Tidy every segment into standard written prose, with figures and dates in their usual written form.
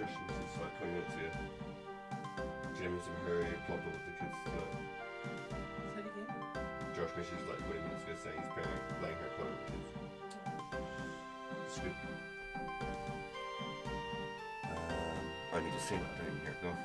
fishing since like 20 minutes ago. Jamie's in a hurry, plopped up with the kids to it. Say it again. Josh messaged like 20 minutes ago saying he's playing her club with the kids. It's good. I need to sing it, I don't even hear it go off.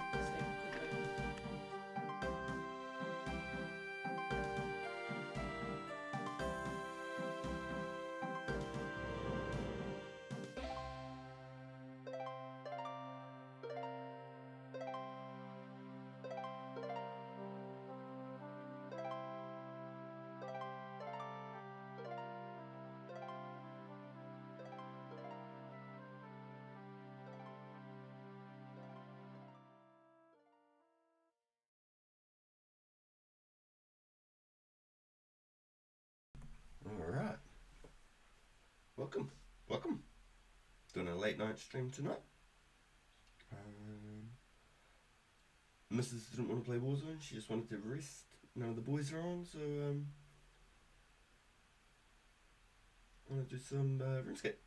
Alright. Welcome. Doing a late night stream tonight. Mrs. didn't want to play Warzone, she just wanted to rest. None of the boys are on, so I'm gonna do some Runescape.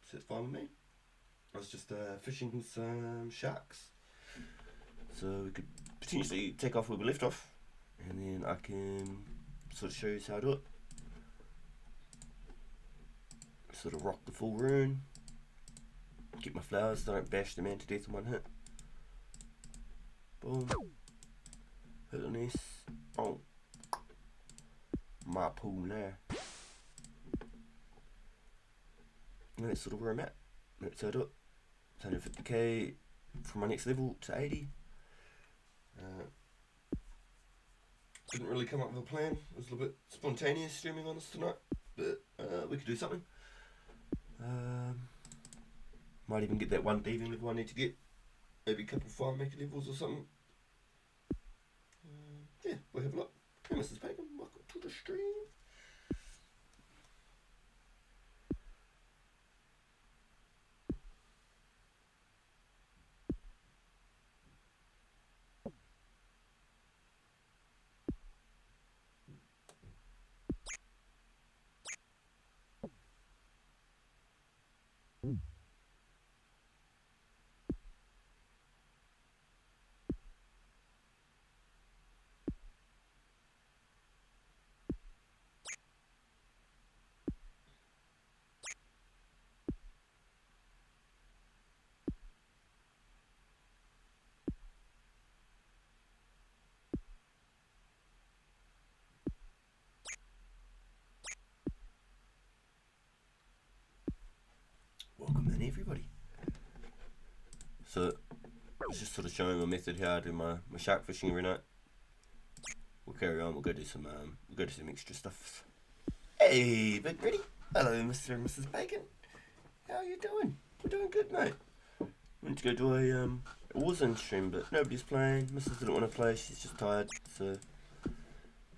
So it's fine with me. I was just fishing some sharks. So we could potentially take off where we left off, and then I can sort of show you how to do it. Sort of rock the full rune. Get my flowers so I don't bash the man to death in one hit. Boom. Hit on this. Oh. My pool there. And that's sort of where I'm at. That's how I do it. 150k from my next level to 80. Didn't really come up with a plan. It was a little bit spontaneous streaming on this tonight, but we could do something. Might even get that one thieving level I need to get. Maybe a couple fire maker levels or something. Yeah, we'll have a look. Hey, Mrs. Bacon, welcome to the stream. Welcome in everybody. So I was just sort of showing my method how I do my shark fishing every night. We'll carry on, we'll go do some extra stuff. Hey Big Pretty! Hello Mr. and Mrs. Bacon. How you doing? We're doing good, mate. Went to go do a Warzone stream, but nobody's playing. Mrs. didn't want to play, she's just tired, so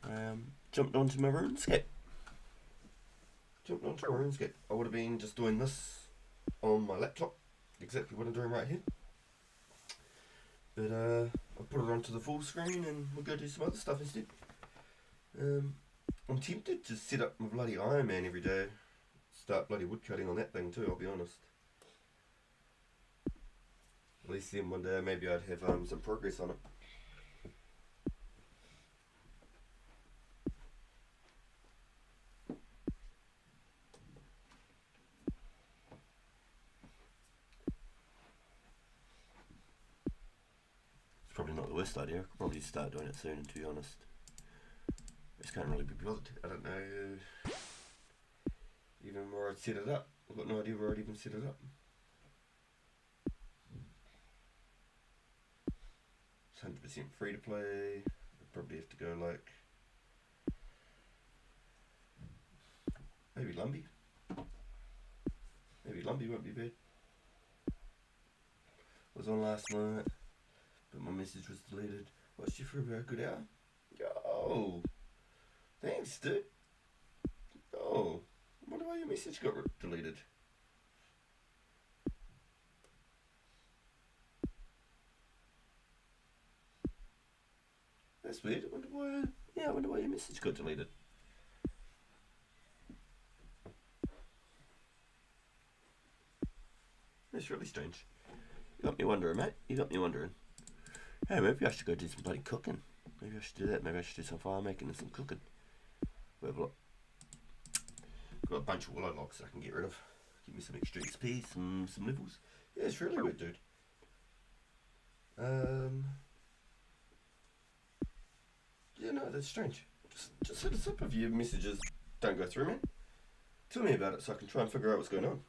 I jumped onto my Runescape. I would have been just doing this on my laptop, exactly what I'm doing right here. But I put it onto the full screen and we'll go do some other stuff instead. I'm tempted to set up my bloody Iron Man every day. Start bloody woodcutting on that thing too, I'll be honest. At least then one day maybe I'd have some progress on it. Probably not the worst idea. I could probably start doing it soon, to be honest. I just can't really be bothered. I don't know even where I'd set it up. I've got no idea where I'd even set it up. It's 100% free to play. I'd probably have to go like maybe Lumbee. Maybe Lumbee won't be bad. I was on last night, but my message was deleted. Watched you for about a good hour. Yo, thanks, dude. Oh, I wonder why your message got deleted. That's weird. I wonder why. Yeah, I wonder why your message got deleted. It's really strange. You got me wondering, mate. You got me wondering. Hey, maybe I should go do some bloody cooking. Maybe I should do that. Maybe I should do some fire making and some cooking. We'll have a look. Got a bunch of willow logs I can get rid of. Give me some extra XP, some levels. Yeah, it's really weird, dude. Yeah, no, that's strange. Just hit us up if your messages don't go through, man. Tell me about it so I can try and figure out what's going on.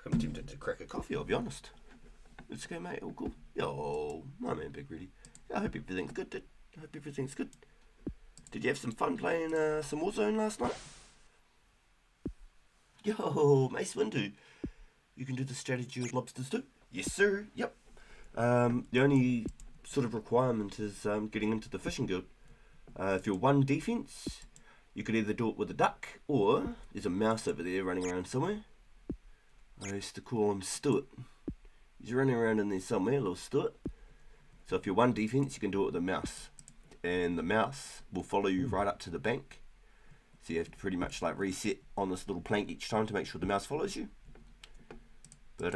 I'm tempted to crack a coffee, I'll be honest. Let's go, mate. All cool. Yo, my man, Big Ready. I hope everything's good, dude. I hope everything's good. Did you have some fun playing some Warzone last night? Yo, Mace Windu. You can do the strategy with lobsters too? Yes, sir. Yep. The only sort of requirement is getting into the fishing guild. If you're one defense, you could either do it with a duck, or there's a mouse over there running around somewhere. I used to call him Stuart. He's running around in there somewhere, little Stuart. So if you're one defense, you can do it with a mouse. And the mouse will follow you right up to the bank. So you have to pretty much like reset on this little plank each time to make sure the mouse follows you. But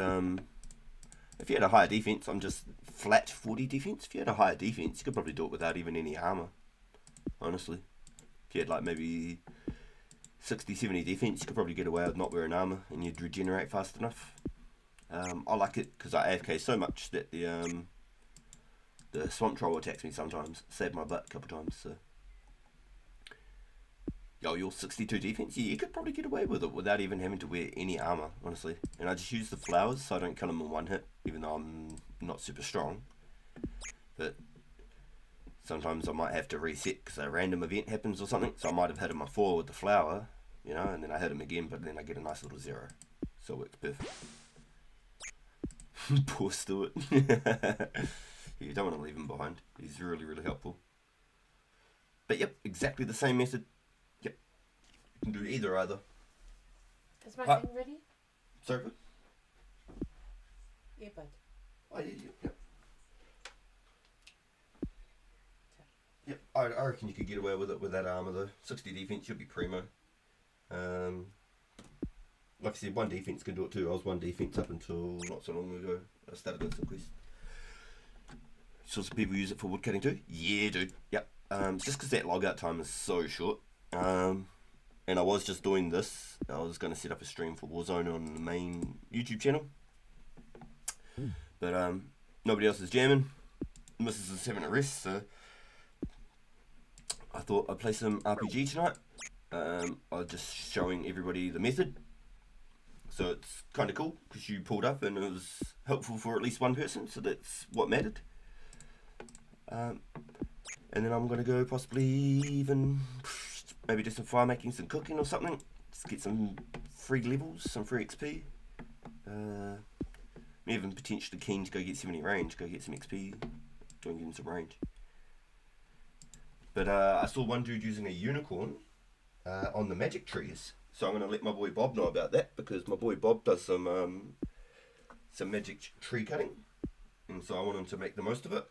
if you had a higher defense, I'm just flat 40 defense. If you had a higher defense, you could probably do it without even any armor. Honestly. If you had like maybe 60, 70 defense, you could probably get away with not wearing armor and you'd regenerate fast enough. I like it because I AFK so much that the swamp troll attacks me sometimes. Saved my butt a couple times. So, yo, you're 62 defense. Yeah, you could probably get away with it without even having to wear any armor, honestly. And I just use the flowers so I don't kill them in one hit, even though I'm not super strong. But sometimes I might have to reset because a random event happens or something. So I might have hit him before with the flower, you know, and then I hit him again, but then I get a nice little 0. So it works perfect. Poor Stuart. You don't want to leave him behind. He's really, really helpful. But yep, exactly the same method. Yep. You can do either. Is my thing ready? Sorry? Yeah, bud. Oh, yeah. Yep, I reckon you could get away with it with that armor though. 60 defense, you'll be primo. Like I said, one defense can do it too. I was one defense up until not so long ago. I started doing some quests. So some people use it for woodcutting too? Yeah, dude. Yep. Just because that logout time is so short. And I was just doing this. I was going to set up a stream for Warzone on the main YouTube channel. But nobody else is jamming. Mrs. is having a rest, so I thought I'd play some RPG tonight. I was just showing everybody the method. So it's kind of cool because you pulled up and it was helpful for at least one person, so that's what mattered. And then I'm going to go possibly even maybe do some fire making, some cooking or something. Just get some free levels, some free XP. Even potentially keen to go get 70 range, go get some XP, go and get in some range. But I saw one dude using a unicorn on the magic trees. So I'm going to let my boy Bob know about that because my boy Bob does some magic tree cutting. And so I want him to make the most of it.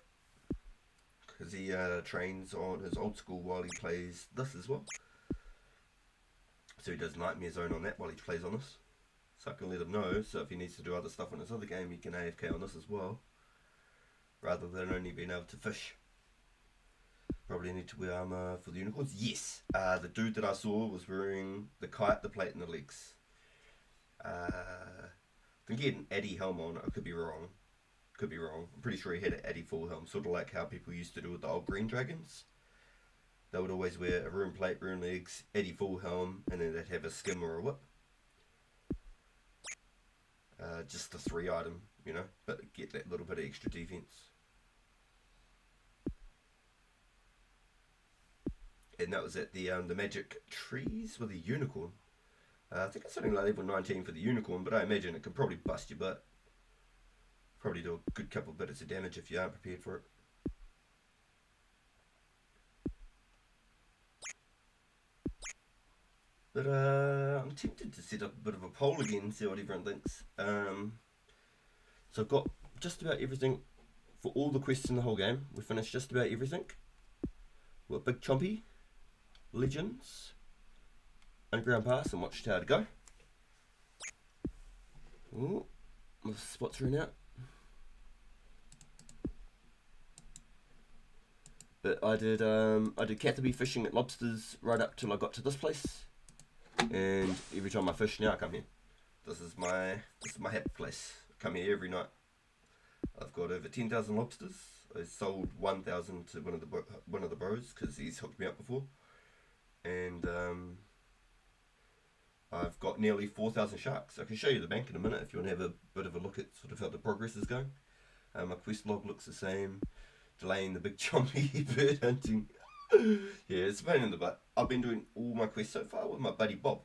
Because he trains on his old school while he plays this as well. So he does Nightmare Zone on that while he plays on this. So I can let him know, so if he needs to do other stuff on his other game, he can AFK on this as well. Rather than only being able to fish. Probably need to wear armor for the unicorns. Yes. The dude that I saw was wearing the kite, the plate, and the legs. I think he had an Addy helm on. I could be wrong. I'm pretty sure he had an Addy full helm, sort of like how people used to do with the old green dragons. They would always wear a rune plate, rune legs, Addy full helm, and then they'd have a skim or a whip. Just the 3 item, you know, but get that little bit of extra defense. And that was at the magic trees with a unicorn. I think it's something like level 19 for the unicorn, but I imagine it can probably bust your butt. Probably do a good couple of bits of damage if you aren't prepared for it. But I'm tempted to set up a bit of a poll again, see what everyone thinks. So I've got just about everything for all the quests in the whole game. We finished just about everything. We've got Big Chompy, Legends, Underground Pass, and Watchtower to go. Ooh, my spots run out. But I did Catherby fishing at lobsters right up till I got to this place. And every time I fish now, I come here. This is my happy place. I come here every night. I've got over 10,000 lobsters. I sold 1,000 to one of the bros because he's hooked me up before, and I've got nearly 4,000 sharks. I can show you the bank in a minute if you want to have a bit of a look at sort of how the progress is going. My quest log looks the same. Delaying the big chompy bird hunting. Yeah, it's a pain in the butt. I've been doing all my quests so far with my buddy Bob,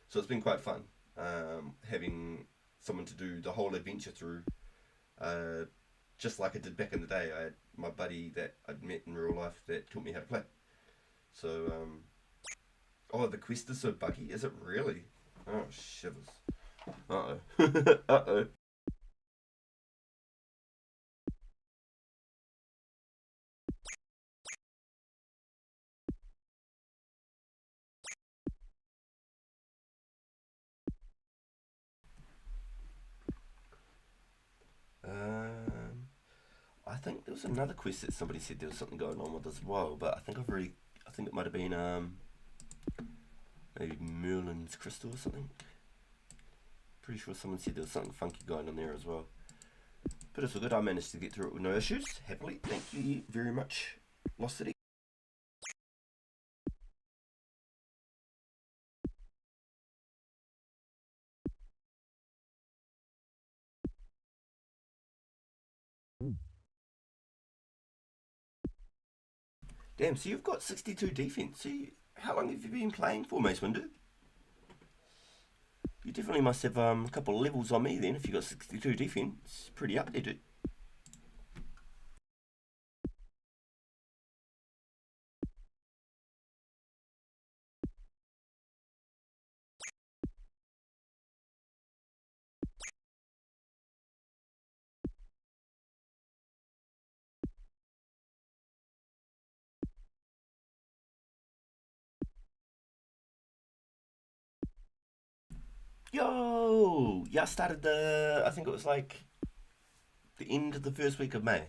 so it's been quite fun having someone to do the whole adventure through. Just like I did back in the day. I had my buddy that I'd met in real life that taught me how to play. So, oh, the quest is so buggy. Is it really? Oh, shivers. Uh-oh. Uh-oh. I think there was another quest that somebody said there was something going on with as well, but I think it might have been maybe Merlin's Crystal or something. Pretty sure someone said there was something funky going on there as well. But it's all good. I managed to get through it with no issues, happily. Thank you very much, Lost City. Damn, so you've got 62 defense. How long have you been playing for, Mace Windu? You definitely must have a couple of levels on me then if you got 62 defense. Pretty up there, dude. Yo! Yeah, I started I think it was like the end of the first week of May.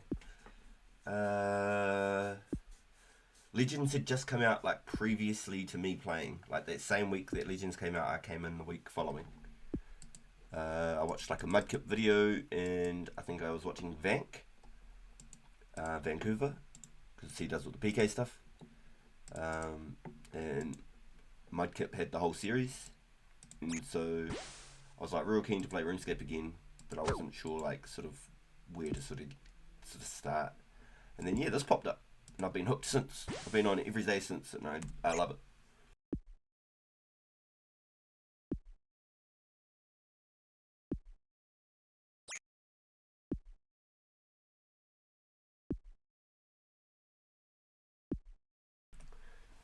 Legends had just come out like previously to me playing. Like that same week that Legends came out, I came in the week following. I watched like a Mudkip video, and I think I was watching Vancouver, because he does all the PK stuff. And Mudkip had the whole series. And so I was like real keen to play Runescape again, but I wasn't sure like sort of where to sort of start. And then yeah, this popped up, and I've been hooked since. I've been on it every day since, and I love it.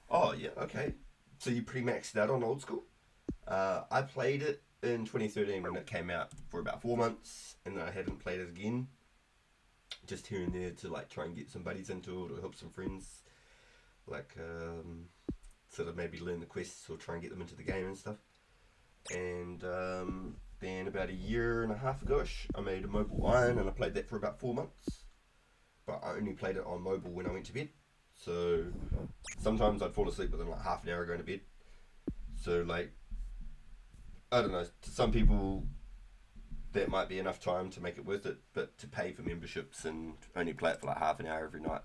Oh yeah, okay. So you pretty maxed out on old school. I played it in 2013 when it came out for about 4 months, and I haven't played it again. Just here and there to like try and get some buddies into it or help some friends, like sort of maybe learn the quests or try and get them into the game and stuff. And then about a year and a half ago-ish, I made a mobile iron and I played that for about 4 months. But I only played it on mobile when I went to bed, So sometimes I'd fall asleep within like half an hour going to bed. So like, I don't know, to some people that might be enough time to make it worth it, but to pay for memberships and only play it for like half an hour every night,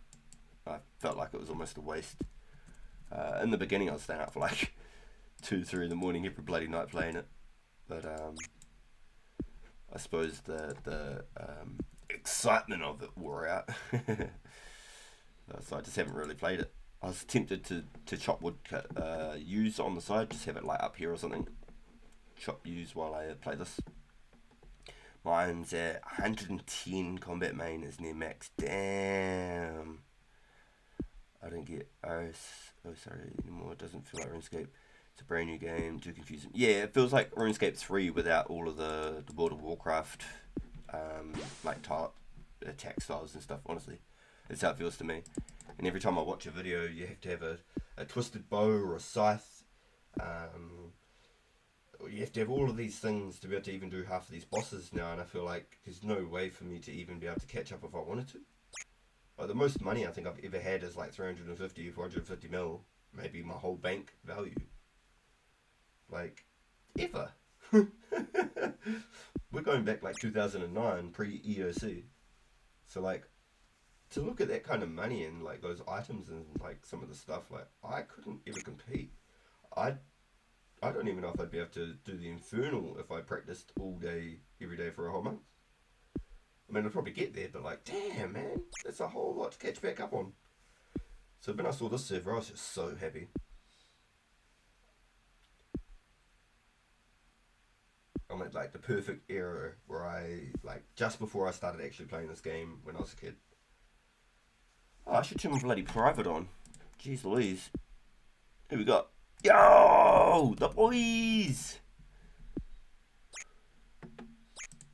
I felt like it was almost a waste. In the beginning I was staying up for like 2, 3 in the morning every bloody night playing it. But I suppose the excitement of it wore out. So I just haven't really played it. I was tempted to chop wood, use on the side, just have it like up here or something. Chop use while I play this. Mine's at 110 combat main is near max. Damn. I don't get anymore. It doesn't feel like RuneScape. It's a brand new game, too confusing. Yeah, it feels like RuneScape 3 without all of the World of Warcraft like attack styles and stuff, honestly. That's how it feels to me. And every time I watch a video, you have to have a twisted bow or a scythe. You have to have all of these things to be able to even do half of these bosses now, and I feel like there's no way for me to even be able to catch up if I wanted to. Like, the most money I think I've ever had is like 350, 450 mil, maybe my whole bank value. Like, ever. We're going back like 2009, pre-EOC. So like, to look at that kind of money and like those items and like some of the stuff, like I couldn't ever compete. I don't even know if I'd be able to do the Infernal if I practiced all day, every day for a whole month. I mean, I'd probably get there, but like, damn, man, that's a whole lot to catch back up on. So when I saw this server, I was just so happy. I'm at like the perfect era where I, like, just before I started actually playing this game when I was a kid. Oh, I should turn my bloody private on. Jeez Louise. Who we got? Yo! The boys!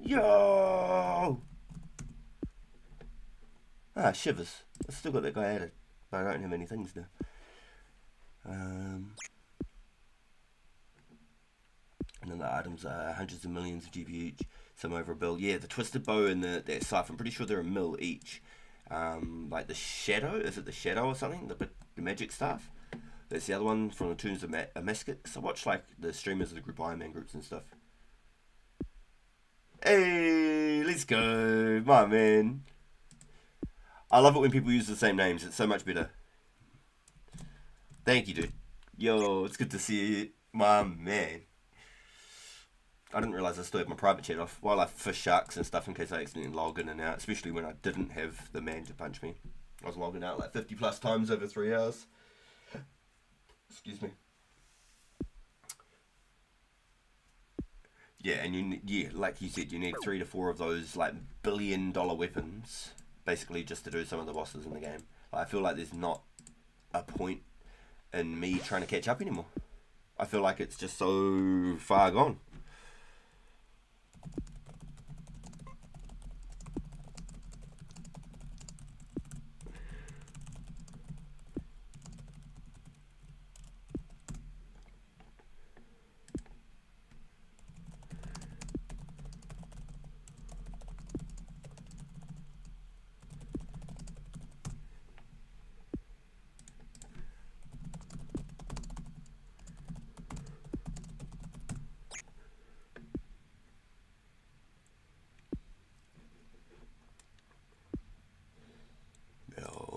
Yo! Ah, shivers. I still got that guy added, but I don't have any things now. And then the items are hundreds of millions of GP each, some over a bill. Yeah, the twisted bow and that scythe, I'm pretty sure they're a mil each. Like the shadow, is it the shadow or something? The magic staff? That's the other one from the Tombs of Amaskit. So I watch like the streamers of the group Iron Man groups and stuff. Hey, let's go, my man. I love it when people use the same names. It's so much better. Thank you, dude. Yo, it's good to see you, my man. I didn't realise I still had my private chat off while I fish sharks and stuff in case I accidentally log in and out, especially when I didn't have the man to punch me. I was logging out like 50 plus times over 3 hours. Excuse me. Yeah, and like you said, you need 3 to 4 of those like $1 billion weapons, basically just to do some of the bosses in the game. I feel like there's not a point in me trying to catch up anymore. I feel like it's just so far gone.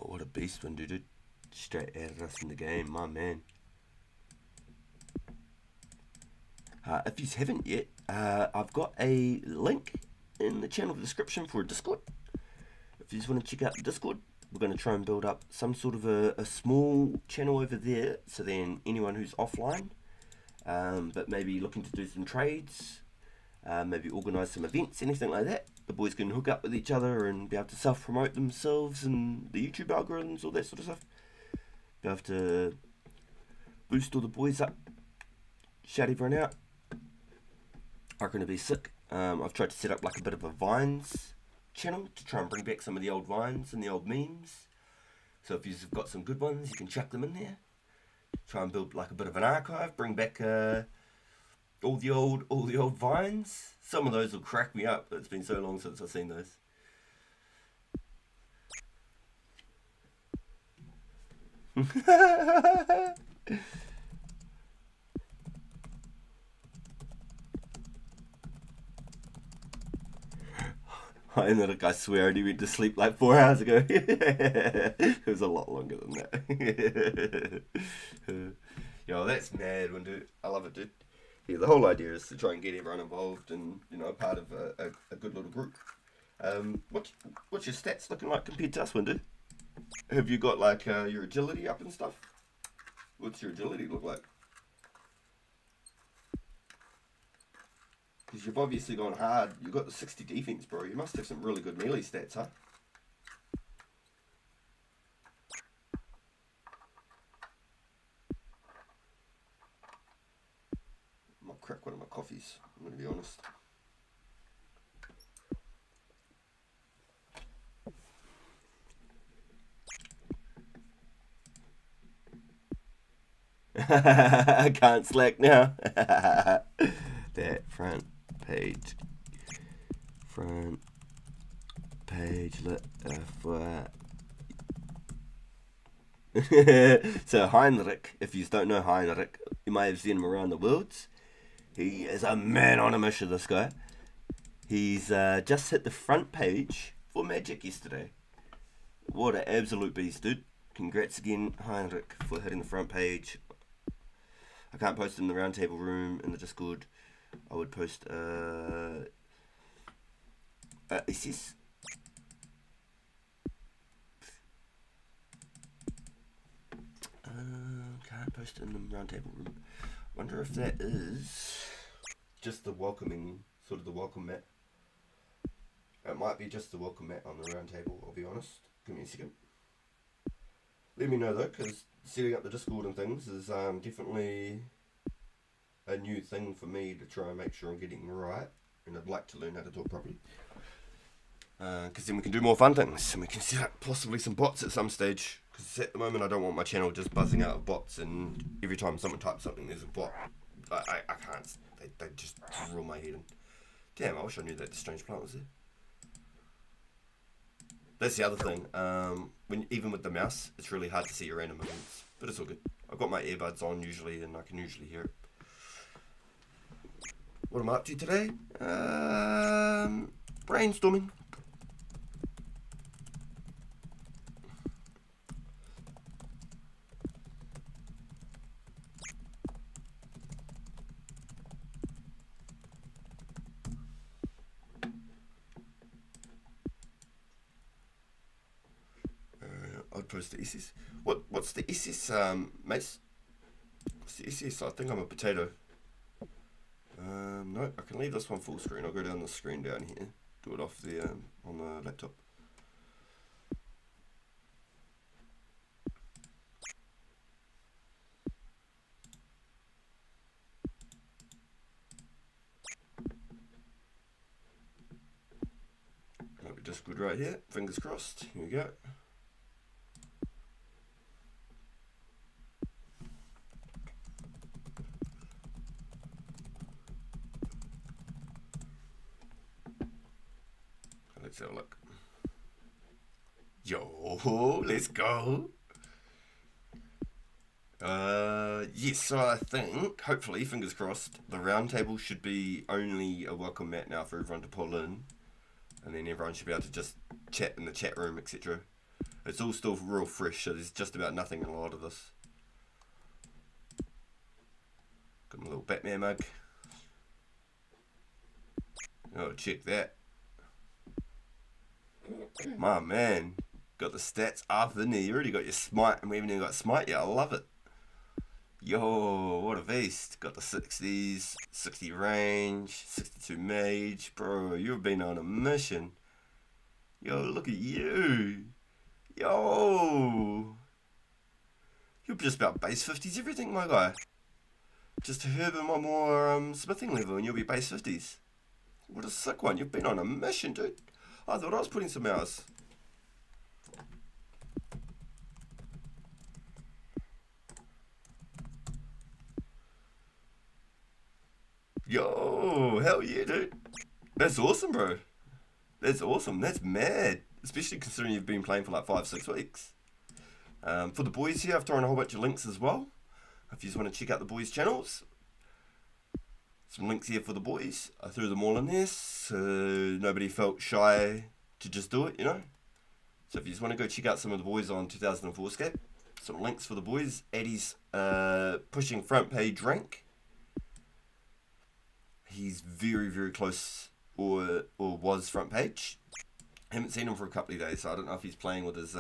What a beast one, dude. Straight out of us in the game, my man. If you haven't yet, I've got a link in the channel description for a Discord. If you just want to check out the Discord, we're going to try and build up some sort of a small channel over there, so then anyone who's offline, but maybe looking to do some trades, maybe organise some events, anything like that, the boys can hook up with each other and be able to self-promote themselves and the YouTube algorithms, all that sort of stuff. Be able to boost all the boys up, shout everyone out. Are going to be sick. I've tried to set up like a bit of a Vines channel to try and bring back some of the old Vines and the old memes. So if you've got some good ones, you can chuck them in there. Try and build like a bit of an archive, bring back all the old Vines. Some of those will crack me up. It's been so long since I've seen those. Heinrich, I swear, only went to sleep like 4 hours ago. It was a lot longer than that. Yo, that's mad, one dude. I love it, dude. Yeah, the whole idea is to try and get everyone involved and, you know, part of a good little group. What's your stats looking like compared to us, one dude? Have you got like your agility up and stuff? What's your agility look like? Because you've obviously gone hard. You've got the 60 defense, bro. You must have some really good melee stats, huh? I might crack one of my coffees, I'm going to be honest. I can't slack now. That front page lit for so Heinrich, if you don't know Heinrich, you may have seen him around the worlds. He is a man on a mission, this guy. He's just hit the front page for Magic yesterday. What an absolute beast, dude. Congrats again, Heinrich, for hitting the front page. I can't post it in the roundtable room in the Discord. I would post is this? Can't post it in the roundtable room. Wonder if that is just the welcoming, sort of the welcome mat. It might be just the welcome mat on the roundtable, I'll be honest. Give me a second. Let me know though, because setting up the Discord and things is definitely a new thing for me to try and make sure I'm getting right, and I'd like to learn how to do it properly. Because then we can do more fun things, and we can set up possibly some bots at some stage. Because at the moment I don't want my channel just buzzing out of bots, and every time someone types something there's a bot. I can't, they just rule my head in. Damn, I wish I knew that the strange plant was there. That's the other thing, when even with the mouse, it's really hard to see your random movements, but it's all good. I've got my earbuds on usually, and I can usually hear it. What am I up to today? Brainstorming. I'd post the SS. What's the SS, Mace? What's the SS? I think I'm a potato. No, I can leave this one full screen. I'll go down the screen down here. Do it off the on the laptop. Might be just good right here. Fingers crossed. Here we go. Let's have a look. Yo, let's go. Yes, so I think, hopefully, fingers crossed, the roundtable should be only a welcome mat now for everyone to pull in. And then everyone should be able to just chat in the chat room, etc. It's all still real fresh, so there's just about nothing in a lot of this. Got my little Batman mug. Oh, check that. My man, got the stats up in there. You already got your smite, and we haven't even got smite yet. I love it. Yo, what a beast. Got the 60s, 60 range, 62 mage. Bro, you've been on a mission. Yo, look at you. Yo. You're just about base 50s everything, my guy. Just herb in one more smithing level and you'll be base 50s. What a sick one. You've been on a mission, dude. I thought I was putting some hours. Yo, hell yeah, dude. That's awesome, bro. That's awesome. That's mad. Especially considering you've been playing for like 5-6 weeks. For the boys here, I've thrown a whole bunch of links as well. If you just want to check out the boys' channels, some links here for the boys. I threw them all in there, so nobody felt shy to just do it, you know. So if you just want to go check out some of the boys on 2004scape, some links for the boys. Eddie's pushing front page rank. He's very, very close, or was front page. Haven't seen him for a couple of days, so I don't know if he's playing with his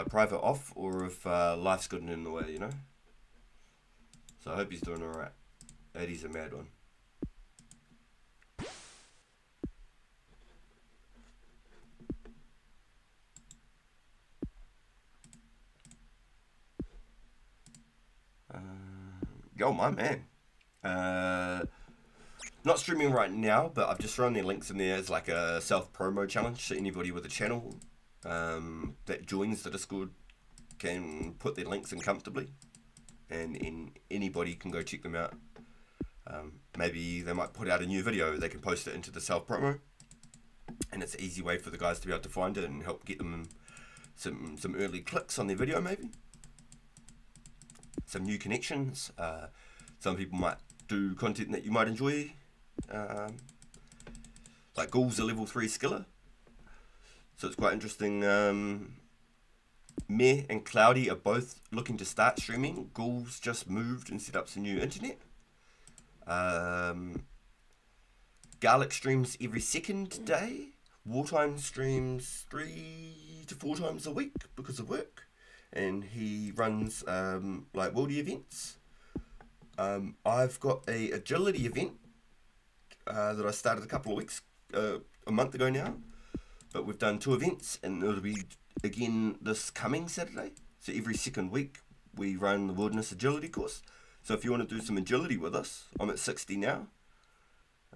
private off, or if life's gotten in the way, you know. So I hope he's doing alright. Eddie's a mad one. Yo, my man. Not streaming right now, but I've just thrown their links in there as like a self-promo challenge, so anybody with a channel that joins the Discord can put their links in comfortably, and anybody can go check them out. Maybe they might put out a new video, they can post it into the self-promo, and it's an easy way for the guys to be able to find it and help get them some early clicks on their video, maybe. Some new connections. Some people might do content that you might enjoy. Like Ghoul's a level 3 skiller, so it's quite interesting. Meh and Cloudy are both looking to start streaming. Ghoul's just moved and set up some new internet. Garlic streams every second day. Wartime streams 3 to 4 times a week because of work, and he runs like worldy events. I've got a agility event that I started a month ago now, but we've done 2 events, and it'll be again this coming Saturday. So every second week we run the wilderness agility course. So if you want to do some agility with us, I'm at 60 now.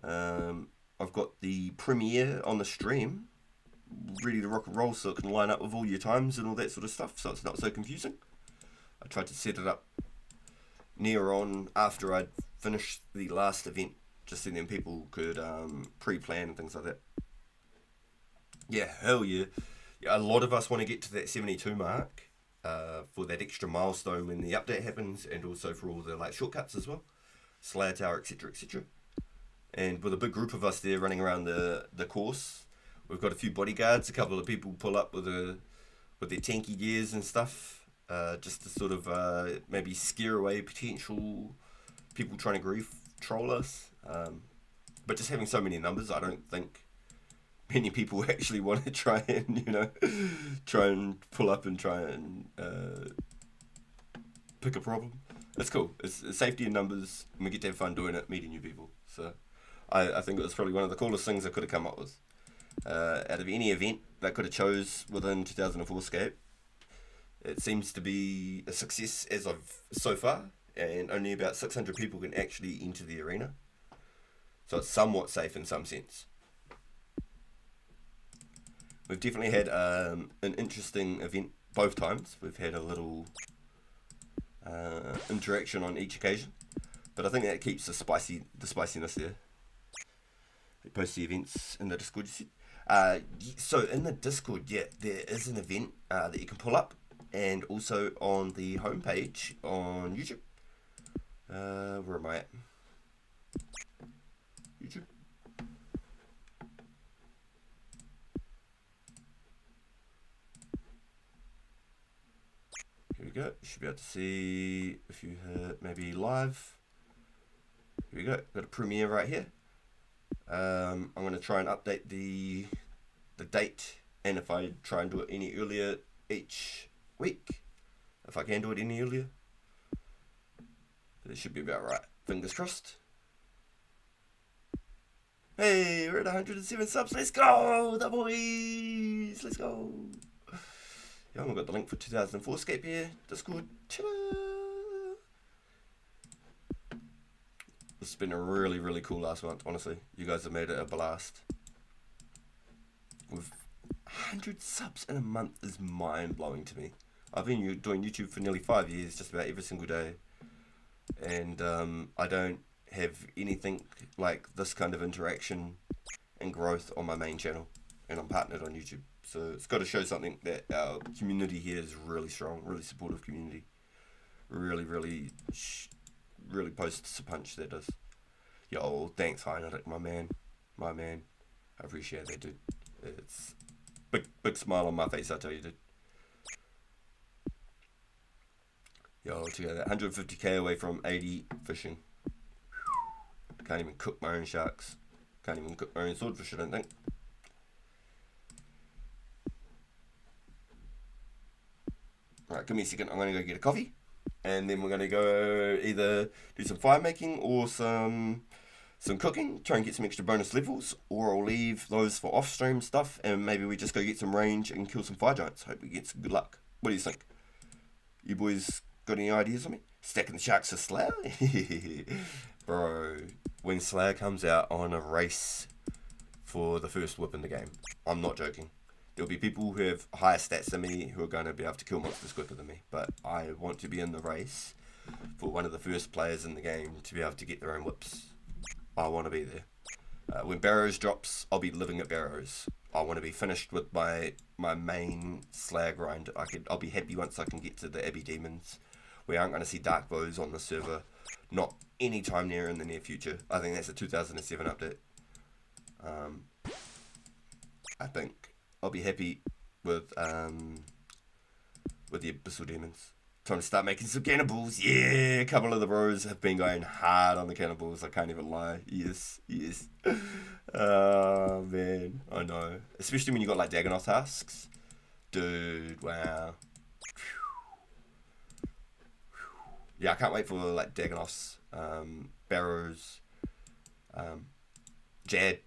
I've got the premiere on the stream ready to rock and roll, so it can line up with all your times and all that sort of stuff, so it's not so confusing. I tried to set it up near on after I'd finished the last event, just so then people could pre-plan and things like that. Yeah, hell yeah. A lot of us want to get to that 72 mark for that extra milestone when the update happens, and also for all the like shortcuts as well, Slayer Tower, etc, etc. And with a big group of us there running around the course, we've got a few bodyguards, a couple of people pull up with their tanky gears and stuff, just to sort of maybe scare away potential people trying to grief troll us. But just having so many numbers, I don't think many people actually want to try and, try and pull up and try and pick a problem. It's cool. It's safety in numbers, and we get to have fun doing it, meeting new people. So I think it was probably one of the coolest things I could have come up with. Out of any event that I could have chose within 2004scape, it seems to be a success as of so far, and only about 600 people can actually enter the arena. So it's somewhat safe in some sense. We've definitely had an interesting event both times. We've had a little interaction on each occasion, but I think that keeps the spiciness there. We post the events in the Discord. So in the Discord, yeah, there is an event that you can pull up, and also on the homepage on YouTube. Where am I at? YouTube. Here we go. You should be able to see if you hit maybe live. Here we go. Got a premiere right here. I'm going to try and update the date, and if I try and do it any earlier each week, if I can do it any earlier, it should be about right. Fingers crossed. Hey, we're at 107 subs. Let's go, the boys. Let's go. Yeah, I've got the link for 2004scape here. Discord. This has been a really, really cool last month, honestly. You guys have made it a blast. With 100 subs in a month is mind-blowing to me. I've been doing YouTube for nearly 5 years, just about every single day. And I don't have anything like this kind of interaction and growth on my main channel. and I'm partnered on YouTube. So it's got to show something that our community here is really strong, really supportive community. Really, really posts a punch, that does. Yo, thanks, Heinrich, my man. I appreciate that, dude. It's big smile on my face, I tell you, dude. Yo, check out that. 150k away from 80 fishing. Can't even cook my own sharks. Can't even cook my own swordfish, I don't think. Alright, give me a second. I'm going to go get a coffee. And then we're going to go either do some fire making or some cooking. Try and get some extra bonus levels. Or I'll leave those for off-stream stuff. And maybe we just go get some range and kill some fire giants. Hope we get some good luck. What do you think? You boys got any ideas on me? Stacking the sharks for Slayer? Bro, when Slayer comes out, I want a race for the first whip in the game. I'm not joking. There'll be people who have higher stats than me who are going to be able to kill monsters quicker than me. But I want to be in the race for one of the first players in the game to be able to get their own whips. I want to be there. When Barrows drops, I'll be living at Barrows. I want to be finished with my main Slayer grind. I'll be happy once I can get to the Abbey Demons. We aren't going to see Dark Bows on the server. Not anytime near in the near future. I think that's a 2007 update. I think I'll be happy with the Abyssal Demons. Trying to start making some cannibals. Yeah, a couple of the bros have been going hard on the cannibals. I can't even lie. Yes. Oh, man. I know. Especially when you got like Dagonoth tasks. Dude, wow. Yeah, I can't wait for like Dagonoths, Barrows, Jad.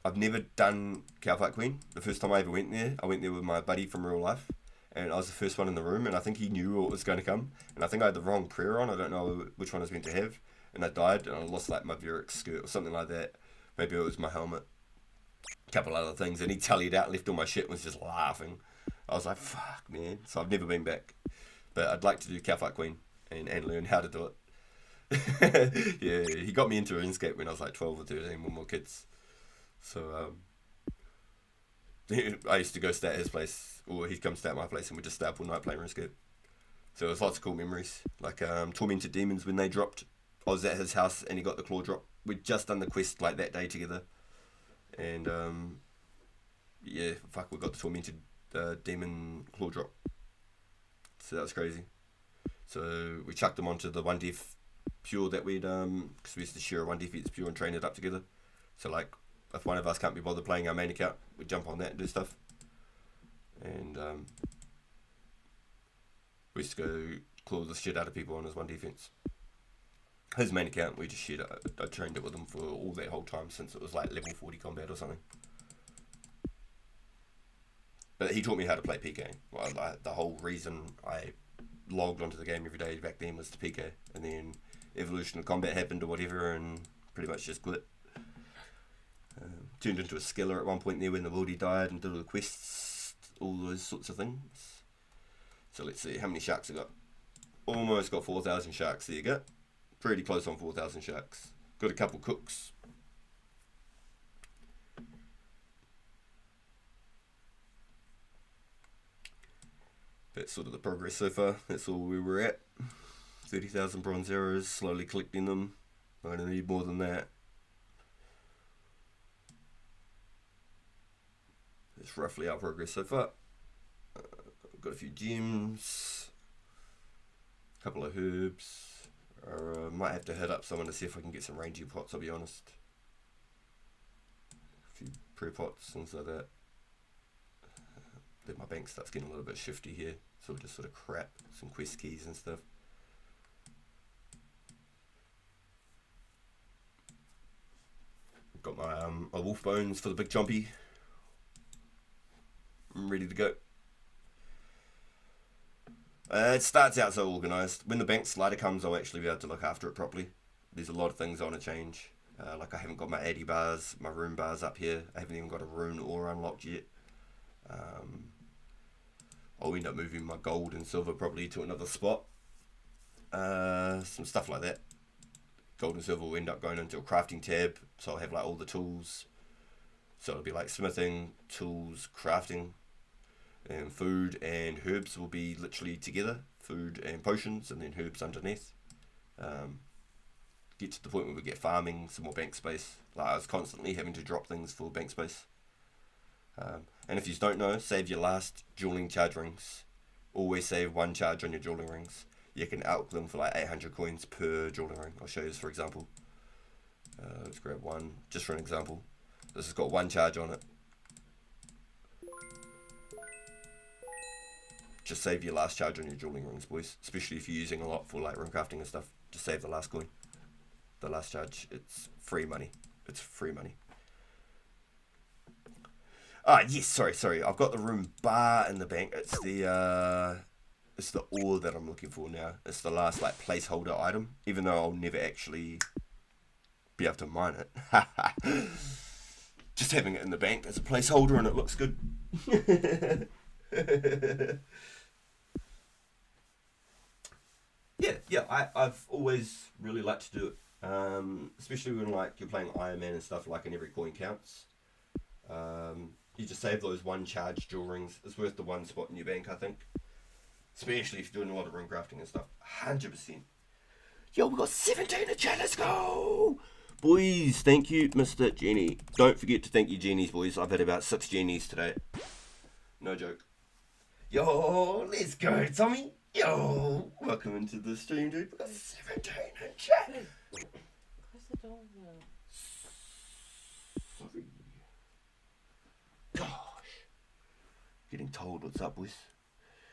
I've never done Cowfight Queen. The first time I ever went there, I went there with my buddy from real life. And I was the first one in the room, and I think he knew what was going to come. And I think I had the wrong prayer on. I don't know which one I was meant to have. And I died, and I lost like my Verix skirt or something like that. Maybe it was my helmet. A couple other things. And he tallied out, left all my shit, and was just laughing. I was like, fuck, man. So I've never been back. But I'd like to do Cowfight Queen and learn how to do it. Yeah, he got me into Runescape when I was like 12 or 13 with more kids. So, I used to go stay at his place, or he'd come stay at my place, and we'd just stay up all night playing RuneScape. So it was lots of cool memories. Like Tormented Demons, when they dropped, I was at his house and he got the claw drop. We'd just done the quest like that day together. And yeah, fuck, we got the Tormented Demon claw drop. So that was crazy. So we chucked them onto the 1def pure that we'd, because we used to share a 1def each pure and train it up together. So like, if one of us can't be bothered playing our main account, we jump on that and do stuff. And we used to go claw the shit out of people on his one defense. His main account, we just shared it. I trained it with him for all that whole time since it was like level 40 combat or something. But he taught me how to play PK. Well, like, the whole reason I logged onto the game every day back then was to PK. And then Evolution of Combat happened or whatever, and pretty much just quit. Turned into a skiller at one point there when the worldie died and did all the quests, all those sorts of things. So let's see, how many sharks I got? Almost got 4,000 sharks, there you go. Pretty close on 4,000 sharks. Got a couple cooks. That's sort of the progress so far. That's all we were at. 30,000 bronze arrows, slowly collecting them. I'm going to need more than that. That's roughly our progress so far. Got a few gems, a couple of herbs. Might have to hit up someone to see if I can get some rangy pots, I'll be honest. A few pre-pots, things like that. Then my bank starts getting a little bit shifty here, so just sort of crap, some quest keys and stuff. Got my wolf bones for the big chompy. I'm ready to go. It starts out so organised. When the bank slider comes, I'll actually be able to look after it properly. There's a lot of things I want to change. Like I haven't got my addy bars, my rune bars up here. I haven't even got a rune ore unlocked yet. I'll end up moving my gold and silver probably to another spot. Some stuff like that. Gold and silver will end up going into a crafting tab, so I'll have like all the tools So it'll be like smithing, tools, crafting, and food and herbs will be literally together. Food and potions, and then herbs underneath. Get to the point where we get farming, some more bank space. Like I was constantly having to drop things for bank space. And if you don't know, save your last dueling charge rings. Always save 1 charge on your dueling rings. You can outlook them for like 800 coins per dueling ring. I'll show you this for example. Let's grab one just for an example. This has got 1 charge on it. Just save your last charge on your dueling rings, boys. Especially if you're using a lot for like rune crafting and stuff. Just save the last coin. The last charge. It's free money. It's free money. Ah, yes, sorry. I've got the room bar in the bank. It's the ore that I'm looking for now. It's the last like placeholder item, even though I'll never actually be able to mine it. Just having it in the bank as a placeholder and it looks good. I've always really liked to do it. Especially when like you're playing Iron Man and stuff, like, and every coin counts. You just save those 1 charge jewel rings. It's worth the 1 spot in your bank, I think. Especially if you're doing a lot of rune crafting and stuff. 100%. Yo, we got 17 in the chat. Let's go! Boys, thank you, Mr. Jenny. Don't forget to thank your Jennies, boys. I've had about 6 Jennies today. No joke. Yo, let's go, Tommy. Yo, welcome into the stream, dude. We got 17 in chat. Close the door. Sorry. Gosh. Getting told what's up, boys.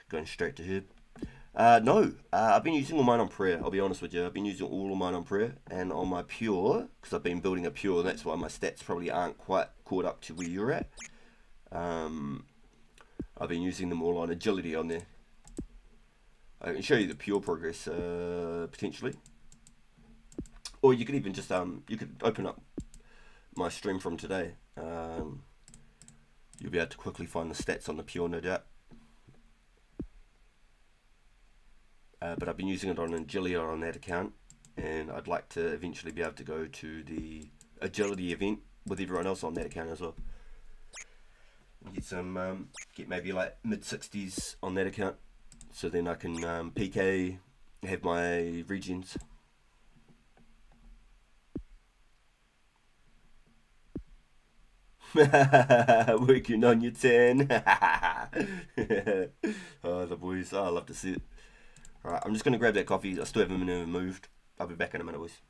Going straight to herb. No, I've been using all mine on prayer, I'll be honest with you. I've been using all of mine on prayer and on my pure, because I've been building a pure, and that's why my stats probably aren't quite caught up to where you're at. I've been using them all on agility on there. I can show you the pure progress, potentially. Or you could even just, you could open up my stream from today. You'll be able to quickly find the stats on the pure, no doubt. But I've been using it on agility on that account, and I'd like to eventually be able to go to the agility event with everyone else on that account as well. Get some, get maybe like mid-60s on that account, so then I can PK, have my regens. Working on your 10. Oh, the boys, I love to see it. Alright, I'm just going to grab that coffee. I still haven't moved. I'll be back in a minute, boys.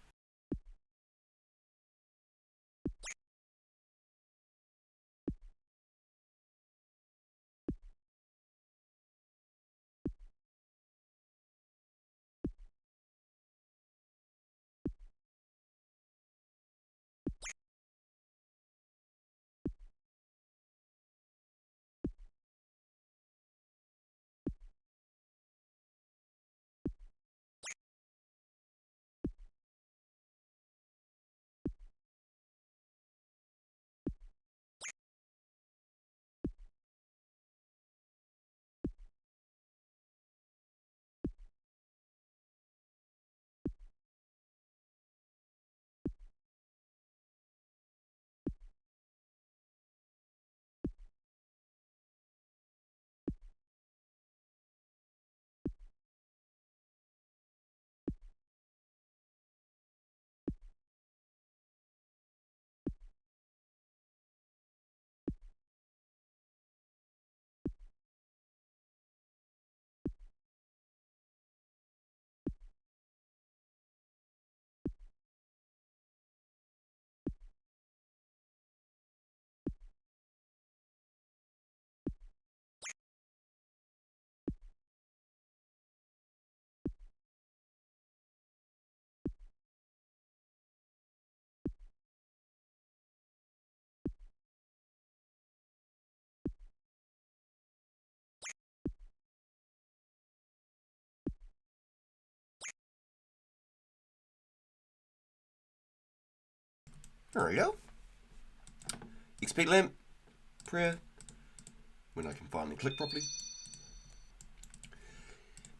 There we go. XP lamp, prayer, when I can finally click properly.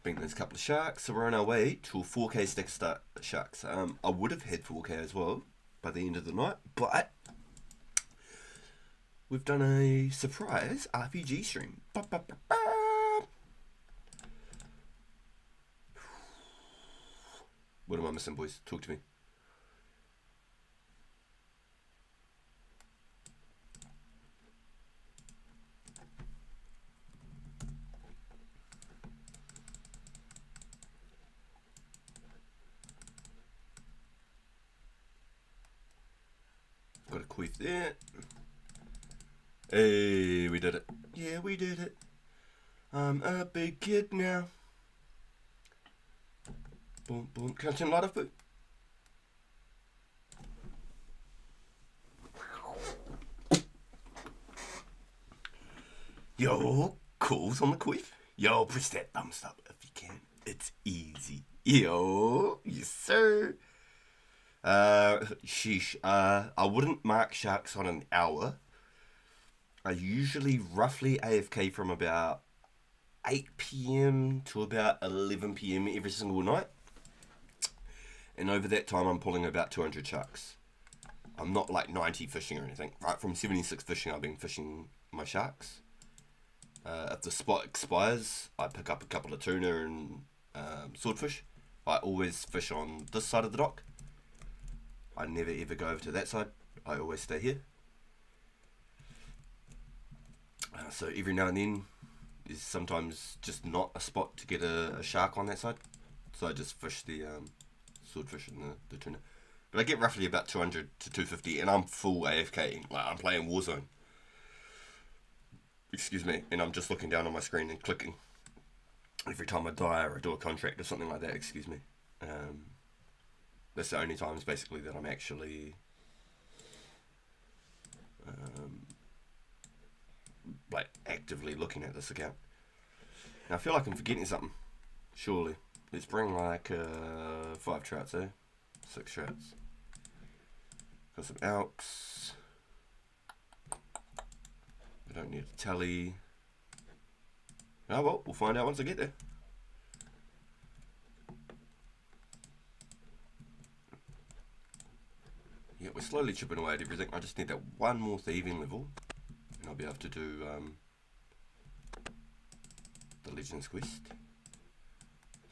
Bring those couple of sharks, so we're on our way to a 4K stack start sharks. I would have had 4K as well by the end of the night, but we've done a surprise RPG stream. Ba, ba, ba, ba. What am I missing, boys? Talk to me. Got a quiff there. Hey, we did it. Yeah, we did it. I'm a big kid now. Boom, boom. Can I turn the light off, boo? Yo, calls on the quiff. Yo, press that thumbs up if you can. It's easy. Yo, yes sir. Sheesh. I wouldn't mark sharks on an hour. I usually roughly AFK from about 8 p.m. to about 11 p.m. every single night. And over that time, I'm pulling about 200 sharks. I'm not like 90 fishing or anything. Right from 76 fishing, I've been fishing my sharks. If the spot expires, I pick up a couple of tuna and swordfish. I always fish on this side of the dock. I never ever go over to that side. I always stay here. So every now and then, there's sometimes just not a spot to get a shark on that side. So I just fish the swordfish and the tuna. But I get roughly about 200 to 250 and I'm full AFK. Like I'm playing Warzone. Excuse me. And I'm just looking down on my screen and clicking every time I die or I do a contract or something like that. Excuse me. That's the only times basically that I'm actually like actively looking at this account. Now I feel like I'm forgetting something. Surely. Let's bring like 5 trouts, 6 trouts. Got some elks. We don't need a tally. Oh well, we'll find out once I get there. Yeah, we're slowly chipping away at everything. I just need that one more thieving level. And I'll be able to do the Legends quest.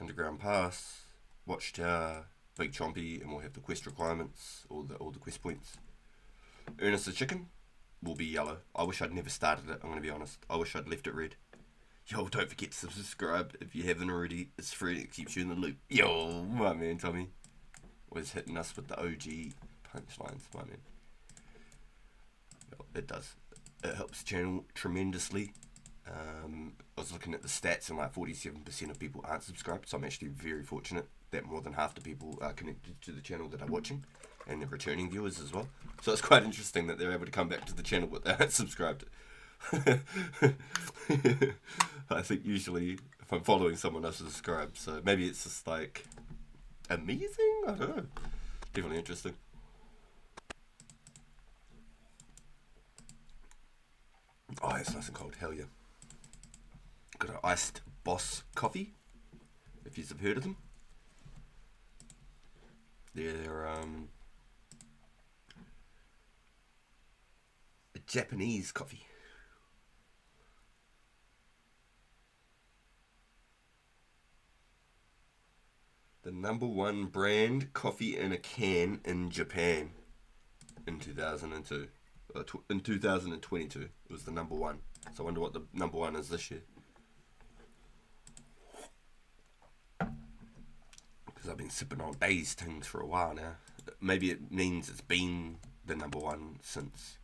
Underground Pass, Watchtower, Big Chompy, and we'll have the quest requirements, all the quest points. Ernest the Chicken will be yellow. I wish I'd never started it, I'm going to be honest. I wish I'd left it red. Yo, don't forget to subscribe if you haven't already. It's free, it keeps you in the loop. Yo, my man Tommy was hitting us with the OG punchlines, my man. Well, it does. It helps the channel tremendously. I was looking at the stats and like 47% of people aren't subscribed, so I'm actually very fortunate that more than half the people are connected to the channel that are watching, and the returning viewers as well. So it's quite interesting that they're able to come back to the channel but they aren't subscribed. I think usually if I'm following someone else subscribed, so maybe it's just like amazing? I don't know. Definitely interesting. Oh, it's nice and cold. Hell yeah. Got an iced Boss coffee, if you've heard of them. They're a Japanese coffee. The #1 brand coffee in a can in Japan in 2002. In 2022, it was the #1. So I wonder what the #1 is this year. Because I've been sipping on Days things for a while now. Maybe it means it's been the #1 since.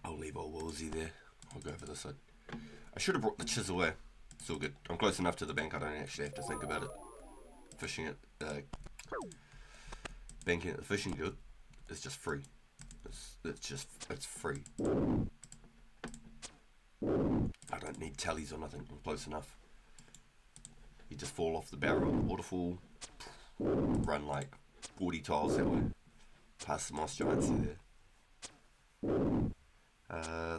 I'll leave old Woolsey there. I'll go over this side. I should have brought the chisel away. It's all good. I'm close enough to the bank I don't actually have to think about it. Fishing at banking at the fishing guild is just free. It's free. I don't need tallies or nothing. I'm close enough. You just fall off the barrel of the waterfall, run like 40 tiles that way, past the moss giants there.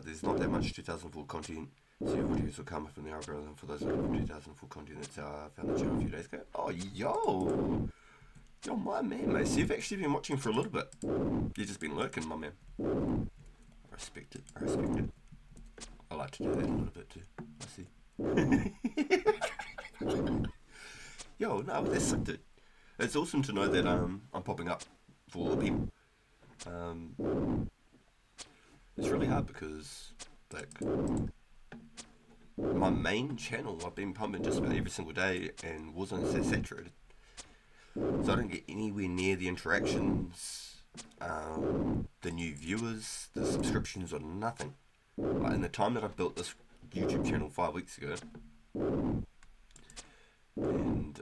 There's not that much 2004 content, so your videos will come up in the algorithm for those looking for 2004 content. That's how I found the channel a few days ago. Oh, yo! Yo, my man, mate. So you've actually been watching for a little bit. You've just been lurking, my man. I respect it. I respect it. I like to do that a little bit too. I see. Yo, no, that's sick, dude. It's awesome to know that I'm popping up for all the people. It's really hard because, like, my main channel, I've been pumping just about every single day and wasn't so saturated. So I don't get anywhere near the interactions, the new viewers, the subscriptions, or nothing. Like, in the time that I built this YouTube channel 5 weeks ago, and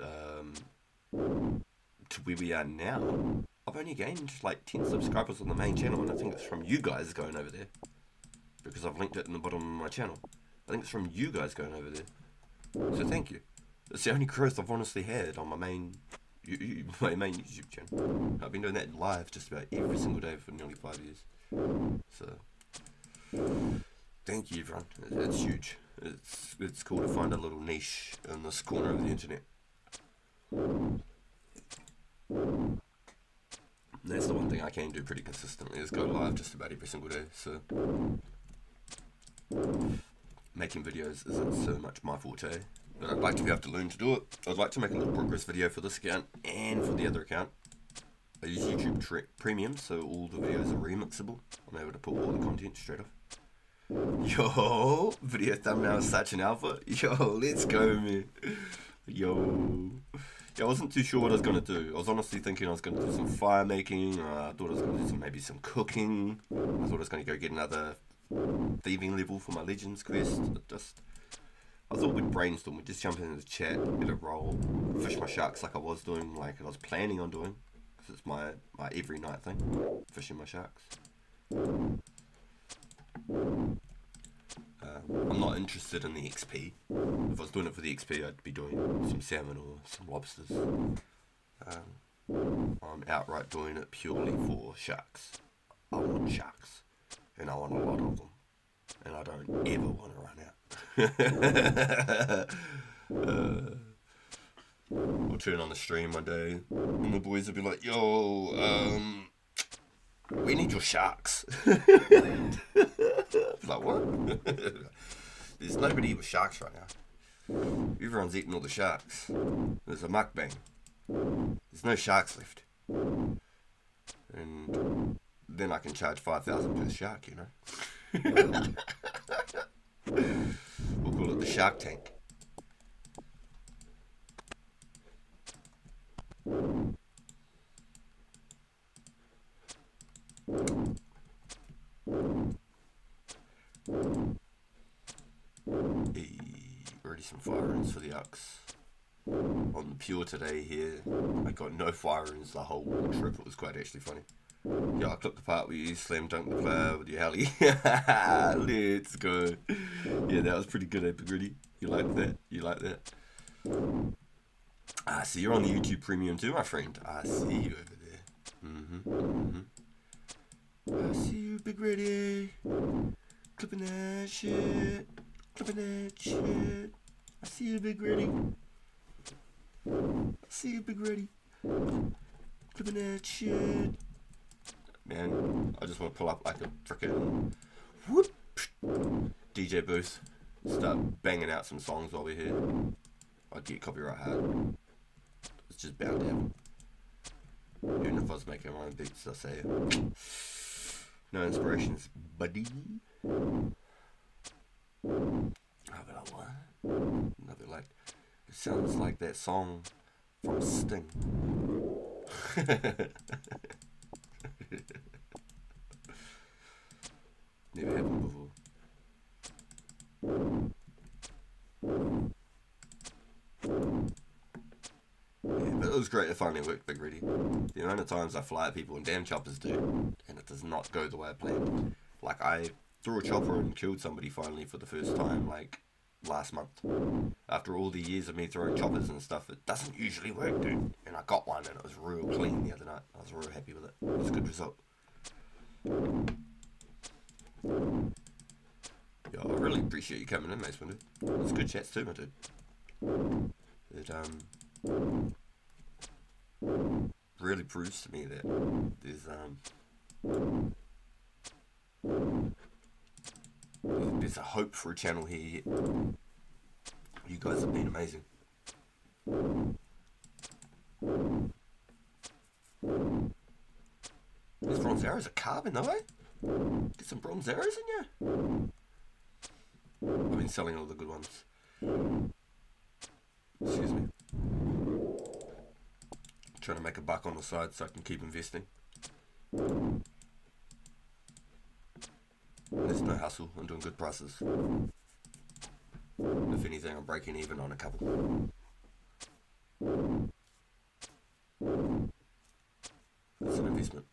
to where we are now, I've only gained like 10 subscribers on the main channel, and I think it's from you guys going over there, because I've linked it in the bottom of my channel. I think it's from you guys going over there, so thank you. It's the only growth I've honestly had on my main YouTube channel. I've been doing that live just about every single day for nearly 5 years, so thank you everyone. It's huge. It's cool to find a little niche in this corner of the internet. And that's the one thing I can do pretty consistently, is go live just about every single day. So making videos isn't so much my forte, but I'd like to be able to learn to do it. I'd like to make a little progress video for this account and for the other account. I use YouTube Premium, so all the videos are remixable. I'm able to pull all the content straight off. Yo, video thumbnail is such an alpha. Yo, let's go, man. Yo, I wasn't too sure what I was gonna do. I was honestly thinking I was gonna do some fire making. I thought I was gonna do maybe some cooking. I thought I was gonna go get another thieving level for my Legends quest. I thought we'd brainstorm. We'd just jump into the chat, get a roll, fish my sharks like I was doing, like I was planning on doing, because it's my every night thing, fishing my sharks. I'm not interested in the XP. If I was doing it for the XP, I'd be doing some salmon or some lobsters. I'm outright doing it purely for sharks. I want sharks, and I want a lot of them, and I don't ever want to run out. I'll turn on the stream one day, and the boys will be like, "Yo, we need your sharks." Like, what? There's nobody with sharks right now. Everyone's eating all the sharks. There's a mukbang. There's no sharks left. And then I can charge 5,000 per shark, you know. We'll call it the Shark Tank. Already some fire runes for the Ux. On the pure today here, I got no fire runes the whole trip. It was quite actually funny. Yeah, I clipped the part where you slam dunk the player with your heli. Let's go. Yeah, that was pretty good, Epic Gritty. You like that? You like that? So you're on the YouTube Premium too, my friend. I see you over there. I see you, Big Ready. Clipping that shit. Clipping that shit. I see you, Big Ready. I see you, Big Ready. Clipping that shit. Man, I just want to pull up like a frickin' whoop DJ booth. Start banging out some songs while we're here. I'd get copyright hard. It's just bound to happen. Even if I was making my own beats, I'll say it. No inspirations, buddy. I'll be like, what? I'll be like, it sounds like that song from Sting. Never happened before. Yeah, but it was great to finally work Big Ready. The amount of times I fly at people and damn choppers do, and it does not go the way I planned. Like, I threw a chopper and killed somebody finally for the first time, like, last month. After all the years of me throwing choppers and stuff, it doesn't usually work, dude. And I got one and it was real clean the other night. I was real happy with it. It was a good result. Yo, I really appreciate you coming in, Mace Windu. It was good chats too, my dude. really proves to me that there's a hope for a channel here. You guys have been amazing. These bronze arrows are carbon though, eh? Get some bronze arrows in you. I've been selling all the good ones. Excuse me. Trying to make a buck on the side so I can keep investing. There's no hustle. I'm doing good prices. If anything, I'm breaking even on a couple. It's an investment.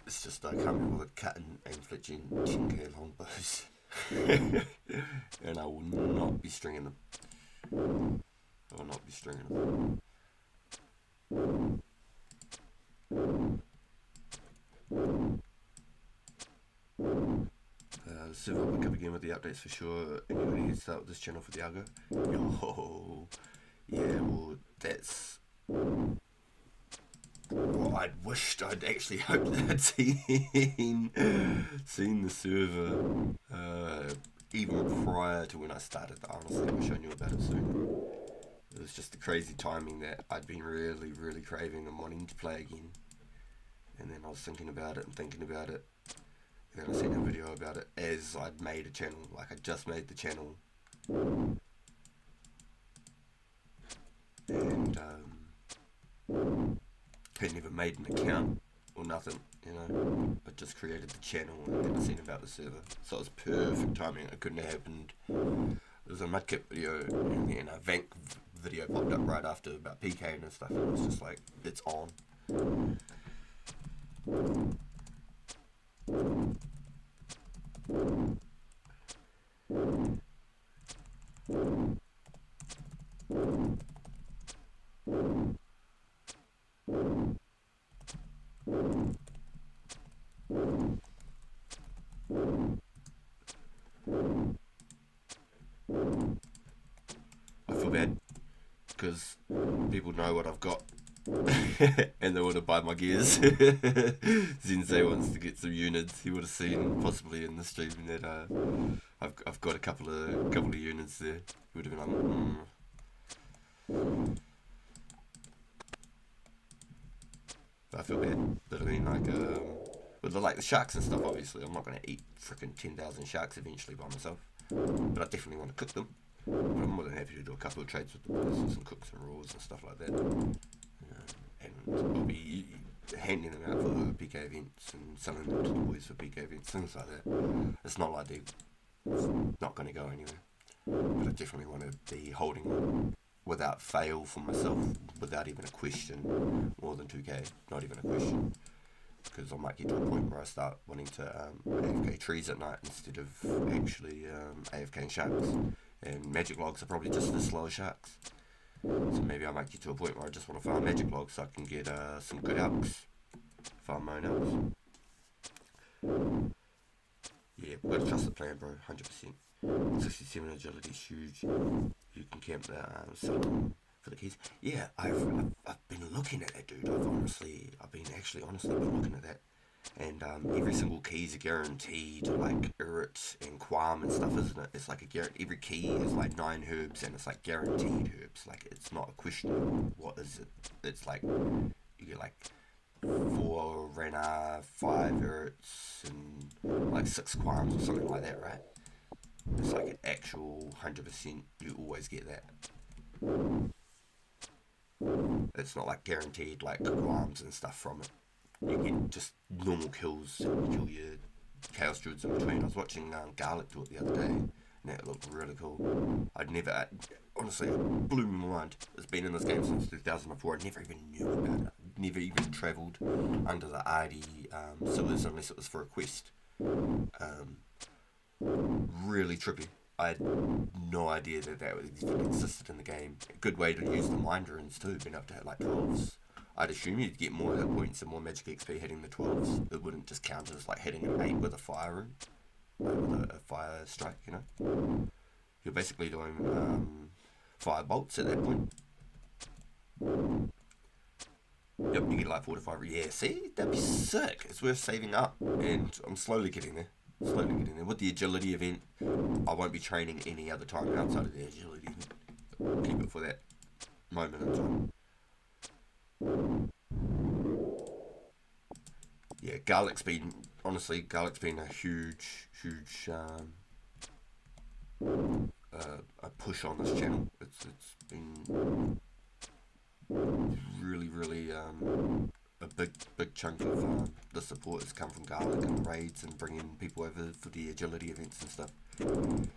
It's just I can't be with a cut and fletching 10k longbows. And I will not be stringing them. I will not be stringing them. The server will pick up again with the updates for sure. Anybody who start with this channel for the algo? Yo, yeah, well, that's what I'd wished. I'd actually hoped that I'd seen the server even prior to when I started. Honestly, I wish I knew about it sooner. It was just the crazy timing that I'd been really, really craving and wanting to play again. And then I was thinking about it and thinking about it. And then I seen a video about it as I'd made a channel. Like I just made the channel. And hadn't even made an account or nothing, you know. I just created the channel and then I seen about the server. So it was perfect timing. It couldn't have happened. There was a Mudkip video and then a Vank video popped up right after about PK and stuff. And it was just like, it's on. I feel bad because people know what I've got and they want to buy my gears. Zinsei wants to get some units. He would have seen possibly in the stream that I've got a couple of units there. He would have been like, But I feel bad. But I mean, like, with the sharks and stuff, obviously, I'm not going to eat freaking 10,000 sharks eventually by myself. But I definitely want to cook them. But I'm more than happy to do a couple of trades with the boys and cook some raws and stuff like that. And I'll be handing them out for PK events and selling them to the boys for PK events, things like that. It's not like it's not going to go anywhere. But I definitely want to be holding them without fail for myself, without even a question, more than 2k, not even a question. Because I might get to a point where I start wanting to AFK trees at night instead of actually AFKing sharks. And magic logs are probably just as slow as sharks. So maybe I might get to a point where I just want to farm magic logs so I can get some good elks. Farm my own elks. Yeah, we've got to trust the plan, bro, 100%. 67 agility is huge. You can camp there, sell them for the keys. Yeah, I've been looking at that, dude. I've been honestly been looking at that. And every single key is a guaranteed, like Urit and Quam and stuff, isn't it? It's like a guarantee. Every key is like 9 herbs, and it's like guaranteed herbs. Like it's not a question. What is it? It's like you get like 4 Rena, 5 Urits, and like 6 Quams or something like that, right? It's like an actual 100%. You always get that. It's not like guaranteed like Quams and stuff from it. You get just normal kills, and you kill your Chaos Druids in between. I was watching Garlic do it the other day, and that looked really cool. Honestly, it blew my mind. It's been in this game since 2004. I never even knew about it. Never even travelled under the ID sewers unless it was for a quest. Really trippy. I had no idea that even existed in the game. A good way to use the mind runes too, being able to hit like 12s. I'd assume you'd get more hit points and more magic XP hitting the 12s. It wouldn't just count as like hitting an 8 with a fire rune. Like with a fire strike, you know? You're basically doing fire bolts at that point. Yep, you get like 4 to 5. Yeah, see? That'd be sick. It's worth saving up. And I'm slowly getting there. Slowly getting there. With the agility event, I won't be training any other time outside of the agility event. Keep it for that moment in time. Yeah, garlic's been a huge a push on this channel. It's been really a big chunk of the support has come from Garlic and raids and bringing people over for the agility events and stuff.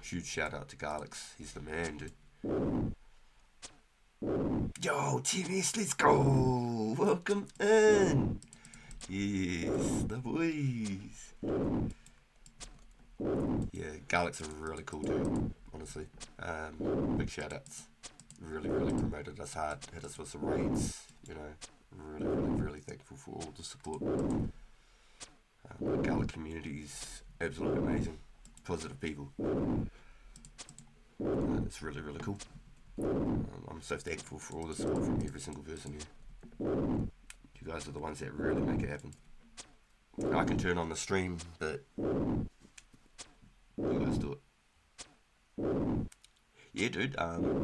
Huge shout out to Garlics, he's the man, dude. Yo, TMS, let's go! Welcome in! Yes, the boys! Yeah, Garlic's a really cool dude, honestly. Big shout outs. Really promoted us hard, hit us with some raids, you know. Really thankful for all the support. The Garlic community is absolutely amazing. Positive people. It's really cool. I'm so thankful for all the support from every single person here. You guys are the ones that really make it happen. I can turn on the stream, but you guys do it. Yeah, dude,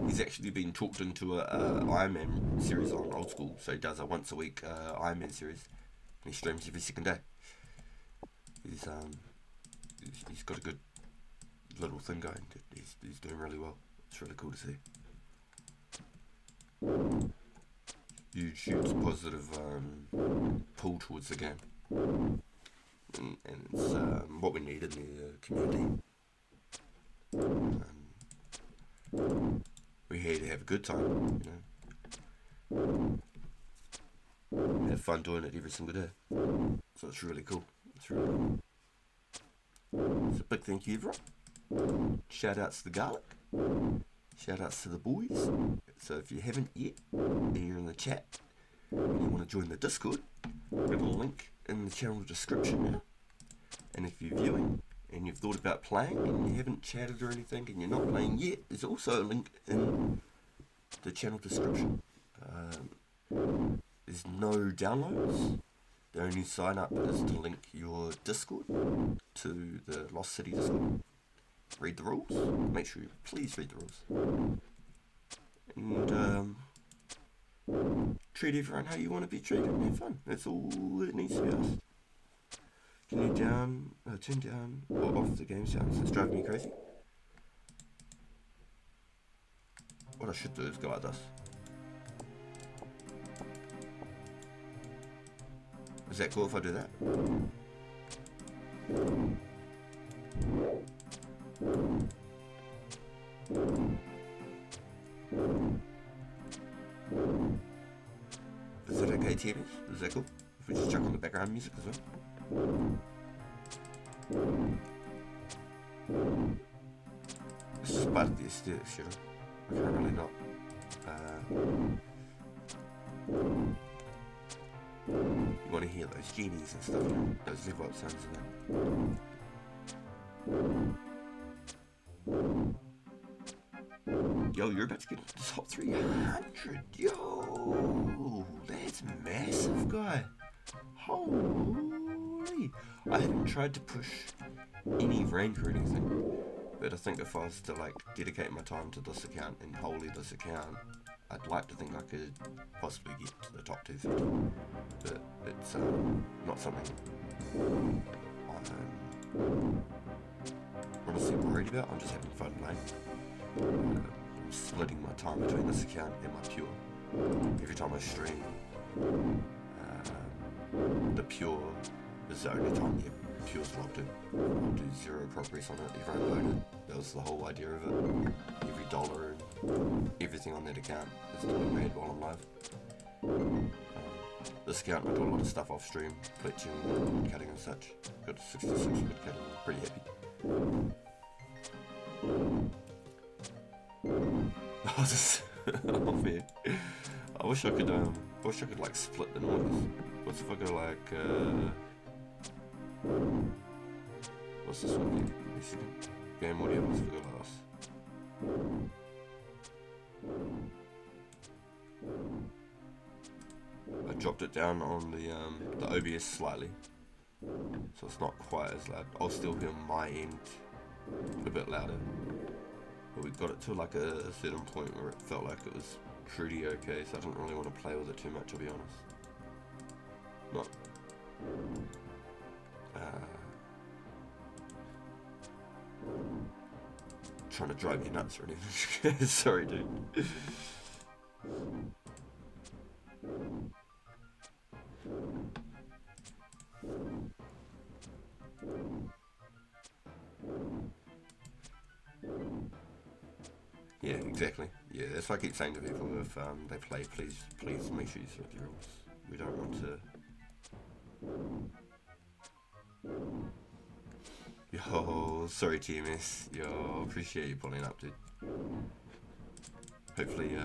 he's actually been talked into a Iron Man series on Old School, so he does a once a week Iron Man series, and he streams every second day. He's got a good little thing going. He's doing really well. It's really cool to see. Huge positive pull towards the game, and it's what we need in the community. We're here to have a good time, you know. Have fun doing it every single day. So it's really cool. So a big thank you, everyone. Shout outs to the Garlic. Shout outs to the boys. So if you haven't yet, and you're in the chat, and you want to join the Discord, got a link in the channel description now. And if you're viewing, and you've thought about playing, and you haven't chatted or anything, and you're not playing yet, there's also a link in the channel description. There's no downloads. The only sign up is to link your Discord to the Lost City Discord. Read the rules. Make sure you please read the rules. And treat everyone how you want to be treated and have fun. That's all that needs to be asked. Can you turn down or off the game sounds? It's driving me crazy. What I should do is go like this. Is that cool if I do that? Is that okay, TMS? Is that cool? If we just chuck on the background music as well? It's just part of the aesthetics, you know. I can't really not. You want to hear those genies and stuff, you know? Those level up sounds in there. Yo, you're about to get into the top 300. Yo, that's massive, guy. Holy. I haven't tried to push any rank or anything, but I think if I was to like dedicate my time to this account and wholly this account, I'd like to think I could possibly get to the top 250, but it's not something I'm honestly worried about. I'm just having fun playing. I'm splitting my time between this account and my pure. Every time I stream, the pure is the only time the pure's locked in. I'll do zero progress on it, ever upload it. That was the whole idea of it. Every dollar and everything on that account is to be made while I'm live. This account I do a lot of stuff off stream, glitching and cutting and such. Got 66 bit cutting, pretty happy. Oh man. I wish I could like split the noise. What's if I go like what's this one here? Wait a second. Game audio, what's if I go like this? I dropped it down on the OBS slightly, so it's not quite as loud. I'll still hear my end a bit louder, but we got it to like a certain point where it felt like it was pretty okay, so I didn't really want to play with it too much, to be honest. Not trying to drive you nuts or anything. Sorry, dude. Yeah, exactly. Yeah, that's what I keep saying to people. If they play, please make sure you set the rules. We don't want to. Yo, sorry TMS. Yo, appreciate you pulling up, dude. Hopefully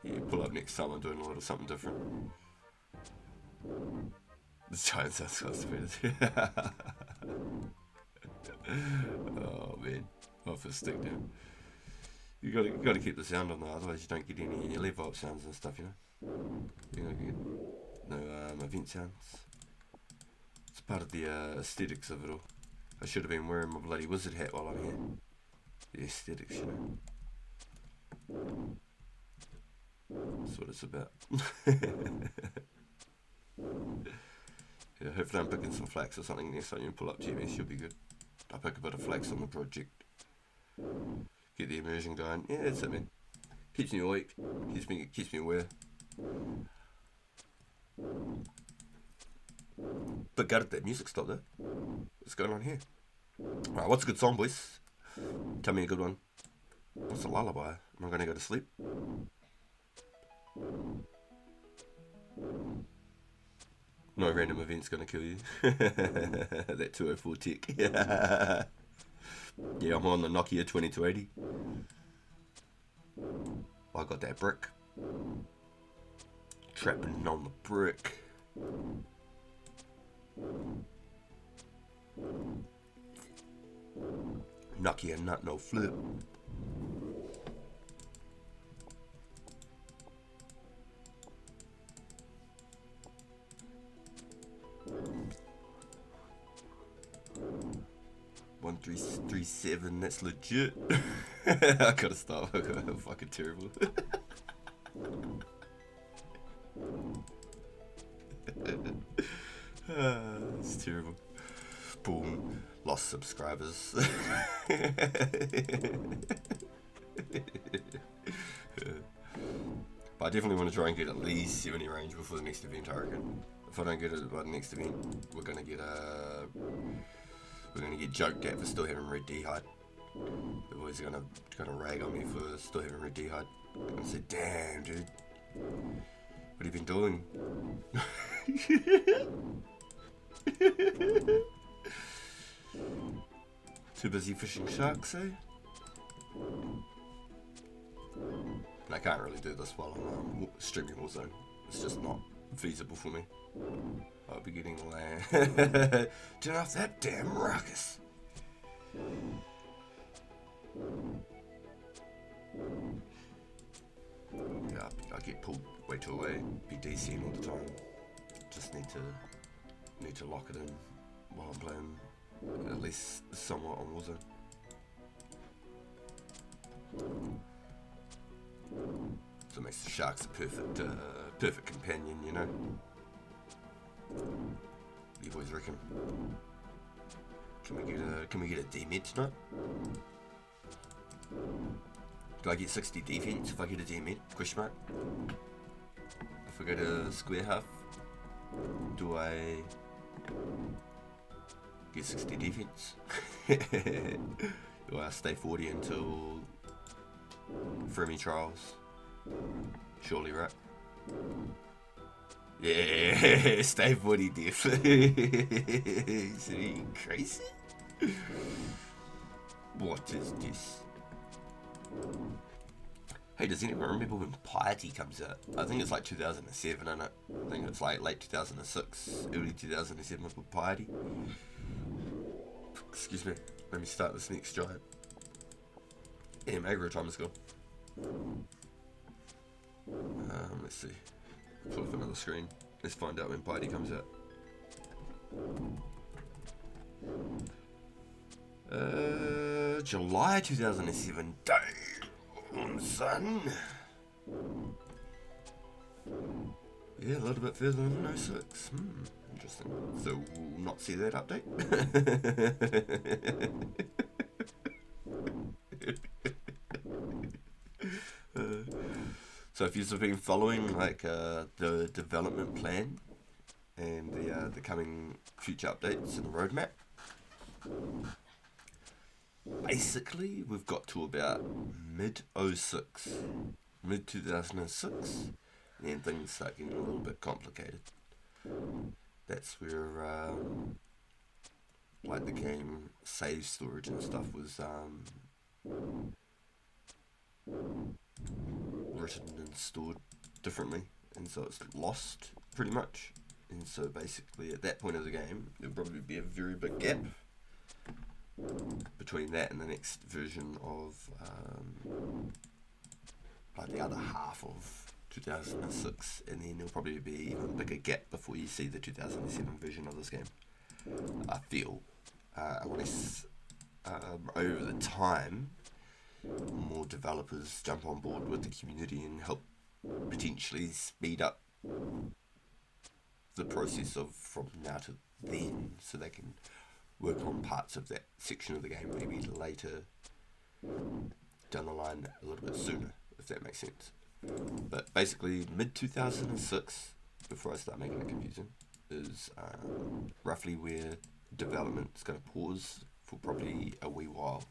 you pull up next time. I'm doing a little something different. This giant sounds constipated. Oh man, I'll have to stick down. You gotta keep the sound on though, otherwise you don't get any lead vibe sounds and stuff, you know. You don't get no event sounds. It's part of the aesthetics of it all. I should have been wearing my bloody wizard hat while I'm here. The aesthetics, you know. That's what it's about. Yeah, hopefully I'm picking some flax or something next time you pull up GMS, you'll be good. I pick a bit of flax on the project. Get the immersion going. Yeah, that's it, man. Keeps me awake. Keeps me aware. But got it, that music stopped there. What's going on here? Alright, what's a good song, boys? Tell me a good one. What's a lullaby? Am I gonna go to sleep? No random event's gonna kill you. That 204 tech. Yeah, I'm on the Nokia 2280. I got that brick. Trapping on the brick. Nokia, not no flip. One 337, that's legit. I gotta stop. I'm fucking terrible. It's terrible. Boom. Lost subscribers. But I definitely want to try and get at least 70 range before the next event, I reckon. If I don't get it by the next event, we're gonna get joked at for still having red D-hide. The boys are gonna rag on me for still having red D-hide. I'm gonna say, damn, dude. What have you been doing? Too busy fishing sharks, eh? And I can't really do this while I'm streaming Warzone. It's just not feasible for me. I'll be getting land. Turn off that damn ruckus. Yeah, I get pulled way too away. Be DCing all the time. Just need to lock it in while I'm playing, at least somewhat on Warzone. So it makes the sharks a perfect companion, you know. What do you boys reckon? Can we get a D mid tonight? Do I get 60 defense if I get a D mid? Question mark. If I go to square half, do I get 60 defense? Do I stay 40 until Fermi trials? Surely, right? Yeah, stay 40 def. Is it crazy? What is this? Hey, does anyone remember when Piety comes out? I think it's like 2007, isn't it? I think it's like late 2006, early 2007 with Piety. Excuse me, let me start this next giant. Damn, aggro time is gone. Let's see. Pull up another screen. Let's find out when Piety comes out. July 2007. Damn, son. Yeah, a little bit further than 06. Interesting. So we'll not see that update. So if you've been following like the development plan and the coming future updates and the roadmap, basically we've got to about mid 2006, and things start getting a little bit complicated. That's where like the game save storage and stuff was written and stored differently, and so it's lost pretty much. And so basically at that point of the game there'll probably be a very big gap between that and the next version of like the other half of 2006, and then there'll probably be an even bigger gap before you see the 2007 version of this game, I feel, unless over the time more developers jump on board with the community and help potentially speed up the process of from now to then, so they can work on parts of that section of the game maybe later down the line, a little bit sooner, if that makes sense. But basically mid 2006, before I start making it confusing, is roughly where development is going to pause for probably a wee while,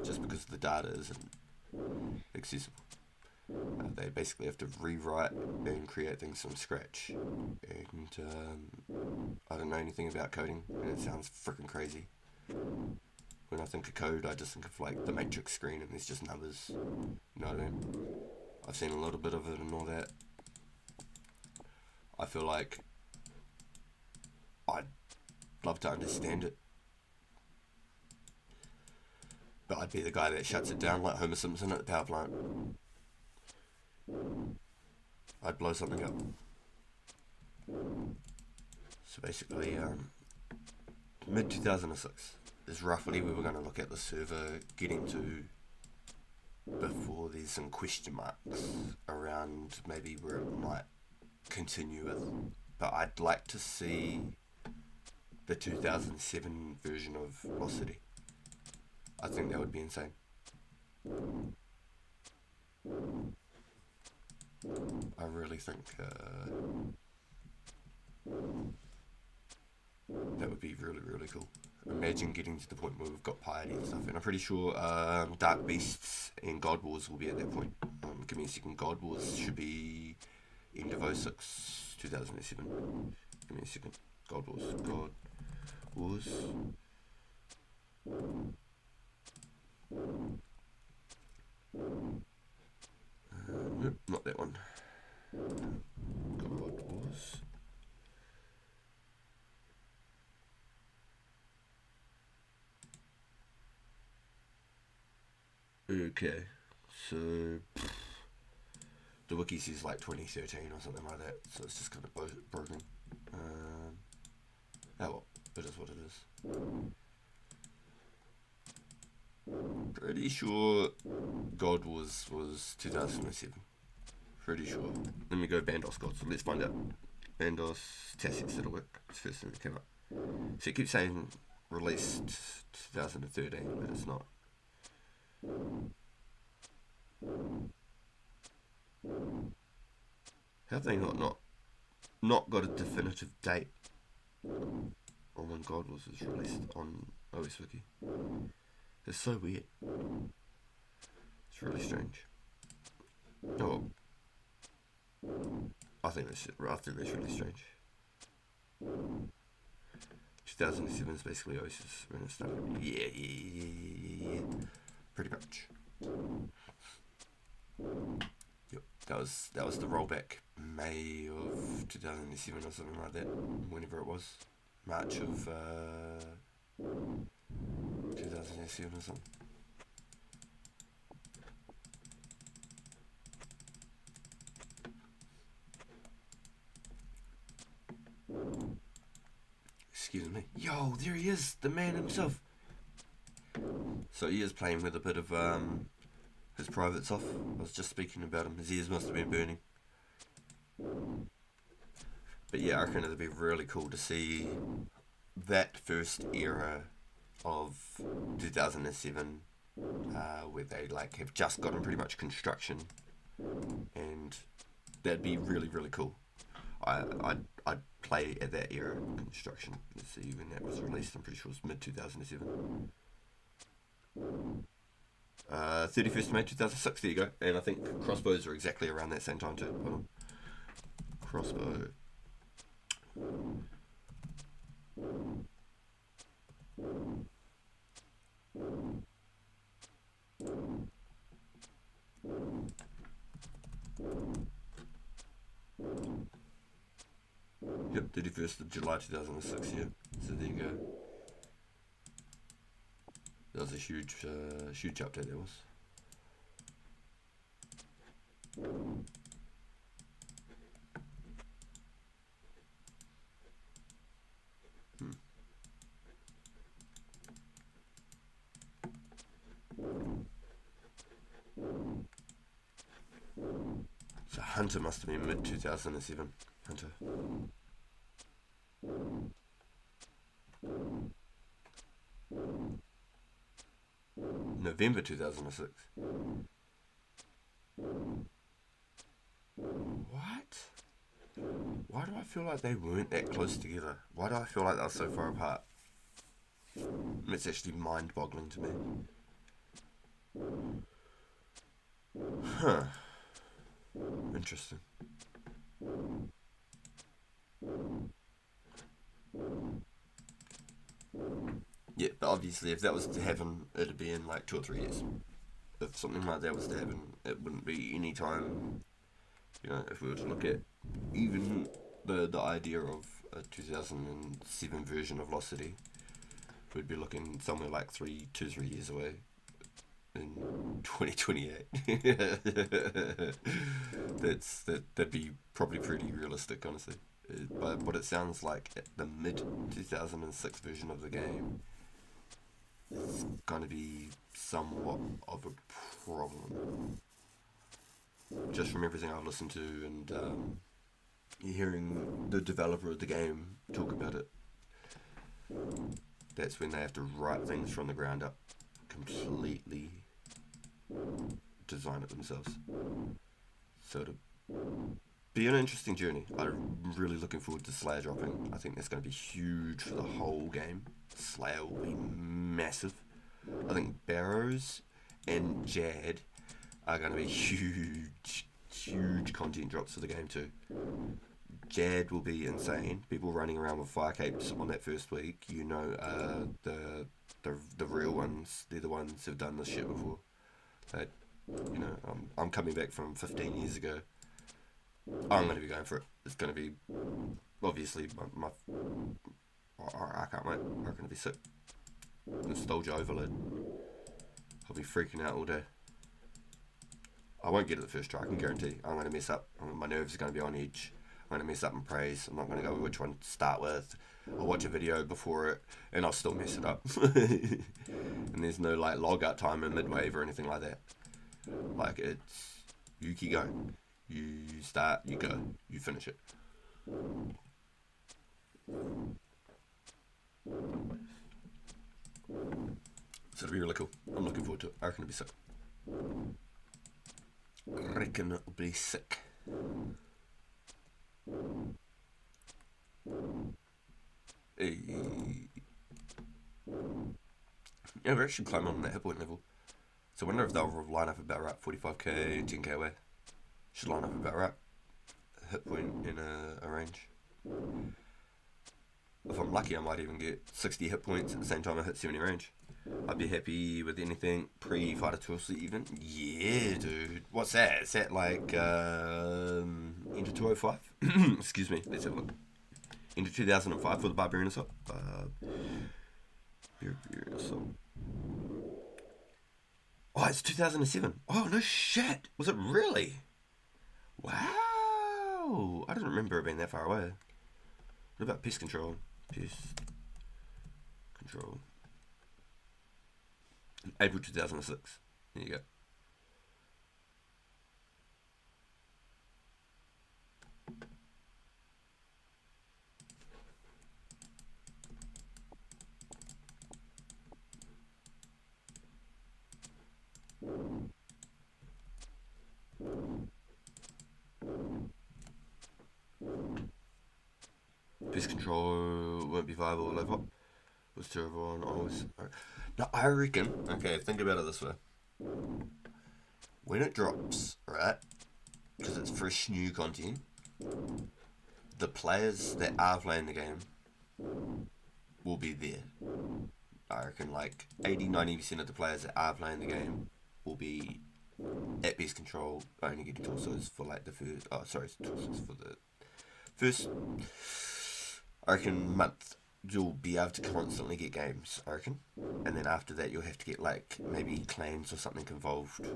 just because the data isn't accessible. They basically have to rewrite and create things from scratch, and I don't know anything about coding, and it sounds freaking crazy. When I think of code, I just think of like the matrix screen and there's just numbers, you know what I mean? I've seen a little bit of it and all that. I feel like I'd love to understand it, but I'd be the guy that shuts it down like Homer Simpson at the power plant. I'd blow something up. So basically, mid 2006 is roughly where we're going to look at the server getting to before there's some question marks around maybe where it might continue with. But I'd like to see the 2007 version of Lost City. I think that would be insane. I really think that would be really, really cool. Imagine getting to the point where we've got piety and stuff, and I'm pretty sure Dark Beasts and God Wars will be at that point. Give me a second. God Wars should be end of 06, 2007. Give me a second. God Wars. Nope, not that one. God Wars. Okay, so the wiki says like 2013 or something like that, so it's just kind of broken. Oh well, it is what it is. Pretty sure God was 2007. Pretty sure. Let me go Bandos God, so let's find out. Bandos Tassets, that'll work. It's the first thing that came up. So it keeps saying released 2013, but it's not. How have they not got a definitive date on when God was released on OS Wiki? It's so weird. It's really strange. Oh, I think that's really strange. 2007 is basically Oasis when it started. Yeah. Pretty much. Yep, that was the rollback. May of 2007 or something like that. Whenever it was, March of 2007 or something. Yo, there he is, the man himself. So he is playing with a bit of his privates off. I was just speaking about him. His ears must have been burning. But yeah, I reckon it'd be really cool to see that first era of 2007, where they like have just gotten pretty much construction, and that'd be really really cool. I'd play at that era of construction. Let's see when that was released. I'm pretty sure it's mid 2007. 31st May 2006. There you go. And I think crossbows are exactly around that same time too. Hold on. Crossbow. Yep, 31st of July 2006, yeah. So there you go. That was a huge update, that was. So Hunter must have been mid 2007. Hunter. November 2006. What? Why do I feel like they weren't that close together? Why do I feel like they're so far apart? It's actually mind-boggling to me. Huh. Interesting. Yeah, but obviously if that was to happen, it'd be in like 2 or 3 years. If something like that was to happen, it wouldn't be any time, you know, if we were to look at even the idea of a 2007 version of Lost City, we'd be looking somewhere like 2 or 3 years away in 2028. That'd be probably pretty realistic, honestly. But it sounds like the mid 2006 version of the game is going to be somewhat of a problem. Just from everything I've listened to and hearing the developer of the game talk about it, that's when they have to write things from the ground up, completely design it themselves. So it'll be an interesting journey. I'm really looking forward to Slayer dropping. I think that's going to be huge for the whole game. Slayer will be massive. I think Barrows and Jad are going to be huge content drops for the game too. Jad will be insane. People running around with fire capes on that first week. You know, the real ones. They're the ones who've done this shit before. But, you know, I'm coming back from 15 years ago. I'm going to be going for it. It's going to be, obviously, I can't wait. I'm going to be sick. Nostalgia overload. I'll be freaking out all day. I won't get it the first try, I can guarantee. I'm going to mess up. My nerves are going to be on edge. I'm going to mess up and praise. I'm not going to go with which one to start with. I'll watch a video before it, and I'll still mess it up. And there's no, like, log out time in mid-wave or anything like that. Like, it's, you keep going. You start, you go, you finish it. So it'll be really cool. I'm looking forward to it. I reckon it'll be sick. Reckon it'll be sick. Hey. Yeah, we're actually climbing on that hit point level. So I wonder if they'll line up about right 45k, 10k away. Should line up about right. Hit point in a range. If I'm lucky, I might even get 60 hit points at the same time I hit 70 range. I'd be happy with anything pre-Fighter 12 even. Yeah, dude. What's that? Is that like into 205? Excuse me. Let's have a look. Into 2005 for the Barbarian Assault. Barbarian Assault. Oh, it's 2007. Oh, no shit. Was it really? Wow. I didn't remember it being that far away. What about pest control? Pest Control. April 2006. There you go. Pest control won't be viable at low pop. Was terrible and always. Now I reckon. Okay, think about it this way. When it drops, right? Because it's fresh new content. The players that are playing the game will be there. I reckon like 80-90% of the players that are playing the game will be at best control, only getting torsos for like the first. Oh, sorry, torsos for the first. I reckon month you'll be able to constantly get games. I reckon, and then after that you'll have to get like maybe clans or something involved,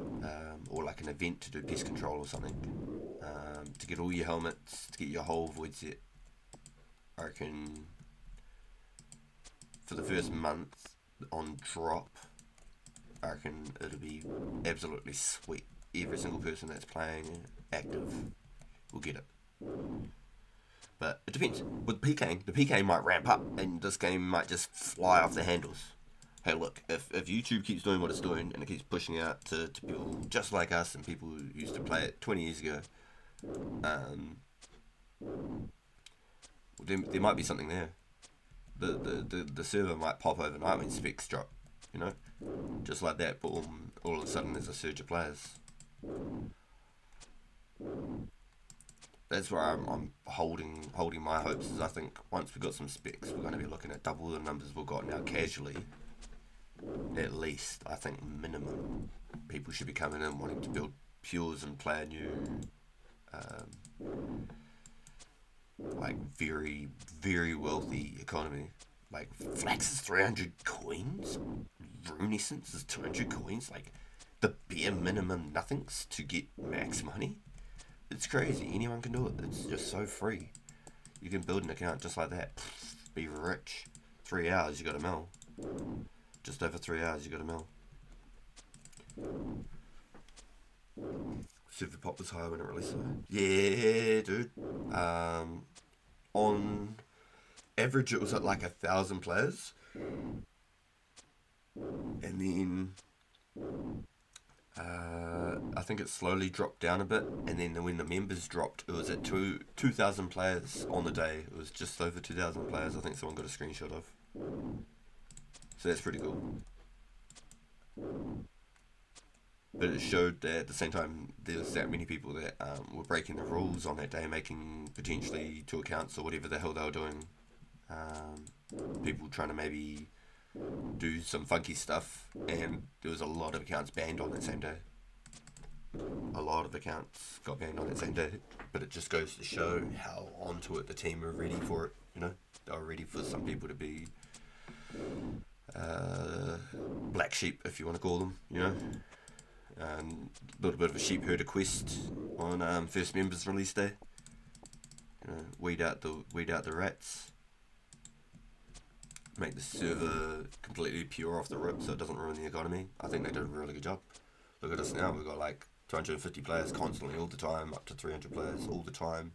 or like an event to do pest control or something, to get all your helmets, to get your whole void set. I reckon for the first month on drop, I reckon it'll be absolutely sweet. Every single person that's playing active will get it. But it depends. With PKing, the PK might ramp up and this game might just fly off the handles. Hey look, if YouTube keeps doing what it's doing and it keeps pushing out to people just like us and people who used to play it 20 years ago, there might be something there. The server might pop overnight when specs drop, you know? Just like that, boom, all of a sudden there's a surge of players. That's where I'm holding my hopes, is I think once we've got some specs, we're going to be looking at double the numbers we've got now casually. At least, I think minimum, people should be coming in wanting to build pures and play a new, like very, very wealthy economy. Like Flax is 300 coins, Runescape is 200 coins, like the bare minimum nothings to get max money. It's crazy. Anyone can do it. It's just so free. You can build an account just like that. Be rich. 3 hours, you got a mil. Just over 3 hours, you got a mil. Server pop was higher when it released. Yeah, dude. On average, it was at like 1,000 players. And then I think it slowly dropped down a bit, and then when the members dropped, it was at 2,000 players on the day. It was just over 2,000 players. I think someone got a screenshot of. So that's pretty cool. But it showed that at the same time there was that many people that were breaking the rules on that day, making potentially 2 accounts or whatever the hell they were doing. People trying to maybe do some funky stuff, and there was a lot of accounts banned on that same day. A lot of accounts got banned on that same day, but it just goes to show how onto it the team are ready for it, you know? They were ready for some people to be black sheep, if you want to call them, you know? A little bit of a sheep herder quest on first members release day. You know, weed out the rats. Make the server completely pure off the rip so it doesn't ruin the economy. I think they did a really good job. Look at us now, we've got like 250 players constantly all the time, up to 300 players all the time.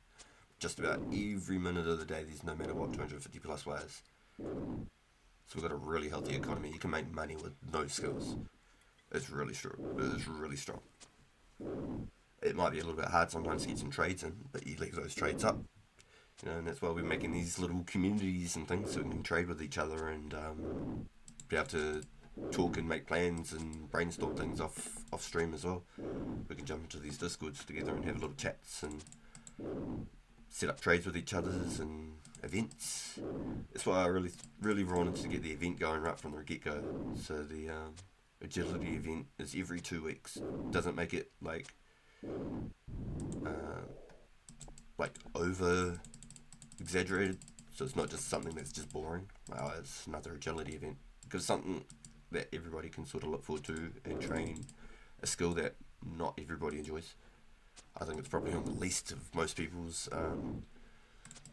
Just about every minute of the day there's no matter what 250 plus players. So we've got a really healthy economy. You can make money with no skills. It's really strong. It's really strong. It might be a little bit hard sometimes to get some trades in, but you leave those trades up. You know, and that's why we're making these little communities and things so we can trade with each other and be able to talk and make plans and brainstorm things off stream as well. We can jump into these discords together and have little chats and set up trades with each other's and events. That's why I really wanted to get the event going right from the get-go. So the agility event is every 2 weeks. Doesn't make it like over exaggerated, so it's not just something that's just boring. It's another agility event because something that everybody can sort of look forward to and train a skill that not everybody enjoys. I think it's probably on the least of most people's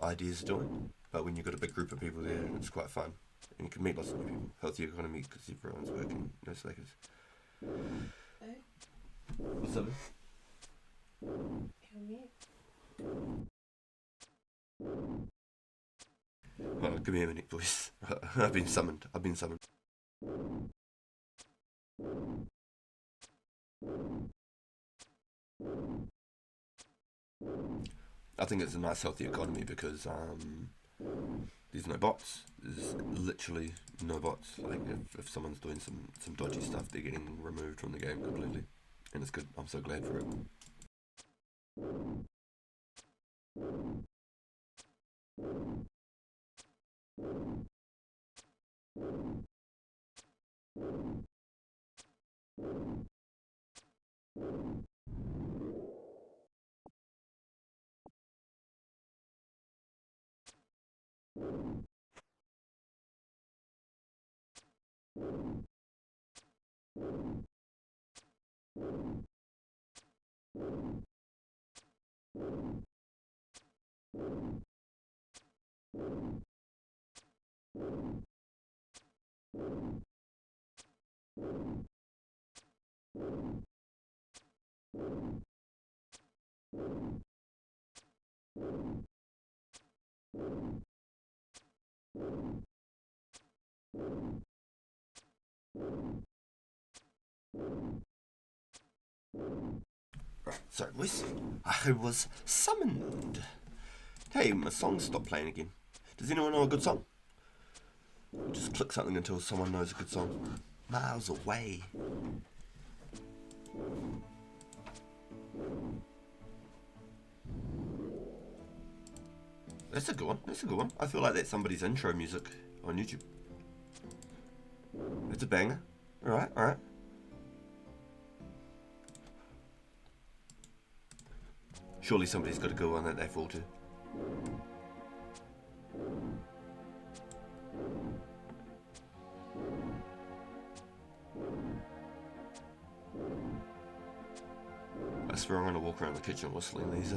ideas doing, but when you've got a big group of people there, it's quite fun. And you can meet lots of new people. Healthier economy because everyone's working, no slackers. Hey, What's up? you're mute. Hold on, give me a minute, boys. I've been summoned. I think it's a nice healthy economy because there's no bots. There's literally no bots. Like if someone's doing some dodgy stuff, they're getting removed from the game completely, and it's good. I'm so glad for it. Right, sorry, boys. I was summoned. Hey, my song stopped playing again. Does anyone know a good song? Just click something until someone knows a good song. Miles away. That's a good one. I feel like that's somebody's intro music on YouTube. It's a banger. Alright. Surely somebody's got a good one that they fall to. I swear I'm gonna walk around the kitchen whistling these.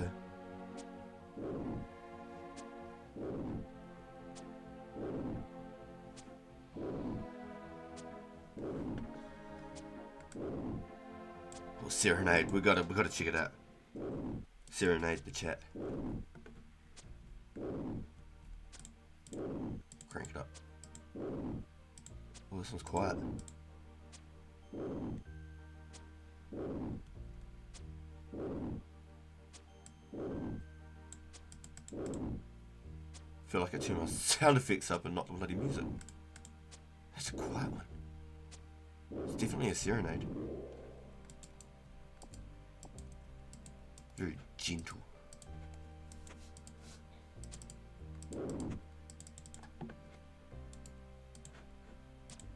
Well, Serenade, we gotta check it out. Serenade the chat. Crank it up. Oh, this one's quiet. I feel like I turned my sound effects up and not the bloody music. That's a quiet one. It's definitely a serenade. Very gentle.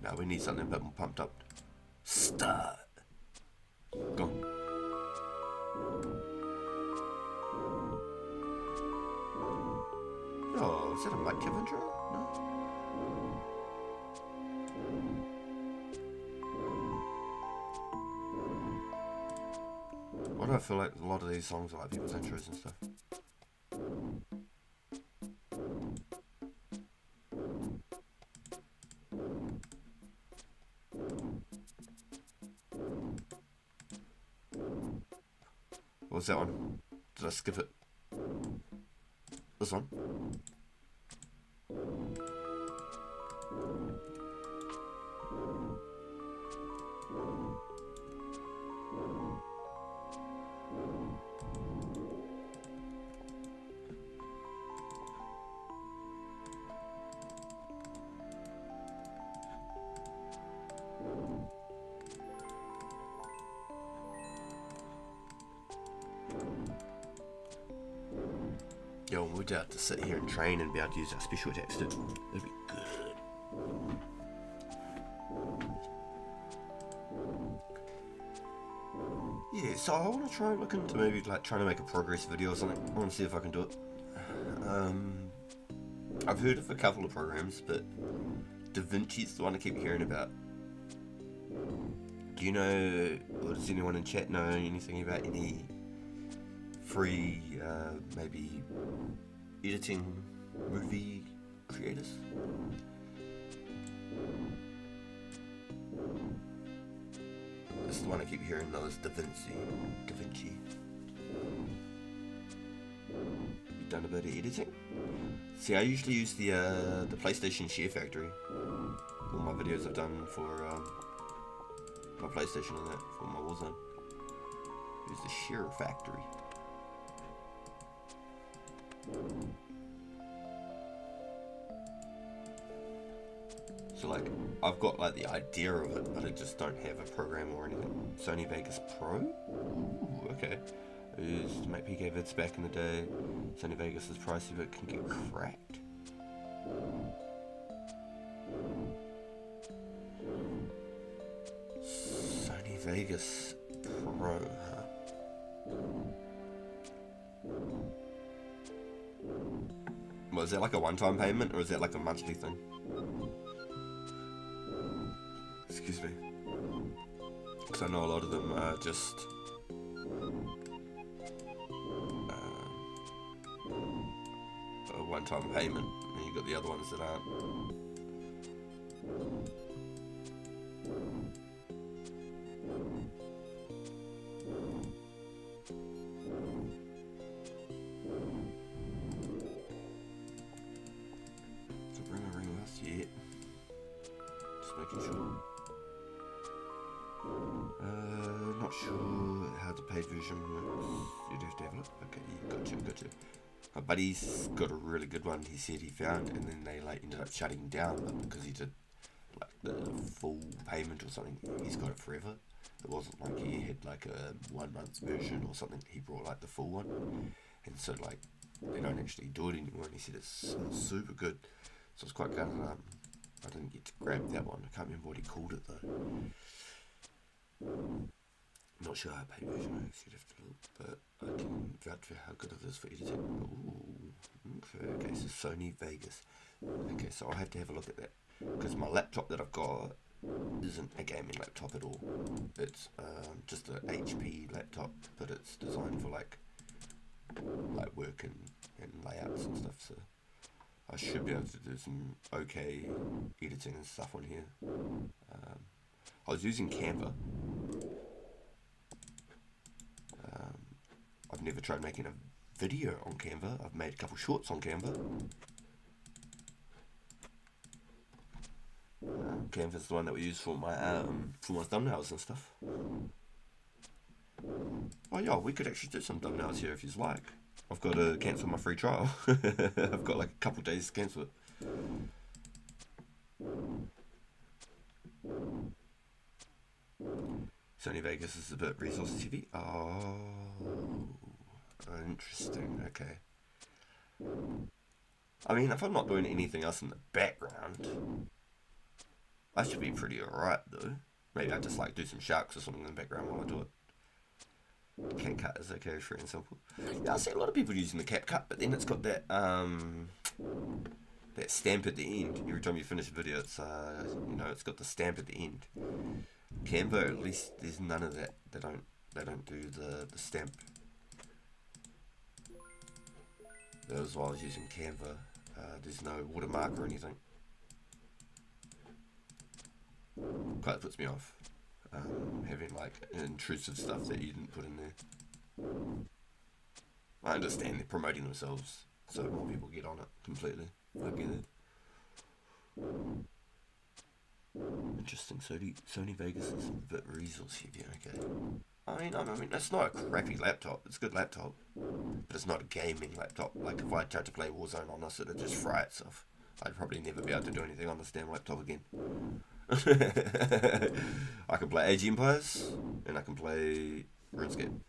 Now we need something a bit more pumped up. Start. Go on. Oh, is that a Mike Kevin intro? No. Why do I feel like a lot of these songs are like people's intros and stuff? What was that one? Did I skip it? This one? Yo, we'd have to sit here and train and be able to use our special attacks too. That'd be good. Yeah, so I want to try and look into maybe like trying to make a progress video or something. I want to see if I can do it. I've heard of a couple of programs, but DaVinci's the one I keep hearing about. Do you know, or does anyone in chat know anything about any free, maybe editing movie creators? That's the one I keep hearing though, is Da Vinci. You done a bit of editing? See, I usually use the PlayStation Share Factory. All my videos I've done for my PlayStation and that, for my Warzone. Use the Share Factory. So like, I've got like the idea of it, but I just don't have a program or anything. Sony Vegas Pro? Ooh, okay. I used to make PK vids back in the day. Sony Vegas is pricey but can get cracked. Sony Vegas Pro, huh? Well, is that like a one-time payment or is that like a monthly thing? Excuse me. Because I know a lot of them are just a one-time payment, and you've got the other ones that aren't. So bring a ring with us yet. Just making sure. Not sure how the paid version works. You'd have to have a look. Okay, gotcha. My buddy's got a really good one. He said he found, and then they like ended up shutting down because he did like the full payment or something. He's got it forever. It wasn't like he had like a 1 month version or something. He brought like the full one, and so like they don't actually do it anymore. And he said it's super good. So it's quite good. I didn't get to grab that one. I can't remember what he called it though. Not sure how paid version works, you'd have to look, but I can vouch for how good it is for editing. Ooh, okay, so Sony Vegas. Okay, so I'll have to have a look at that, because my laptop that I've got isn't a gaming laptop at all. It's just an HP laptop, but it's designed for like work and layouts and stuff, so I should be able to do some okay editing and stuff on here. I was using Canva. I've never tried making a video on Canva. I've made a couple shorts on Canva. Canva's the one that we use for my thumbnails and stuff. Oh yeah, we could actually do some thumbnails here if you'd like. I've got to cancel my free trial. I've got like a couple days to cancel it. Sony Vegas is a bit resource heavy. Oh, interesting. Okay. I mean, if I'm not doing anything else in the background, I should be pretty alright though. Maybe I just like do some sharks or something in the background while I do it. CapCut is okay, free and simple. Yeah, I see a lot of people using the CapCut, but then it's got that that stamp at the end. Every time you finish a video, it's it's got the stamp at the end. Canva, at least there's none of that. They don't do the stamp. That was why I was using Canva. There's no watermark or anything. Quite puts me off. Having like intrusive stuff that you didn't put in there. I understand they're promoting themselves so more people get on it completely. I get it. Interesting. Sony Vegas is a bit resource heavy. Okay. I mean, it's not a crappy laptop. It's a good laptop, but it's not a gaming laptop. Like if I tried to play Warzone on this, it'd just fry itself. I'd probably never be able to do anything on this damn laptop again. I can play Age of Empires and I can play Runescape.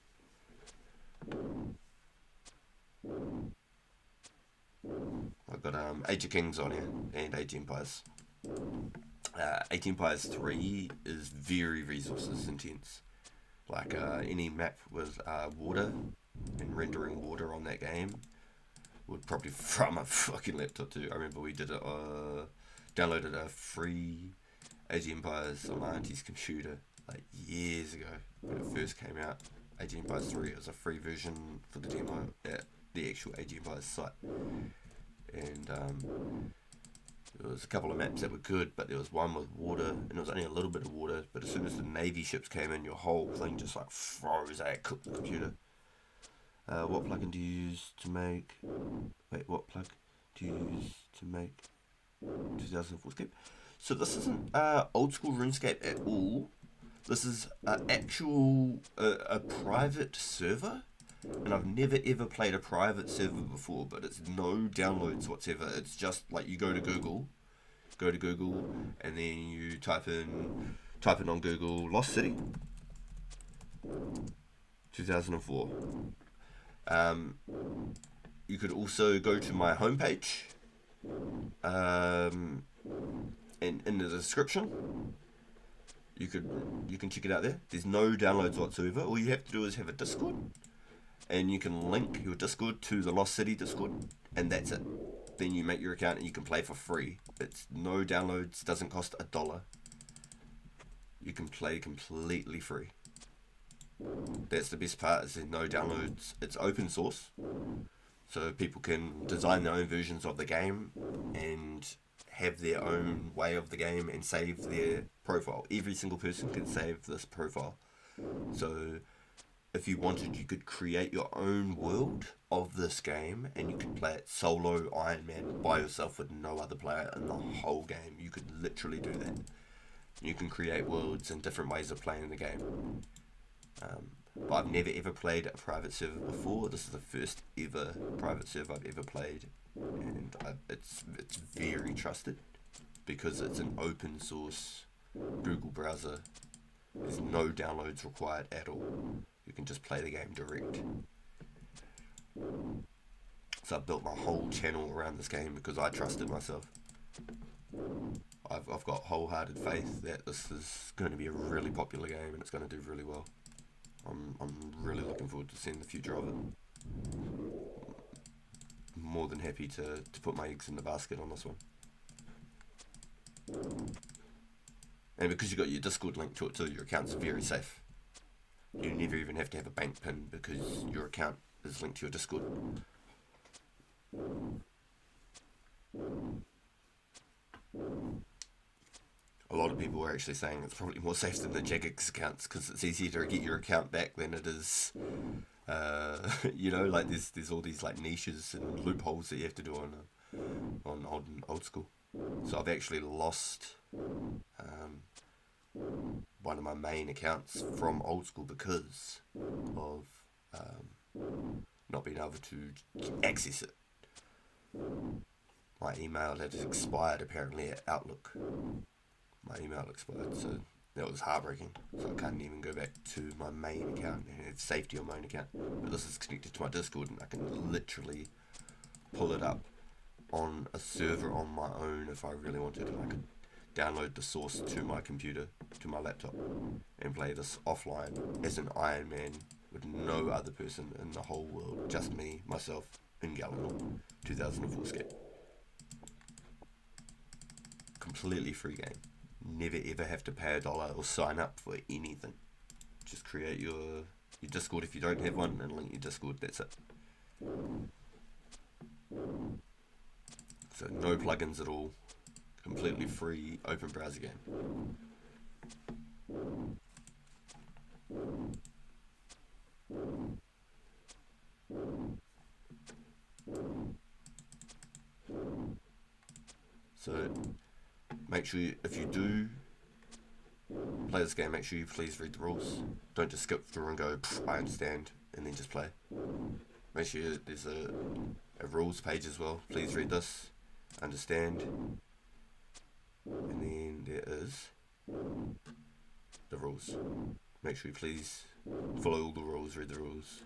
I've got Age of Kings on here and Age of Empires. Age of Empires 3 is very resources intense. Like any map with water and rendering water on that game would probably fry my fucking laptop too. I remember we did it, downloaded a free Age of Empires on my auntie's computer like years ago when it first came out. Age of Empires 3, it was a free version for the demo at the actual Age of Empires site. And There was a couple of maps that were good, but there was one with water, and it was only a little bit of water, but as soon as the Navy ships came in, your whole thing just like froze, it cooked the computer. What plugin do you use to make... Wait, what plug do you use to make 2004scape? So this isn't old school RuneScape at all. This is actual a private server, and I've never ever played a private server before, but it's no downloads whatsoever. It's just like you go to Google, and then you type in on Google Lost City 2004. You could also go to my homepage, and in the description you can check it out there. There's no downloads whatsoever. All you have to do is have a Discord, and you can link your Discord to the Lost City Discord, and that's it. Then you make your account and you can play for free. It's no downloads, doesn't cost $1. You can play completely free. That's the best part, is there's no downloads. It's open source, so people can design their own versions of the game and have their own way of the game and save their profile. Every single person can save this profile. So if you wanted, you could create your own world of this game, and you could play it solo Iron Man by yourself with no other player in the whole game. You could literally do that. You can create worlds and different ways of playing the game. But I've never ever played a private server before. This is the first ever private server I've ever played, and it's very trusted because it's an open source Google browser. There's no downloads required at all. You can just play the game direct. So I've built my whole channel around this game because I trusted myself. I've got wholehearted faith that this is going to be a really popular game and it's going to do really well. I'm really looking forward to seeing the future of it. I'm more than happy to put my eggs in the basket on this one. And because you've got your Discord link to it too, your account's very safe. You never even have to have a bank pin because your account is linked to your Discord. A lot of people are actually saying it's probably more safe than the Jagex accounts because it's easier to get your account back than it is, you know, like there's all these like niches and loopholes that you have to do on old school. So I've actually lost one of my main accounts from old school because of not being able to access it. My email had expired apparently at Outlook. My email expired, so that was heartbreaking. So I can't even go back to my main account and have safety on my own account. But this is connected to my Discord, and I can literally pull it up on a server on my own if I really wanted, and I could download the source to my computer, to my laptop, and play this offline as an Iron Man with no other person in the whole world, just me, myself, in Galenor, 2004scape. Completely free game. Never ever have to pay $1 or sign up for anything. Just create your Discord if you don't have one, and link your Discord, that's it. So no plugins at all. Completely free open browser game. So make sure if you do play this game, make sure you please read the rules. Don't just skip through and go, I understand, and then just play. Make sure there's a rules page as well. Please read this, understand, and then there is the rules. Make sure you please follow all the rules, read the rules.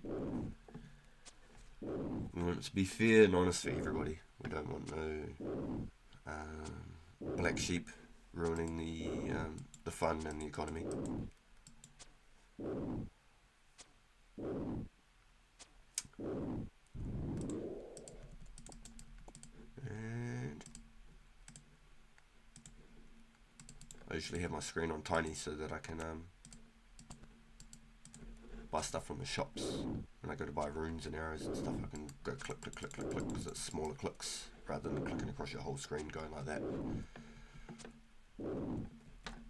We want it to be fair and honest for everybody. We don't want no black sheep ruining the fun and the economy. And I usually have my screen on tiny so that I can buy stuff from the shops. When I go to buy runes and arrows and stuff, I can go click, click, click, click, click, because it's smaller clicks rather than clicking across your whole screen going like that.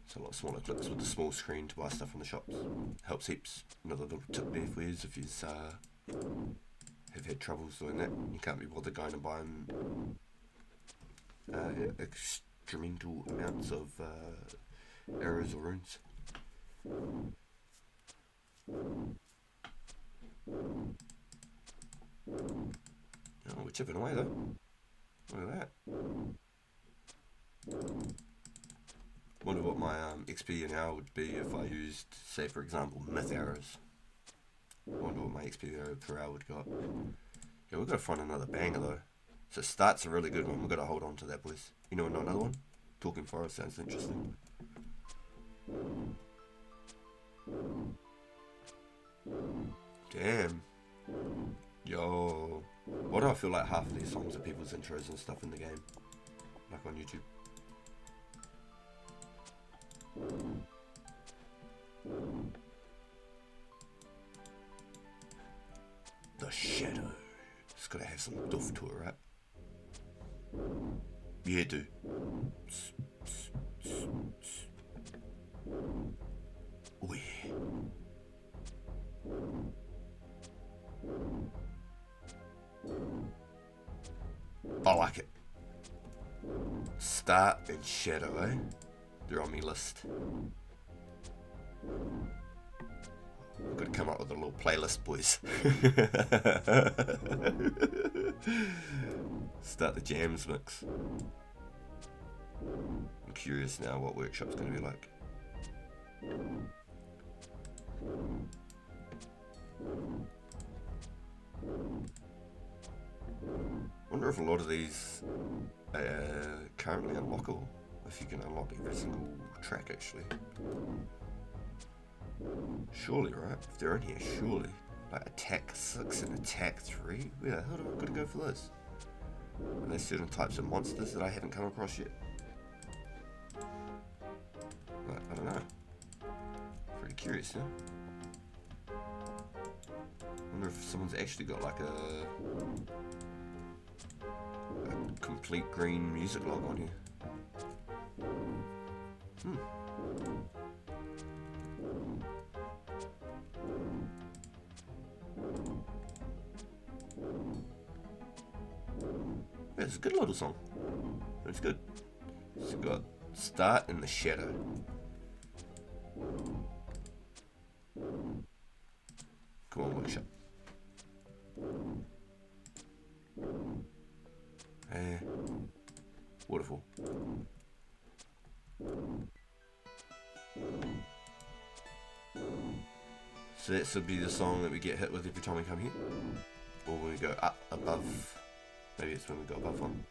It's a lot smaller clips with the small screen to buy stuff from the shops. Helps heaps. Another little tip there for you if you have had troubles doing that. You can't be bothered going and buying instrumental amounts of arrows or runes. Oh, we're chipping away though. Look at that. Wonder what my XP an hour would be if I used, say for example, myth arrows. Wonder what my XP per hour would go up. Yeah, we've got to find another banger though. So start's a really good one. We've got to hold on to that, boys. You know another one? Talking Forest sounds interesting. Damn. Yo. Why do I feel like half of these songs are people's intros and stuff in the game? Like on YouTube. The Shadow. It's gotta have some doof to it, right? Yeah, dude. Oh yeah. I like it. Start and Shadow, eh? They're on my list. I've got to come up with a little playlist, boys. Start the jams mix. I'm curious now what workshop's going to be like. Wonder if a lot of these are currently unlockable. If you can unlock every single track, actually. Surely, right? If they're in here, surely. Like attack 6 and attack 3? Where the hell do I got to go for those? Are there certain types of monsters that I haven't come across yet? Like, I don't know. Pretty curious, huh? Wonder if someone's actually got like a complete green music log on here. Yeah, it's a good little song. It's good. It's got Start in the Shadow. Come on, workshop. Waterfall. So that should be the song that we get hit with every time we come here. Or when we go up above. Maybe it's when we go above one.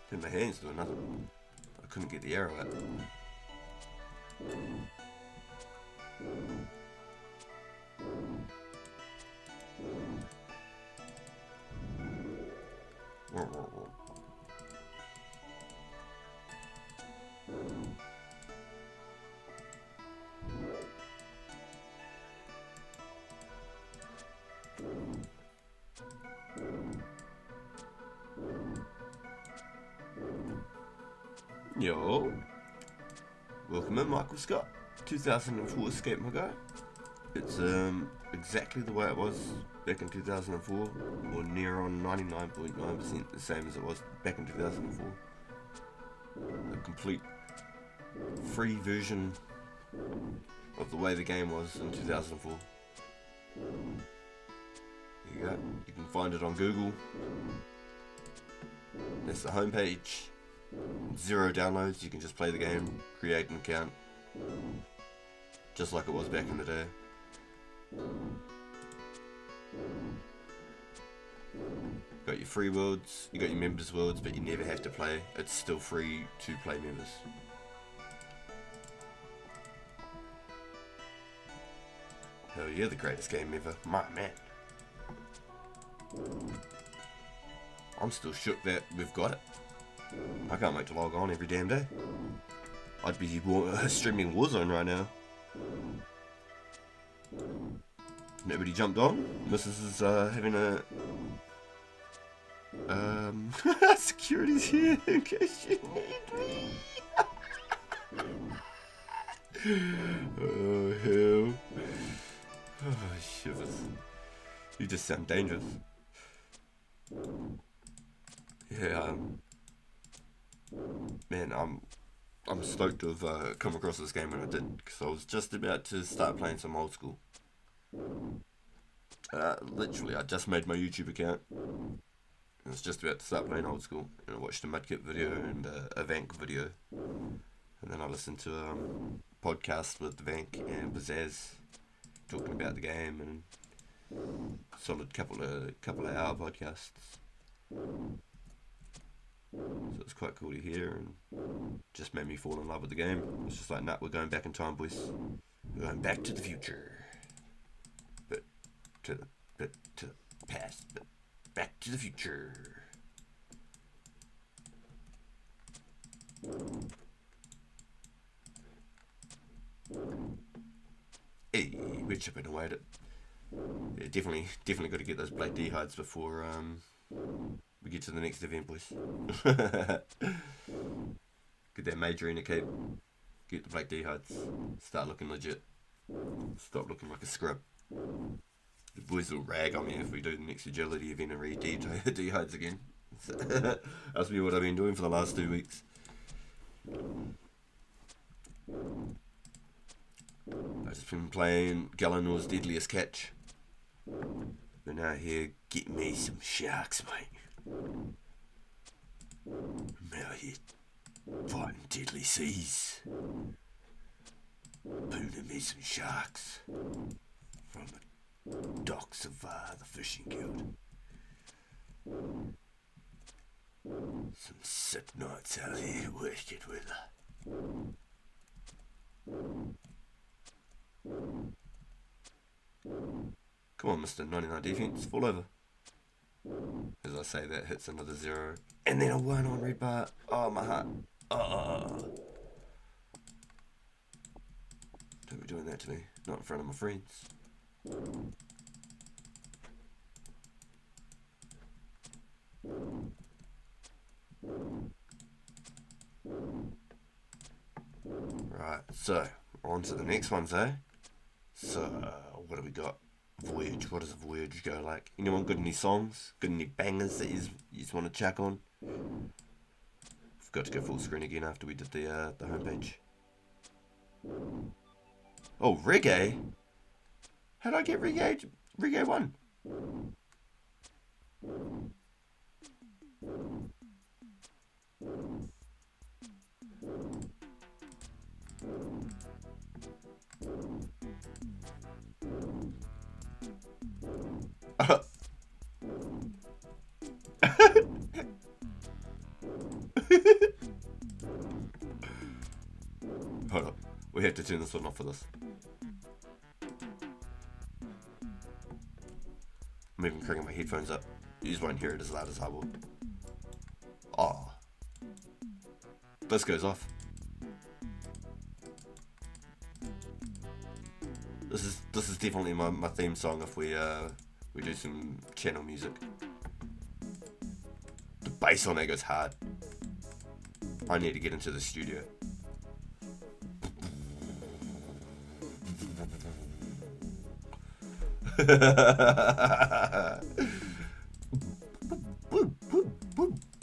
Then my hands doing nothing. I couldn't get the arrow out. Yo, welcome in, Michael Scott. 2004scape, my guy. It's exactly the way it was back in 2004, or near on 99.9% the same as it was back in 2004. A complete free version of the way the game was in 2004. There you go. You can find it on Google. That's the homepage. 0 downloads. You can just play the game, create an account, just like it was back in the day. Got your free worlds, you got your members worlds, but you never have to play. It's still free to play members. Hell yeah, the greatest game ever. My man. I'm still shook that we've got it. I can't wait to log on every damn day. I'd be streaming Warzone right now. Nobody jumped on. Mrs. is having a security's here in case you need me. Oh hell. Oh shivers. You just sound dangerous. Yeah, man, I'm stoked to have come across this game when I did, because I was just about to start playing some old school. Literally, I just made my YouTube account. I was just about to start playing old school, and I watched a Mudkip video and a Vank video, and then I listened to a podcast with Vank and Bazaz talking about the game, and solid couple of hour podcasts. So it's quite cool to hear, and just made me fall in love with the game. It's just like, nah, we're going back in time, boys. We're going back to the future, but to the past, but back to the future. Hey, we're chipping away at it. Yeah, definitely got to get those Blade D hides before we get to the next event, boys. Get that major in a cape. Get the Blade D hides. Start looking legit. Stop looking like a scrub. The boys will rag on me if we do the next agility event and read D hides again. That's me what I've been doing for the last 2 weeks. I've just been playing Galanor's Deadliest Catch. Been out here getting me some sharks, mate. I'm out here fighting deadly seas. Pulling me some sharks from the docks of the fishing guild. Some sick nights out here working with her. Come on, Mr. 99 defense, fall over. As I say that, hits another 0. And then a 1 on red bar. Oh, my heart. Oh. Don't be doing that to me. Not in front of my friends. Right, so, on to the next ones, eh? So, what do we got? Voyage. What does a voyage go like? Anyone got any songs? Got any bangers that you just want to chuck on? Forgot to go full screen again after we did the homepage. Oh, reggae? How did I get reggae? Reggae 1? Hold up. We have to turn this one off for this. I'm even cranking my headphones up. You just won't hear it as loud as I will. Oh. This goes off. This is definitely my theme song if we do some channel music. The bass on that goes hard. I need to get into the studio.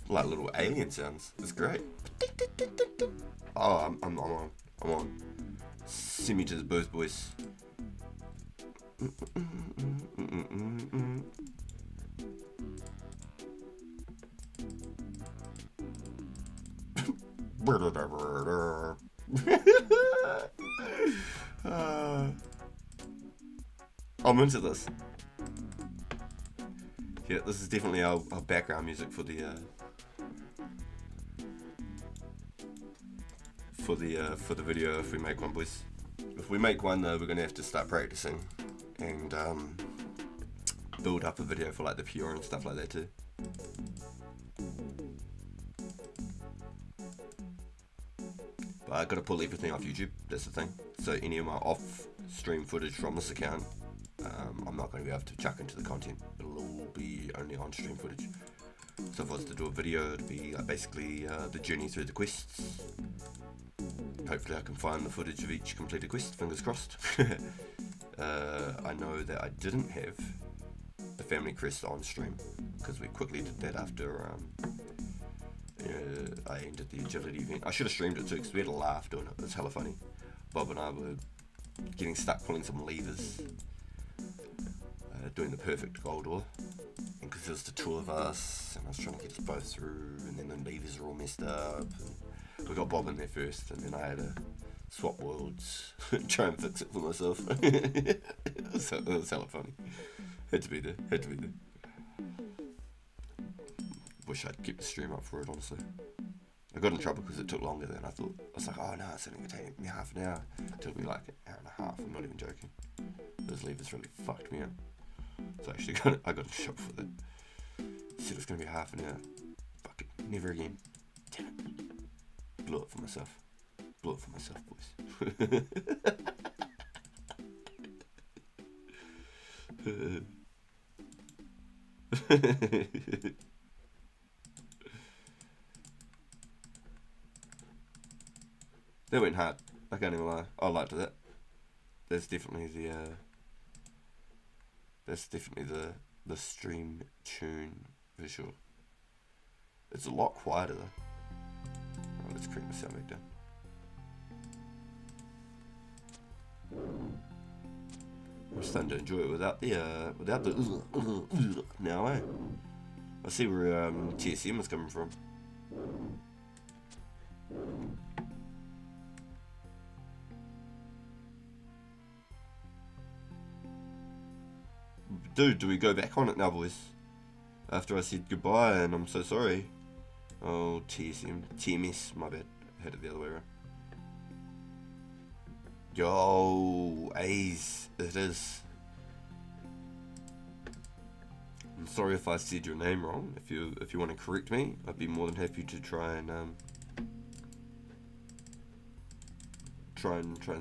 Like little alien sounds. It's great. Oh, I'm on. Send me to the booth, boys. I'm into this. Yeah, this is definitely our background music for the video if we make one, boys. If we make one though, we're gonna have to start practicing and build up a video for like the Pure and stuff like that too. But I gotta pull everything off YouTube, that's the thing. So any of my off-stream footage from this account, I'm not going to be able to chuck into the content. It'll all be only on-stream footage. So if I was to do a video, it'd be basically the journey through the quests. Hopefully I can find the footage of each completed quest, fingers crossed. I know that I didn't have the family crest on stream, because we quickly did that after I ended the agility event. I should have streamed it too, because we had a laugh doing it. It was hella funny. Bob and I were getting stuck pulling some levers, doing the perfect gold ore. And because there was the two of us, and I was trying to get us both through, and then the levers were all messed up. And we got Bob in there first, and then I had to swap worlds, try and fix it for myself. It was hella funny. Had to be there. Wish I'd kept the stream up for it, honestly. I got in trouble because it took longer than I thought. I was like, oh no, it's only going to take me half an hour. It took me like an hour and a half, I'm not even joking. Those levers really fucked me up. So actually I got in shock for that. Said it was going to be half an hour. Fuck it, never again. Damn it. Blew it for myself. Boys. That went hard. I can't even lie. I liked that. That's definitely the stream tune visual. It's a lot quieter though. Oh, let's crank the sound back down. I'm starting to enjoy it without the now, eh? I see where TSM is coming from. Dude, do we go back on it now, boys? After I said goodbye, and I'm so sorry. Oh, TMS, my bad. I had it the other way around. Yo, A's, it is. I'm sorry if I said your name wrong. If you want to correct me, I'd be more than happy to try and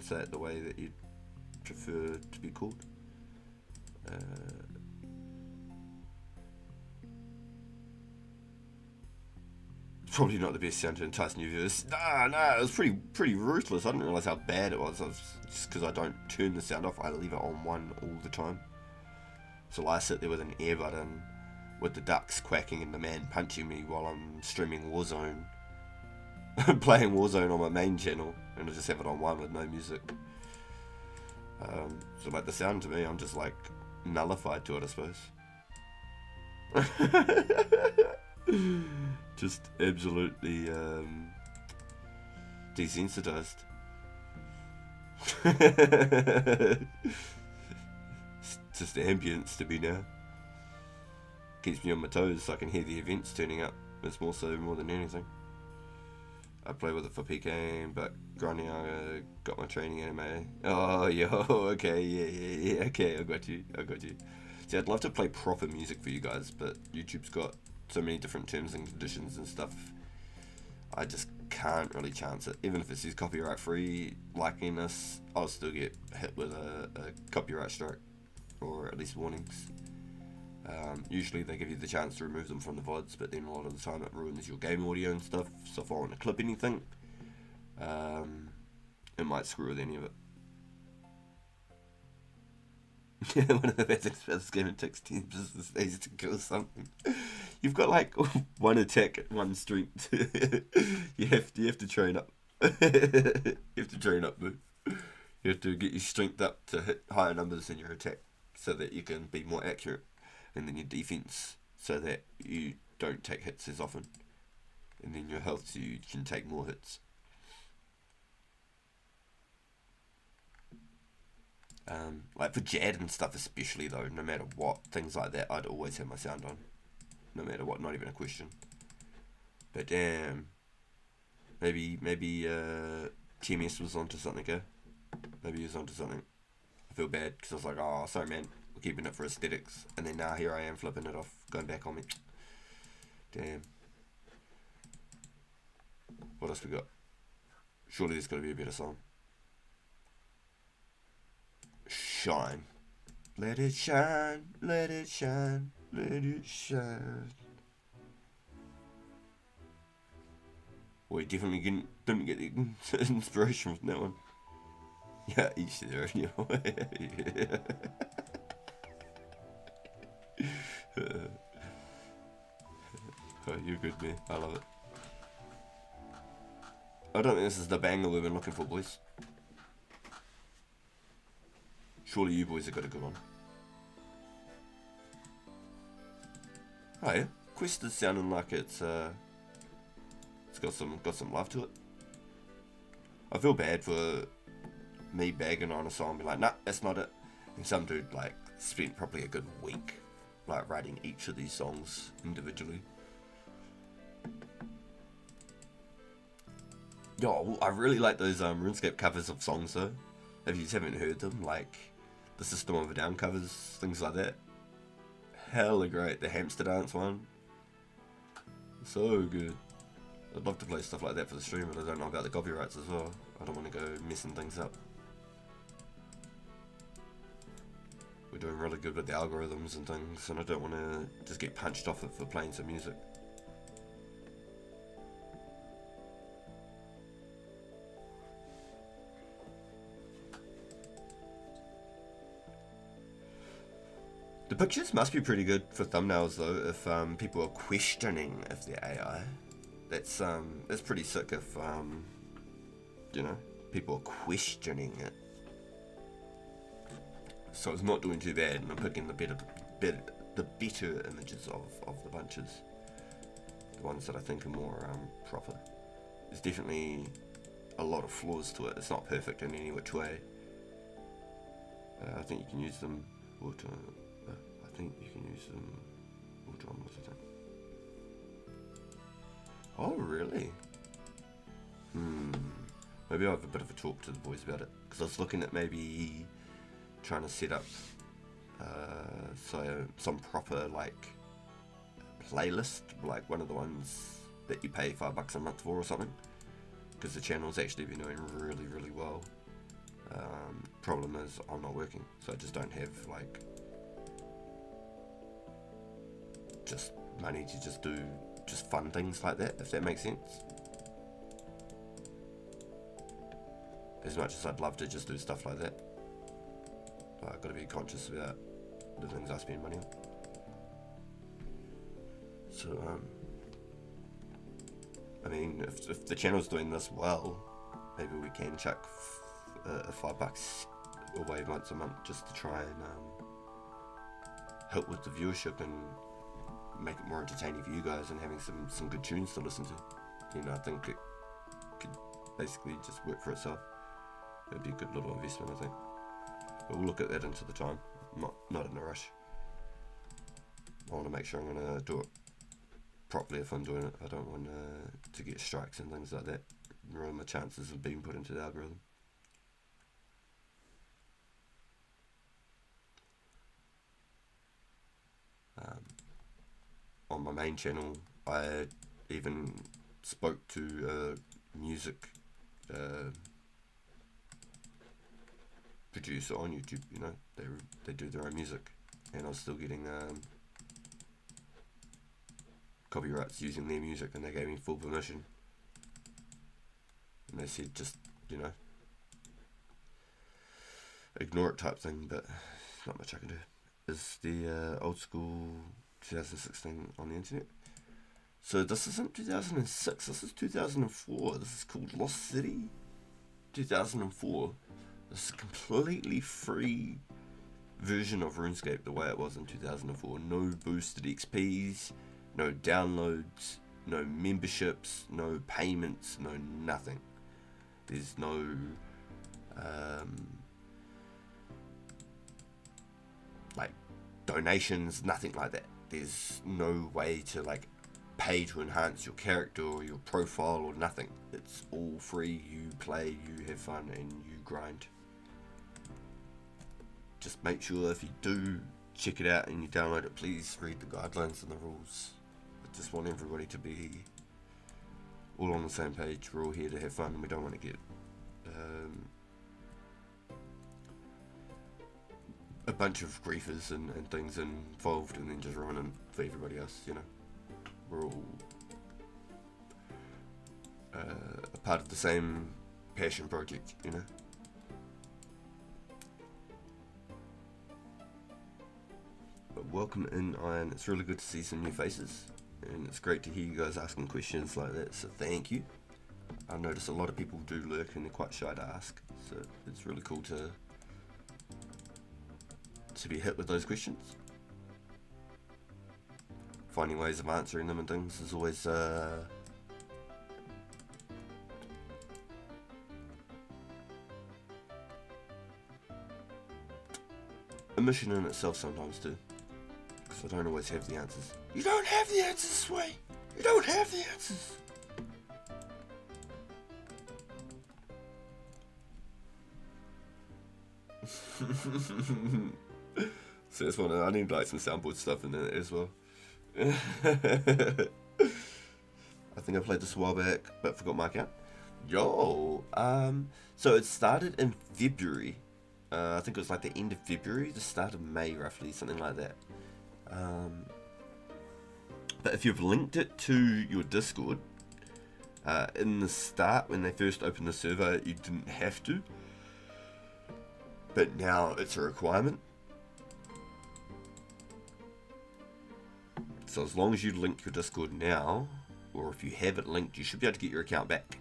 say it the way that you'd prefer to be called. Probably not the best sound to entice new viewers. Nah, it was pretty ruthless. I didn't realise how bad it was. Just because I don't turn the sound off, I leave it on 1 all the time. So I sit there with an earbud in, with the ducks quacking and the man punching me while I'm streaming Warzone. Playing Warzone on my main channel, and I just have it on 1 with no music. So like the sound to me, I'm just like nullified to it, I suppose. Just absolutely desensitized. Just the ambience to be now. Keeps me on my toes so I can hear the events turning up. It's more than anything. I play with it for PK, but grinding I got my training anime. Oh, yo, okay, yeah, okay, I got you. See, I'd love to play proper music for you guys, but YouTube's got so many different terms and conditions and stuff. I just can't really chance it. Even if it says copyright free, liking this, I'll still get hit with a copyright strike, or at least warnings. Usually they give you the chance to remove them from the VODs, but then a lot of the time it ruins your game audio and stuff. So if I want to clip anything, it might screw with any of it. One of the best things about this game, it takes 10 business days to kill something. You've got like 1 attack, 1 strength. you have to train up. You have to train up, boo. You have to get your strength up to hit higher numbers in your attack, so that you can be more accurate, and then your defense, so that you don't take hits as often, and then your health, so you can take more hits. Like for Jad and stuff especially though, no matter what, things like that, I'd always have my sound on. No matter what, not even a question. But damn. Maybe TMS was onto something, eh? Maybe he was onto something. I feel bad, because I was like, oh, sorry man, we're keeping it for aesthetics. And then now here I am flipping it off, going back on me. Damn. What else we got? Surely there's got to be a better song. Shine. Let it shine, let it shine, let it shine. We definitely didn't get the inspiration from that one. Yeah, each to their own. Yeah. Oh, you're good, man. I love it. I don't think this is the banger we've been looking for, boys. Surely you boys have got a good one. Oh yeah, Quest is sounding like it's got some love to it. I feel bad for me bagging on a song and be like, nah, that's not it. And some dude like spent probably a good week like writing each of these songs individually. Yo, I really like those Runescape covers of songs though. If you just haven't heard them, like the System of a Down covers, things like that. Hella great. The hamster dance one. So good. I'd love to play stuff like that for the stream, but I don't know about the copyrights as well. I don't want to go messing things up. We're doing really good with the algorithms and things, and I don't want to just get punched off it for playing some music. The pictures must be pretty good for thumbnails though, if people are questioning if they're AI. That's pretty sick if you know, people are questioning it. So it's not doing too bad, and I'm picking the better images of the bunches, the ones that I think are more proper. There's definitely a lot of flaws to it. It's not perfect in any which way. I think you can use them. I think you can use them. Oh really? Maybe I'll have a bit of a talk to the boys about it, because I was looking at maybe trying to set up so some proper like playlist, like one of the ones that you pay $5 a month for or something, because the channel's actually been doing really well. Problem is I'm not working, so I just don't have like just money to just do just fun things like that, if that makes sense. As much as I'd love to just do stuff like that, I've got to be conscious about the things I spend money on. So I mean, if the channel's doing this well, maybe we can chuck $5 away once a month just to try and help with the viewership and make it more entertaining for you guys and having some good tunes to listen to. You know, I think it could basically just work for itself. It'd be a good little investment, I think. But we'll look at that into the time. Not in a rush. I want to make sure I'm going to do it properly if I'm doing it. I don't want to get strikes and things like that. Ruin my chances of being put into the algorithm. On my main channel, I even spoke to a music producer on YouTube. You know, they do their own music, and I was still getting copyrights using their music, and they gave me full permission. And they said just, you know, ignore it type thing, but not much I can do. Is the old school 2016 on the internet? So this isn't 2006, this is 2004. This is called Lost City 2004. This is a completely free version of RuneScape the way it was in 2004. No boosted XPs, no downloads, no memberships, no payments, no nothing. There's no like donations, nothing like that. There's no way to like pay to enhance your character or your profile or nothing. It's all free. You play, you have fun, and you grind. Just make sure if you do check it out and you download it, please read the guidelines and the rules. I just want everybody to be all on the same page. We're all here to have fun, and we don't want to get a bunch of griefers and things involved and then just ruining for everybody else, you know. We're all a part of the same passion project, you know. But welcome in, Iron. It's really good to see some new faces, and it's great to hear you guys asking questions like that, so thank you. I notice a lot of people do lurk and they're quite shy to ask, so it's really cool to be hit with those questions. Finding ways of answering them and things is always a mission in itself sometimes too, because I don't always have the answers. You don't have the answers, Sway! You don't have the answers! So that's one. I need like some soundboard stuff in there as well. I think I played this a while back, but forgot my account. Yo, so it started in February. I think it was like the end of February, the start of May, roughly, something like that. But if you've linked it to your Discord, in the start when they first opened the server, you didn't have to, but now it's a requirement. So as long as you link your Discord now, or if you have it linked, you should be able to get your account back.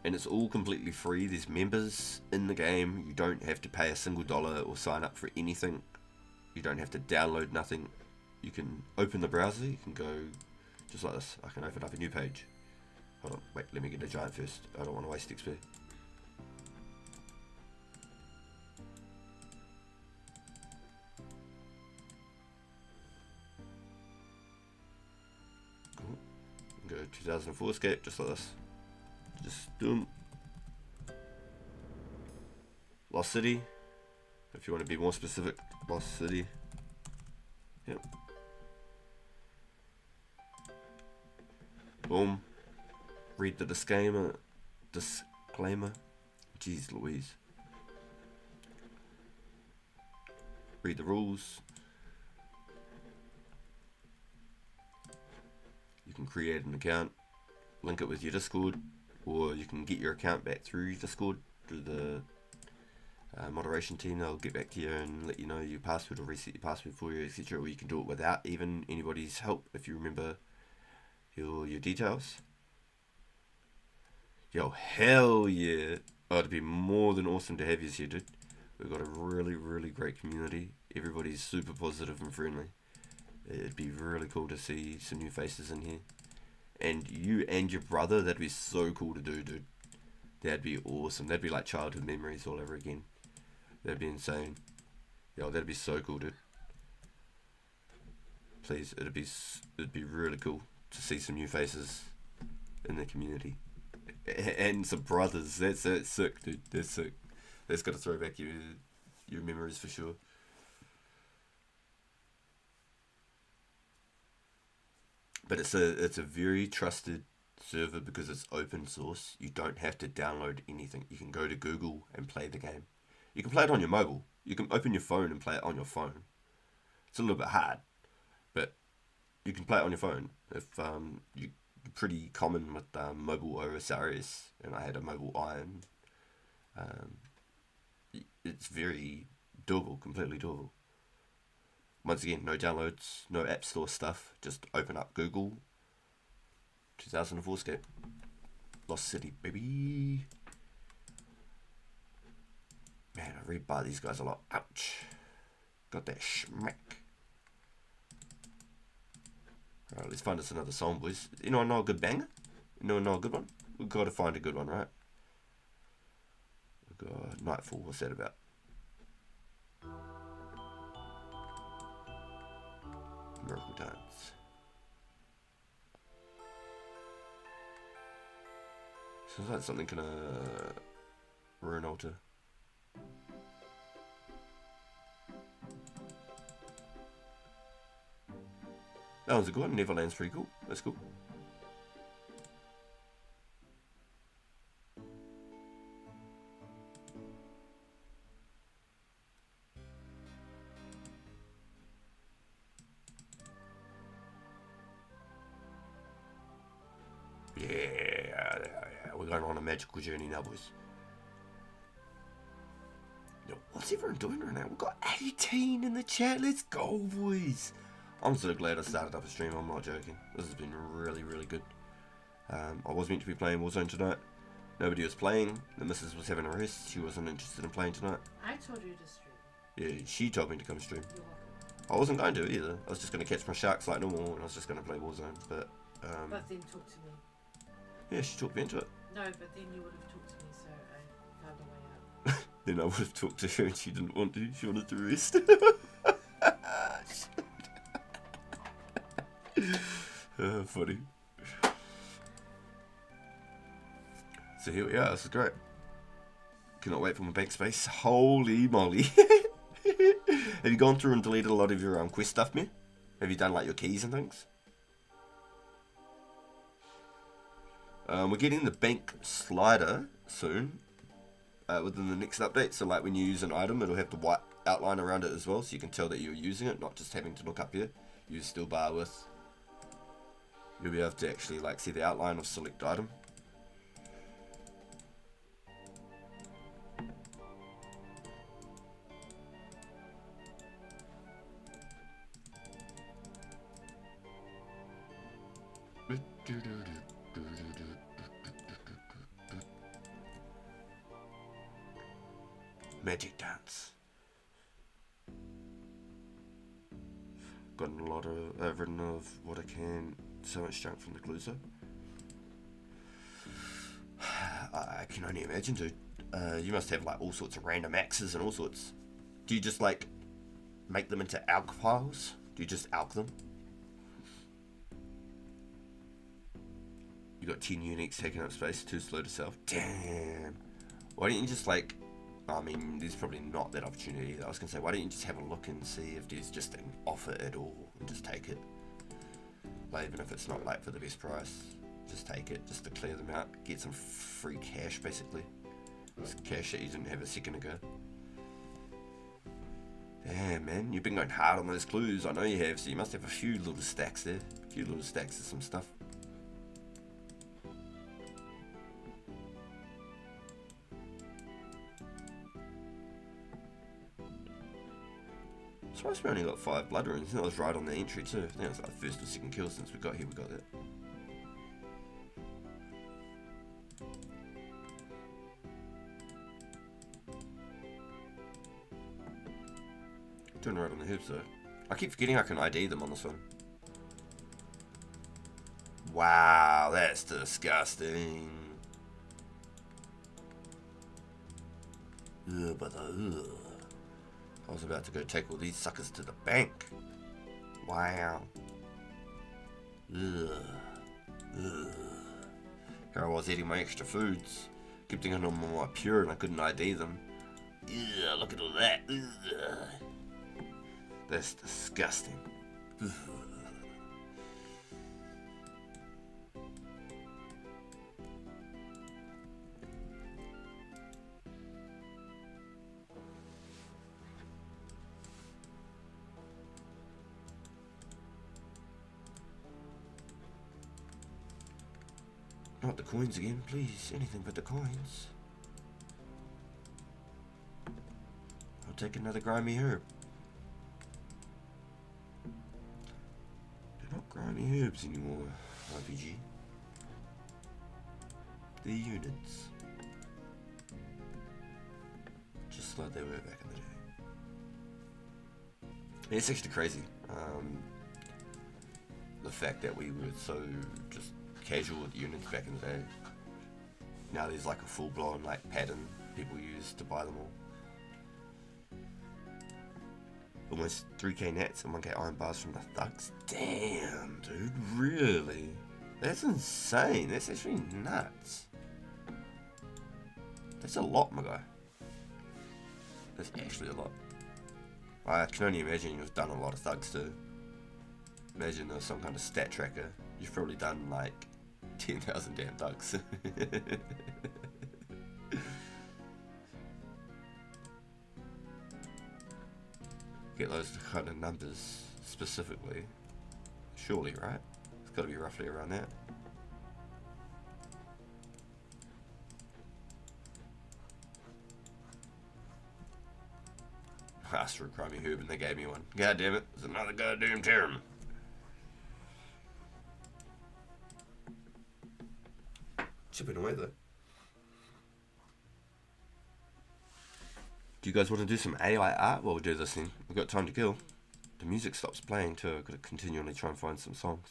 And it's all completely free. There's members in the game. You don't have to pay a single dollar or sign up for anything. You don't have to download nothing. You can open the browser. You can go just like this. I can open up a new page. Hold on, wait, let me get a giant first. I don't want to waste XP. Go 2004scape, just like this. Just do them. Lost City. If you want to be more specific, Lost City. Yep. Boom. Read the disclaimer. Jeez Louise. Read the rules. You can create an account, link it with your Discord, or you can get your account back through your Discord, through the moderation team. They'll get back to you and let you know your password or reset your password for you, etc. Or you can do it without even anybody's help if you remember your details. Yo, hell yeah! Oh, it'd be more than awesome to have you here, dude. We've got a really, really great community. Everybody's super positive and friendly. It'd be really cool to see some new faces in here. And you and your brother, that'd be so cool to do, dude. That'd be awesome. That'd be like childhood memories all over again. That'd be insane. Yo, that'd be so cool, dude. Please, it'd be really cool to see some new faces in the community. And some brothers. That's sick, dude. That's sick. That's got to throw back your memories for sure. But it's a very trusted server because it's open source. You don't have to download anything. You can go to Google and play the game. You can play it on your mobile. You can open your phone and play it on your phone. It's a little bit hard, but you can play it on your phone. If you're pretty common with mobile OS, and I had a mobile Iron. It's very doable, completely doable. Once again, no downloads, no App Store stuff. Just open up Google, 2004scape, Lost City, baby. Man, I rebuy these guys a lot. Ouch. Got that schmack. Alright, let's find us another song, boys. You know a good banger? You know a good one? We've got to find a good one, right? We've got Nightfall. What's that about? Miracle Dance. Sounds like something kind of Rune Altar. That was a good one. Neverland's pretty cool. That's cool. Yeah, we're going on a magical journey now, boys. Yo, what's everyone doing right now? We've got 18 in the chat. Let's go, boys. I'm so glad I started up a stream. I'm not joking. This has been really, really good. I was meant to be playing Warzone tonight. Nobody was playing. The missus was having a rest. She wasn't interested in playing tonight. I told you to stream. Yeah, she told me to come stream. You're welcome. I wasn't going to either. I was just going to catch my sharks like normal, and I was just going to play Warzone. But then talk to me. yeah, she talked me into it. No, but then you would have talked to me, so I found a way out. Then I would have talked to her, and she didn't want to. She wanted to rest. Funny. So here we are. This is great. Cannot wait for my bank space. Holy moly. Have you gone through and deleted a lot of your quest stuff, man? Have you done like your keys and things? We're getting the bank slider soon, within the next update. So like when you use an item, it'll have the white outline around it as well, so you can tell that you're using it, not just having to look up here. Use still bar with. You'll be able to actually like see the outline of select item. Magic dance. Gotten a lot of, I've written of what I can. So much junk from the clues though. I can only imagine, dude. You must have like all sorts of random axes and all sorts. Do you just like make them into alk piles? Do you just alk them? You got 10 uniques taking up space, too slow to sell. Damn. Why don't you just like, I mean, there's probably not that opportunity. I was going to say, why don't you just have a look and see if there's just an offer at all and just take it. Like, even if it's not like for the best price, just take it, just to clear them out. Get some free cash, basically. It's cash that you didn't have a second ago. Damn, man, you've been going hard on those clues. I know you have, so you must have a few little stacks there. A few little stacks of some stuff. I suppose we only got 5 blood runes. I think I was right on the entry too. I think it was like the first or second kill since we got here. We got that. Doing right on the herbs though. I keep forgetting I can ID them on this one. Wow, that's disgusting. Ugh, but I was about to go take all these suckers to the bank. Wow. Ugh. Ugh. Here I was eating my extra foods. Kept thinking them were pure and I couldn't ID them. Ugh, look at all that. Ugh. That's disgusting. Ugh. Not the coins again, please. Anything but the coins. I'll take another grimy herb. They're not grimy herbs anymore, RPG. They're units. Just like they were back in the day. It's actually crazy. The fact that we were so just casual with units back in the day. Now there's like a full-blown like pattern people use to buy them all. Almost 3k nats and 1k iron bars from the thugs. Damn, dude, really? That's insane. That's actually nuts. That's a lot, my guy. That's actually a lot. I can only imagine you've done a lot of thugs too. Imagine there's some kind of stat tracker. You've probably done like 10,000 damn thugs. Get those kind of numbers specifically. Surely, right? It's got to be roughly around that. I asked for a Crimey Herb and they gave me one. God damn it, it's another goddamn term. Chipping away though. Do you guys want to do some AI art while we do this thing? We've got time to kill. The music stops playing too. I've got to continually try and find some songs.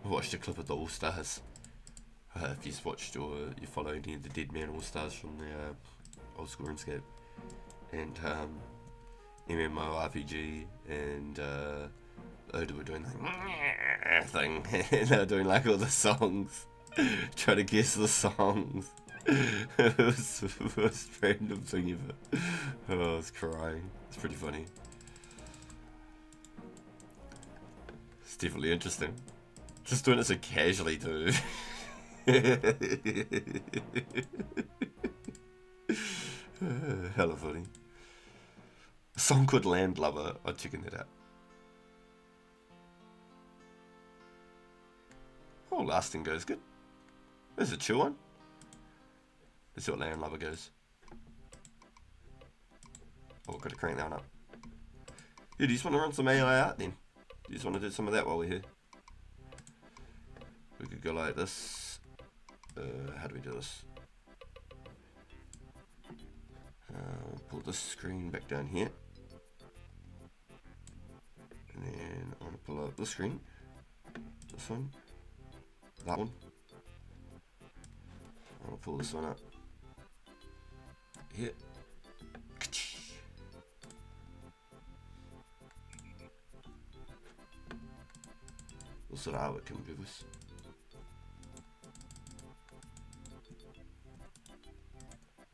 I watched a clip of the All Stars. If you've watched or you follow any of the Dead Man All Stars from the old school Runescape, and MMORPG, and Oda were doing that thing, and they were doing like all the songs, trying to guess the songs. It was the most random thing ever. Oh, I was crying. It's pretty funny. It's definitely interesting. Just doing it so casually too. Hella funny. A song called Land Lover. I'm checking that out. Oh, lasting goes good. There's a chill one. Let's see what Land Lover goes. Oh, I've got to crank that one up. Yeah, do you just want to run some AI art then? Do you just want to do some of that while we're here? We could go like this. How do we do this? Pull this screen back down here. And then I'm going to pull up this screen. This one. That one. I'm going to pull this one up. Here. What sort of artwork can we do this?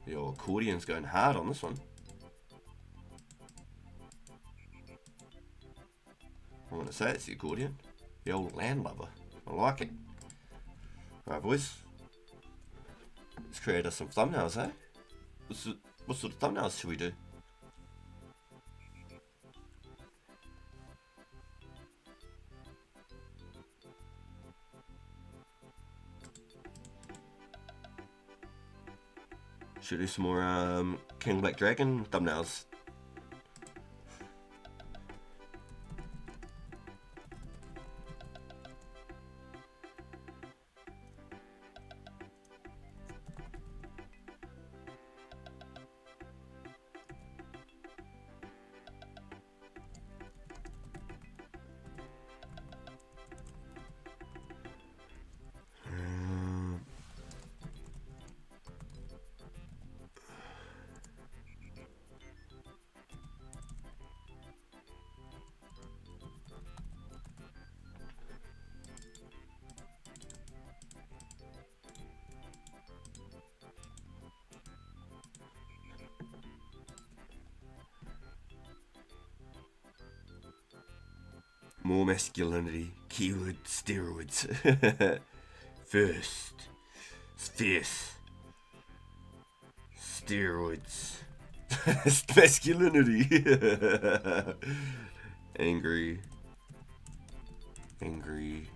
The old accordion's going hard on this one. I'm going to say it's the accordion. The old Land Lover. I like it. Alright boys. Let's create us some thumbnails, eh? What sort of thumbnails should we do? Should do some more King Black Dragon thumbnails. More masculinity. Keyword steroids. First. Fierce. Steroids. Masculinity. Angry. Angry.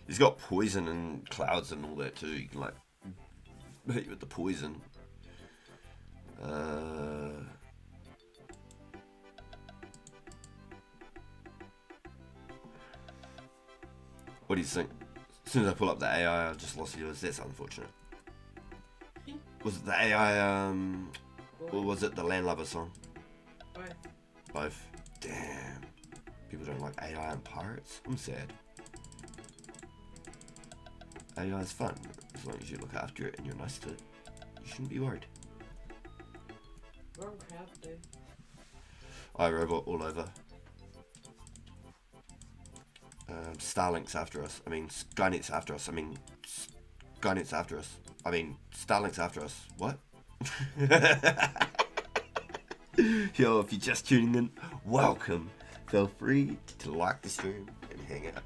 He's got poison and clouds and all that too. You can like hit you with the poison. What do you think? As soon as I pull up the AI, I just lost yours. That's unfortunate. Was it the AI, or was it the Land Lover song? Both. Both. Damn. People don't like AI and pirates. I'm sad. AI is fun. As long as you look after it and you're nice to it, you shouldn't be worried. Wrong crowd though. iRobot all over. Starlink's after us. I mean, Skynet's after us. I mean, Skynet's after us. I mean, Starlink's after us. What? Yo, if you're just tuning in, welcome. Feel free to like the stream and hang out.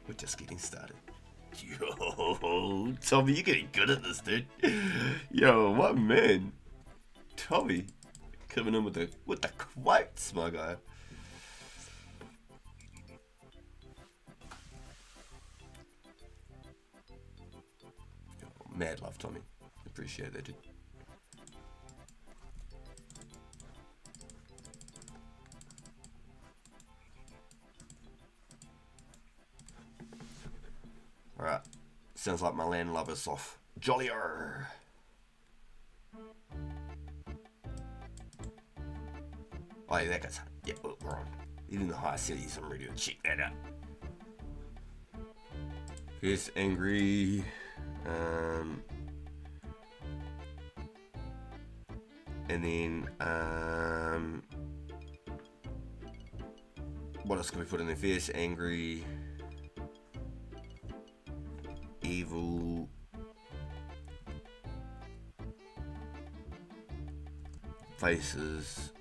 We're just getting started. Yo, Tommy, you're getting good at this, dude. Yo, what man? Tommy, coming in with the quotes, my guy. Yo, mad love, Tommy. Appreciate that, dude. Alright. Sounds like my landlubber's off. Jollier! Oh yeah, that guy's... Yeah, we're on. Even the high cities on radio. Check that out. Fierce, angry... And then... What else can we put in there? Fierce, angry... Evil, faces,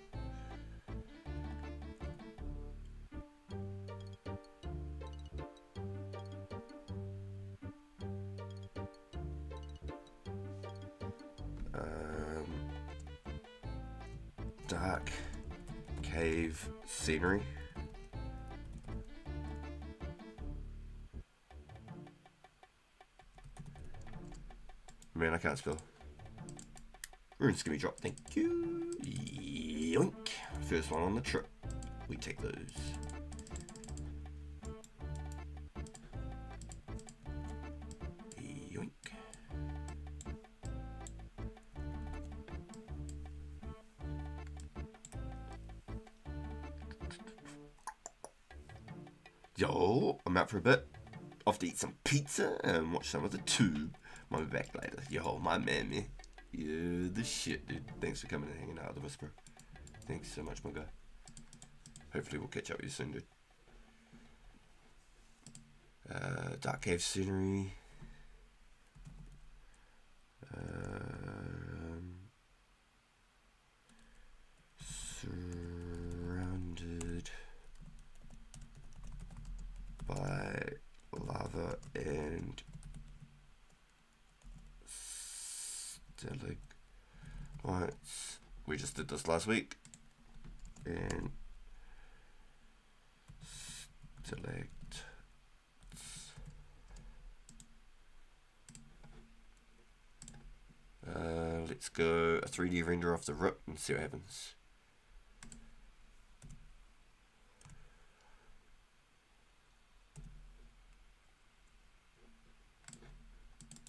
dark cave scenery. Man, I can't spell. Runescape drop, thank you. Yoink. First one on the trip. We take those. Yoink. Yo, I'm out for a bit. Off to eat some pizza and watch some of the tube. I'll be back later. Yo, my man. You're the shit, dude. Thanks for coming and hanging out with the Whisper. Thanks so much, my guy. Hopefully we'll catch up with you soon, dude. Dark cave scenery. Surrounded by lava and stalagmites. We just did this last week. And stalactites. Let's go a 3D render off the rip and see what happens.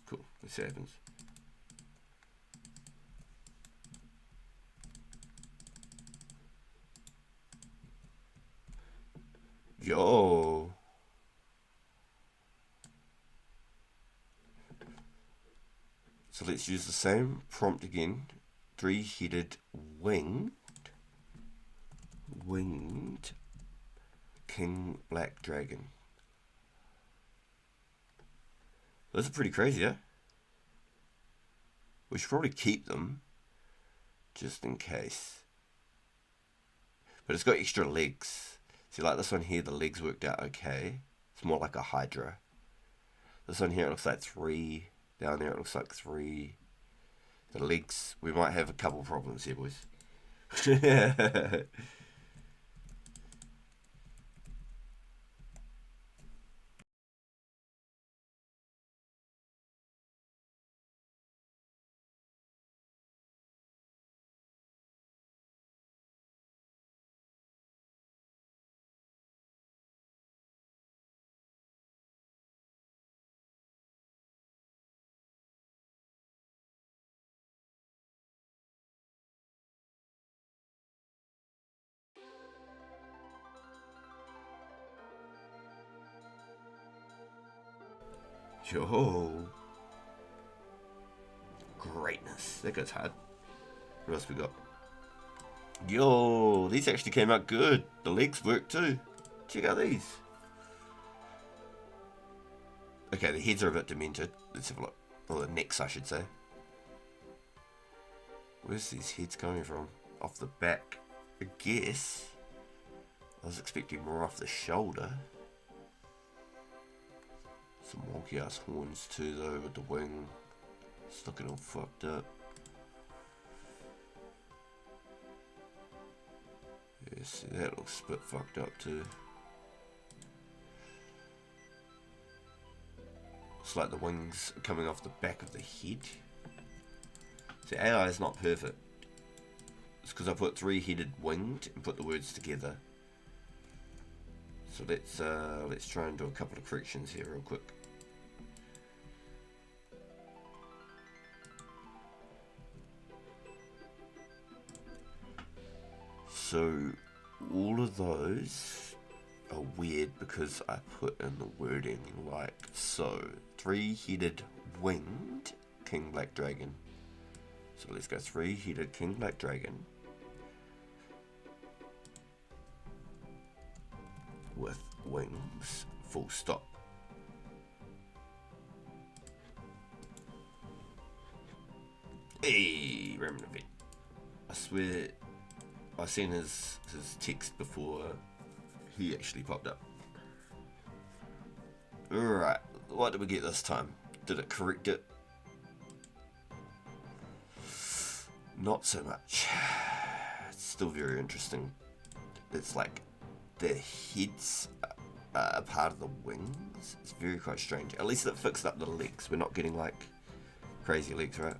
Cool, let's see what happens. Yo. So let's use the same prompt again. Three-headed winged king black dragon. Those are pretty crazy, yeah? We should probably keep them just in case. But it's got extra legs. See, like this one here, the legs worked out okay. It's more like a hydra. This one here, it looks like 3. Down there, it looks like 3. The legs, we might have a couple problems here, boys. Yo. Greatness. That goes hard. What else we got? Yo, these actually came out good. The legs work too. Check out these. Okay, the heads are a bit demented. Let's have a look. Or the necks, I should say. Where's these heads coming from? Off the back, I guess. I was expecting more off the shoulder. Some wonky ass horns too though with the wing. It's looking all fucked up. Yeah, see that looks a bit fucked up too. It's like the wings are coming off the back of the head. See, AI is not perfect. It's because I put three-headed winged and put the words together. So let's try and do a couple of corrections here real quick. So all of those are weird because I put in the wording like so. Three-headed winged King Black Dragon. So let's go three-headed King Black Dragon with wings, full stop. Hey, Remnant Vet. I swear I've seen his text before he actually popped up. Alright, what did we get this time? Did it correct it? Not so much. It's still very interesting. It's like the heads are part of the wings. It's very quite strange. At least it fixed up the legs. We're not getting like crazy legs, right?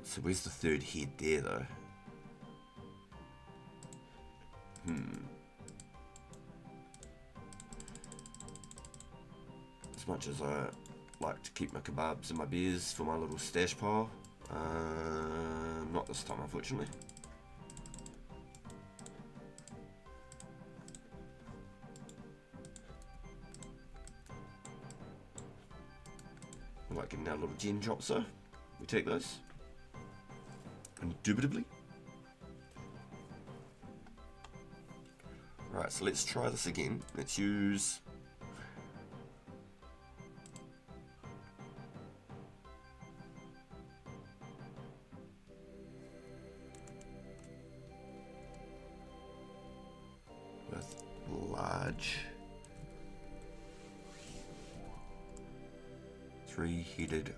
So where's the third head there though? As much as I like to keep my kebabs and my beers for my little stash pile, not this time unfortunately. We like getting our little gen drops though. We take those. Indubitably. Right, so let's try this again. Let's use with large three-headed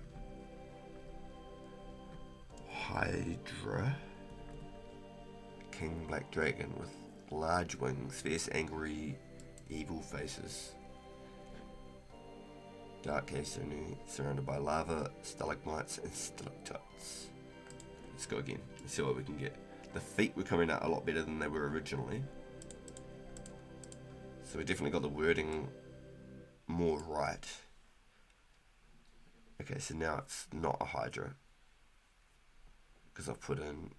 Hydra King Black Dragon with large wings, fierce, angry, evil faces. Dark cave surrounded by lava, stalagmites, and stalactites. Let's go again. Let's see what we can get. The feet were coming out a lot better than they were originally. So we definitely got the wording more right. Okay, so now it's not a Hydra. Because I've put in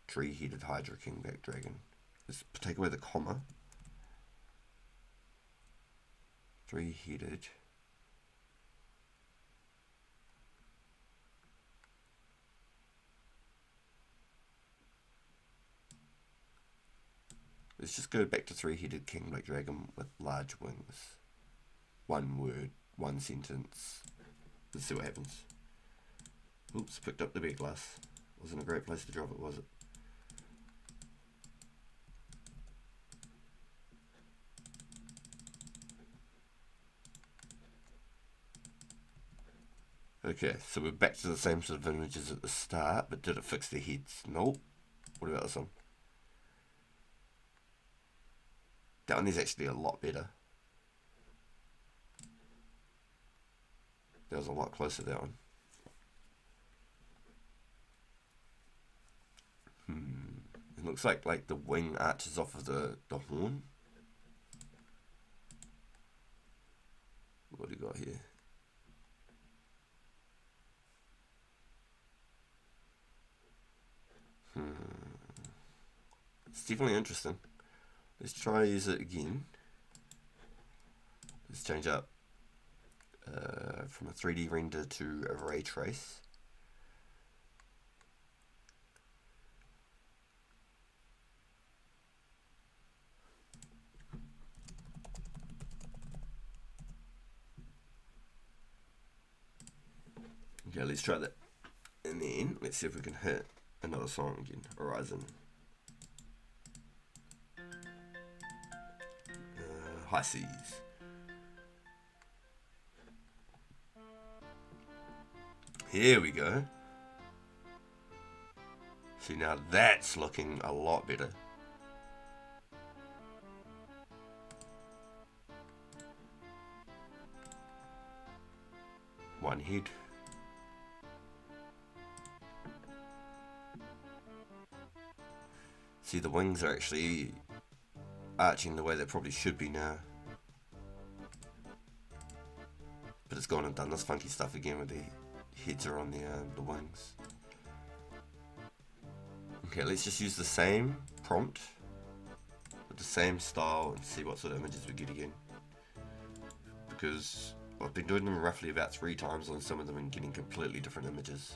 three-headed Hydra King Black Dragon. Let's take away the comma. Three-headed. Let's just go back to three-headed King Black Dragon with large wings. One word, one sentence. Let's see what happens. Oops, picked up the beer glass. Wasn't a great place to drop it, was it? Okay, so we're back to the same sort of images at the start, but did it fix the heads? Nope. What about this one? That one is actually a lot better. That was a lot closer, that one. It looks like the wing arches off of the horn. What do you got here? It's definitely interesting. Let's try use it again. Let's change up from a 3D render to a ray trace. Okay, let's try that. And then let's see if we can hit another song again. Horizon. high seas. Here we go. See, now that's looking a lot better. One head. See, the wings are actually arching the way they probably should be now. But it's gone and done this funky stuff again with the heads are on the wings. Okay, let's just use the same prompt with the same style and see what sort of images we get again. Because I've been doing them roughly about 3 times on some of them and getting completely different images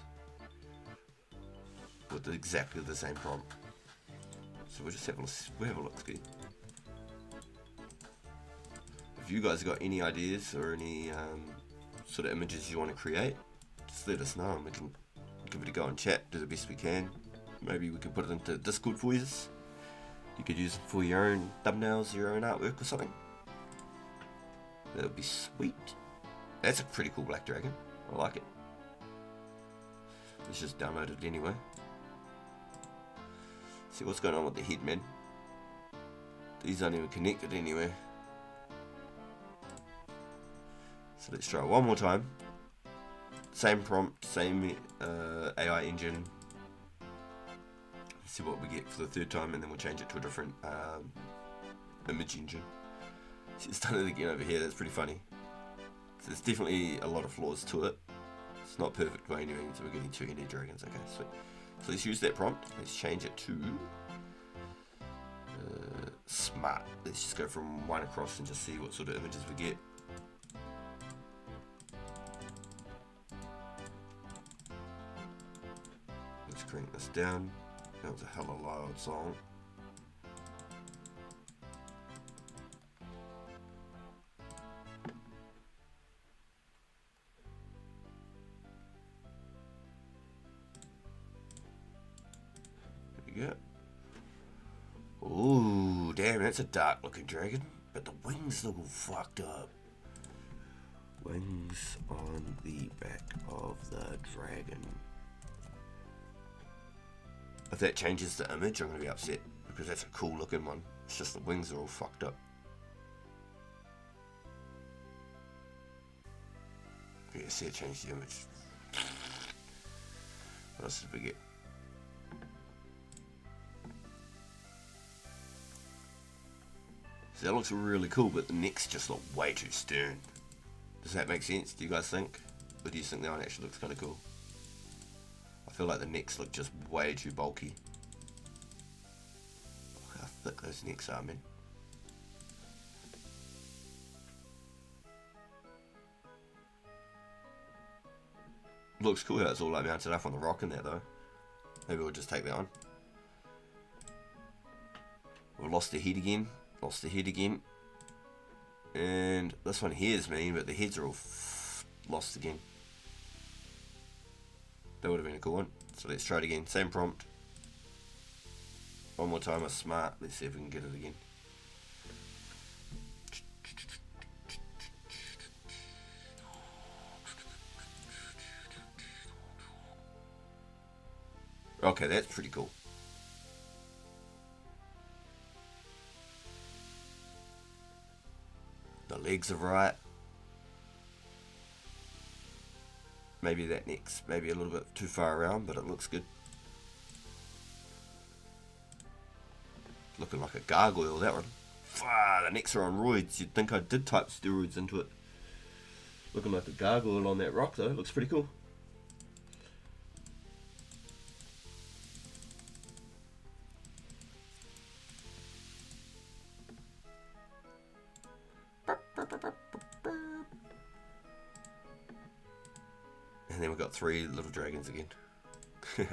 with exactly the same prompt. So we'll just have a look see. If you guys got any ideas or any sort of images you want to create, just let us know and we can give it a go and chat, do the best we can. Maybe we can put it into Discord for you. You could use it for your own thumbnails, your own artwork or something. That would be sweet. That's a pretty cool black dragon. I like it. Let's just download it anyway. See what's going on with the head, man. These aren't even connected anywhere. So let's try it one more time. Same prompt, same AI engine. Let's see what we get for the 3rd time, and then we'll change it to a different image engine. See, it's done it again over here. That's pretty funny. So there's definitely a lot of flaws to it. It's not perfect by any means. We're getting 2 Ender dragons. Okay, sweet. So let's use that prompt. Let's change it to smart. Let's just go from 1 across and just see what sort of images we get. Let's crank this down. That was a hella loud song. There we go. Ooh, damn, that's a dark looking dragon. But the wings look all fucked up. Wings on the back of the dragon. If that changes the image, I'm going to be upset, because that's a cool looking one. It's just the wings are all fucked up. Yeah, see it changed the image. What else did we get? So that looks really cool, but the necks just look way too stern. Does that make sense? Do you guys think? Or do you think that one actually looks kind of cool? I feel like the necks look just way too bulky. Look how thick those necks are, man. Looks cool how it's all like mounted up on the rock in there though. Maybe we'll just take that on. We've lost the head again. Lost the head again. And this one here is mean, but the heads are all lost again. That would have been a cool one. So let's try it again. Same prompt. One more time with smart. Let's see if we can get it again. Okay, that's pretty cool. The legs are right. Maybe that neck's maybe a little bit too far around, but it looks good. Looking like a gargoyle, that one. The necks are on roids. You'd think I did type steroids into it. Looking like a gargoyle on that rock though. Looks pretty cool. And then we've got 3 little dragons again. That's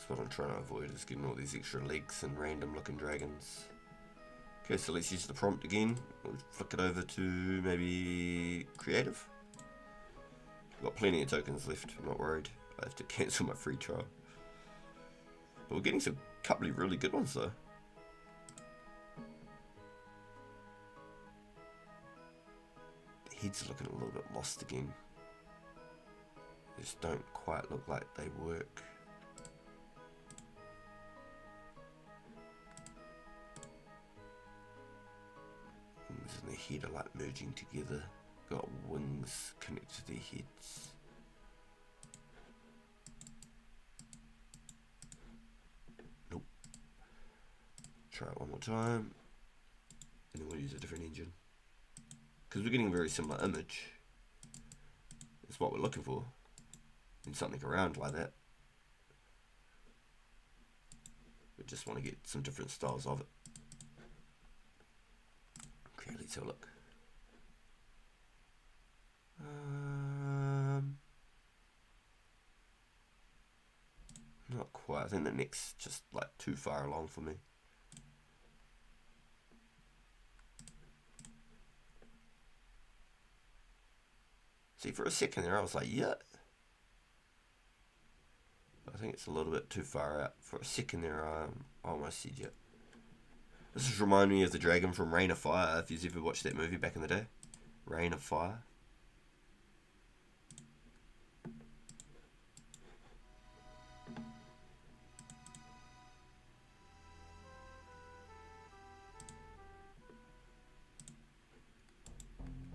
what I'm trying to avoid, is getting all these extra legs and random looking dragons. Okay, so let's use the prompt again. We'll flick it over to maybe creative. We've got plenty of tokens left, I'm not worried. I have to cancel my free trial. But we're getting some Couple of really good ones though. The heads are looking a little bit lost again. They just don't quite look like they work. Wings and their head are like merging together. Got wings connected to their heads. Nope. Try it one more time. And then we'll use a different engine. Because we're getting a very similar image. It's what we're looking for. And something around like that. We just want to get some different styles of it. Okay, let's have a look. Not quite. I think the neck's just like too far along for me. See, for a second there I was like, yeah. I think it's a little bit too far out. For a second there I almost said, yeah. This is reminding me of the dragon from Rain of Fire, if you've ever watched that movie back in the day. Rain of Fire.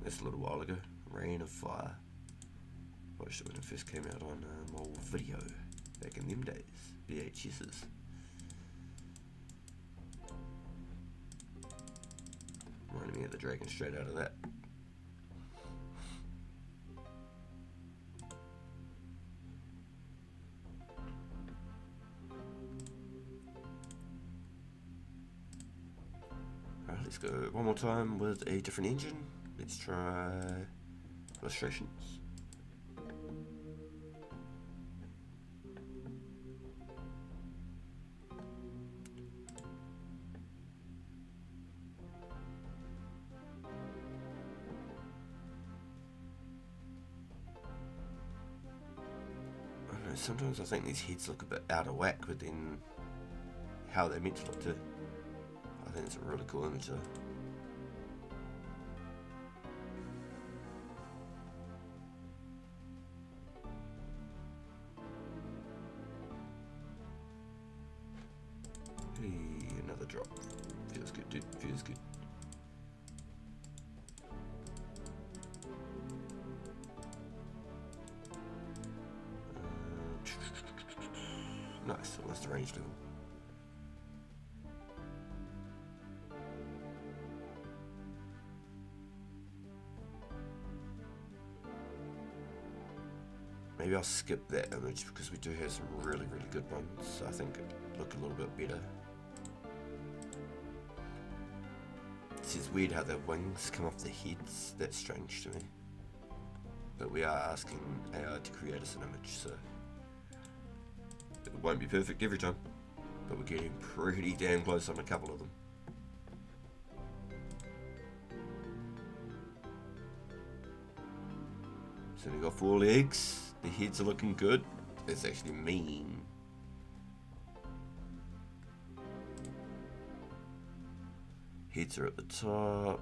That's a little while ago. Rain of Fire. Watched it when it first came out on old video back in them days. VHS's. Reminded me of the dragon straight out of that. Alright, let's go one more time with a different engine. Let's try illustrations. I don't know, sometimes I think these heads look a bit out of whack, but then how they're meant to look too. I think it's a really cool image though. Another drop. Feels good, dude. Feels good. Nice. Almost the range level. Maybe I'll skip that image because we do have some really, really good ones. So I think it look a little bit better. It's weird how the wings come off the heads. That's strange to me. But we are asking AI to create us an image, so it won't be perfect every time. But we're getting pretty damn close on a couple of them. So we got 4 legs. The heads are looking good. It's actually mean. Heads are at the top.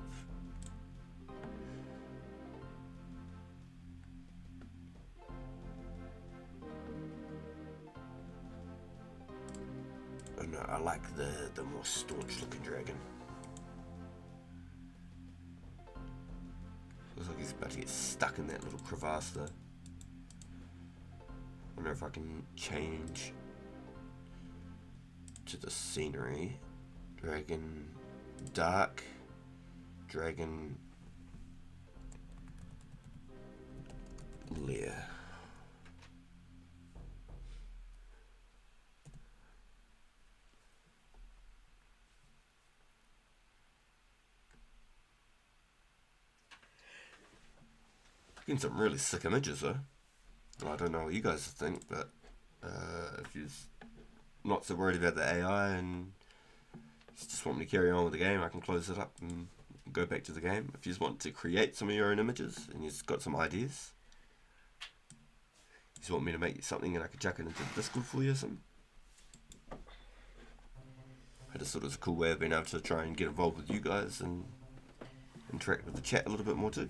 Oh no, I like the more staunch looking dragon. Looks like he's about to get stuck in that little crevasse though. I wonder if I can change to the scenery. Dragon dark, dragon lair. Getting some really sick images though. I don't know what you guys think, but if you're not so worried about the AI and you just want me to carry on with the game, I can close it up and go back to the game. If you just want to create some of your own images and you've got some ideas, you just want me to make something and I can chuck it into the Discord for you or something, I just thought it was a cool way of being able to try and get involved with you guys and interact with the chat a little bit more too.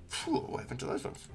Phew, what happened to those ones?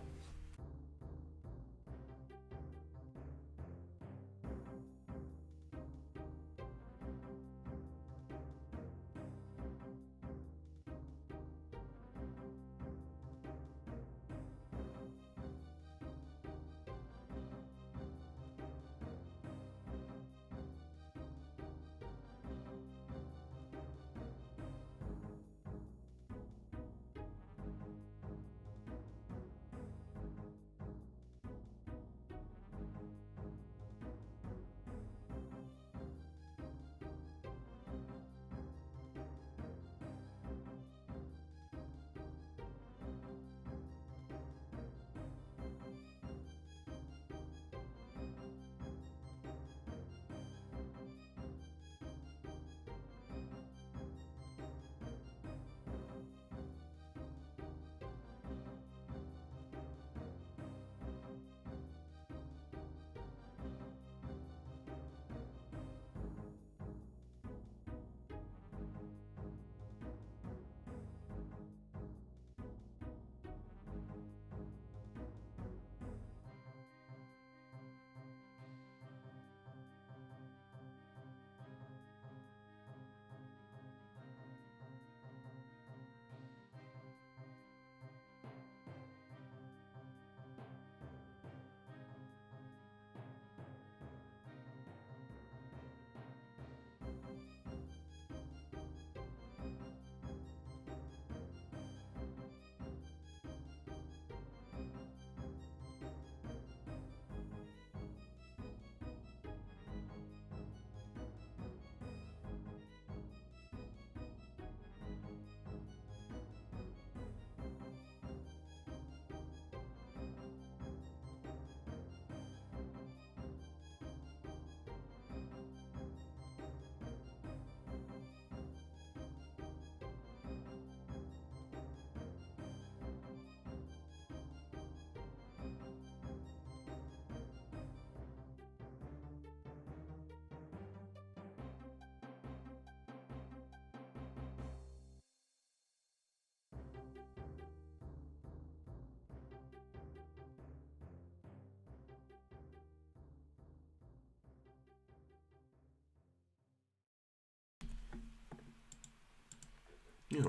Yeah.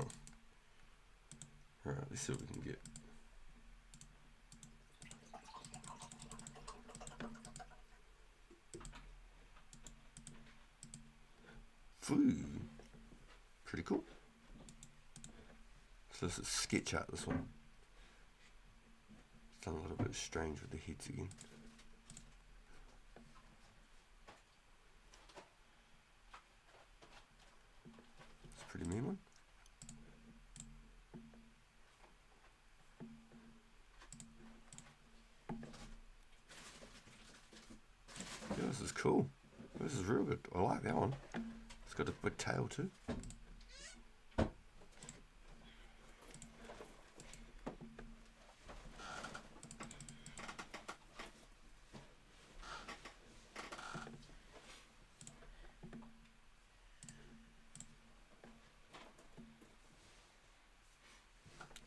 Alright, let's see what we can get. Ooh, pretty cool. So this is sketch art, this one. It's done a little bit strange with the heads again. It's a pretty mean one. Yeah, this is cool. This is real good. I like that one. It's got a big tail too.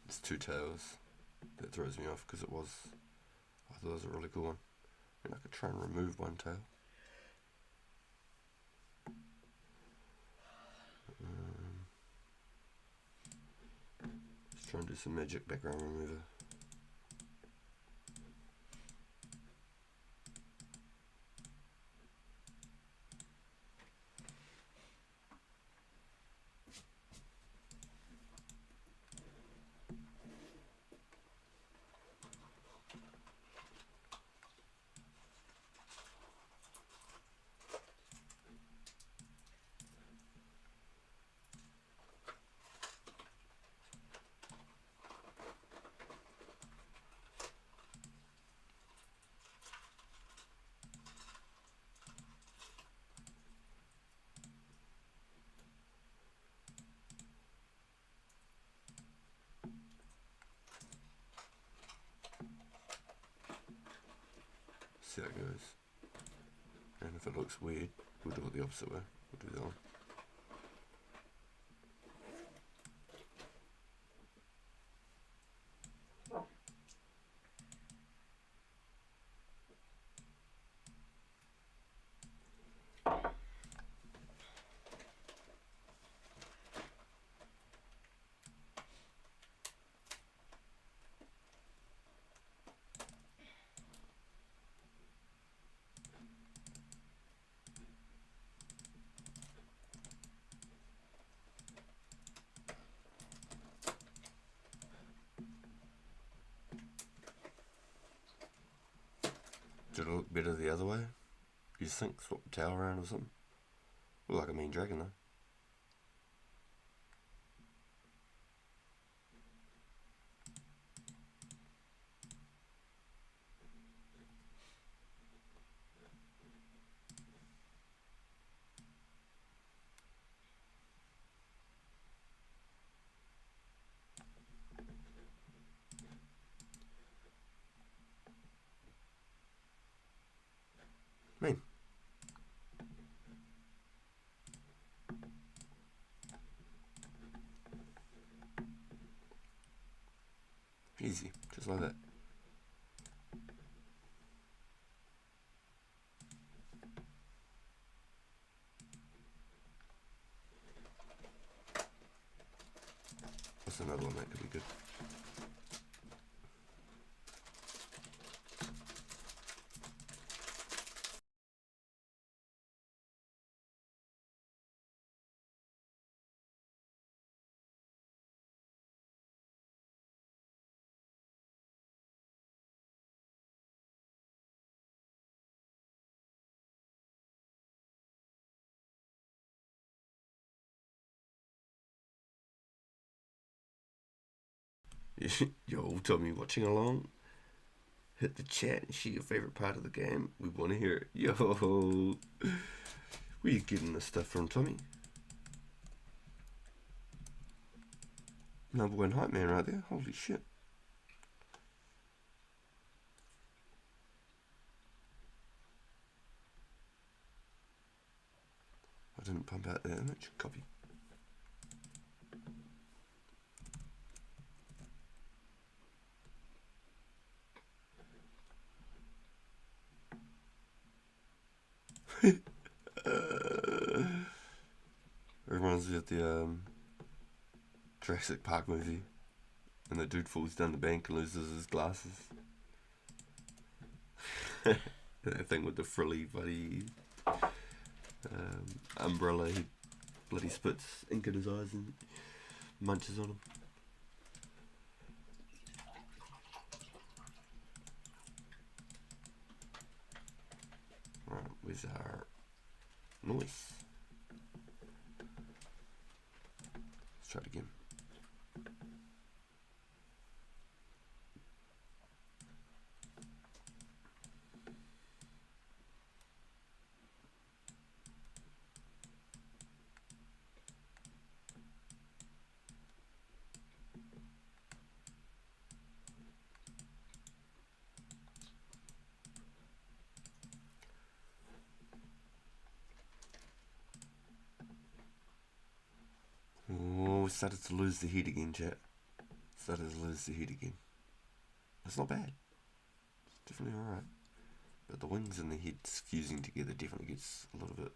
It's two tails. That throws me off because I thought it was a really cool one. And I could try and remove one tail. Let's try and do some magic background remover. See how it goes. And if it looks weird, we'll do it the opposite way. We'll do that one. Did it look better the other way? You just think swap the towel around or something? Look like a mean dragon though. Mean. Easy, just like that. What's another one that could be good? Yo, Tommy, watching along? Hit the chat and share your favorite part of the game. We want to hear it. Yo, where you getting this stuff from, Tommy? Number one hype man right there. Holy shit. I didn't pump out the image. Copy. Reminds me of the Jurassic Park movie, and the dude falls down the bank and loses his glasses. That thing with the frilly bloody umbrella, he bloody spits ink in his eyes and munches on him. Right, where's our noise? Let's try it again. Oh, started to lose the heat again, chat. Started to lose the heat again. That's not bad. It's definitely alright. But the wings and the heads fusing together definitely gets a little bit...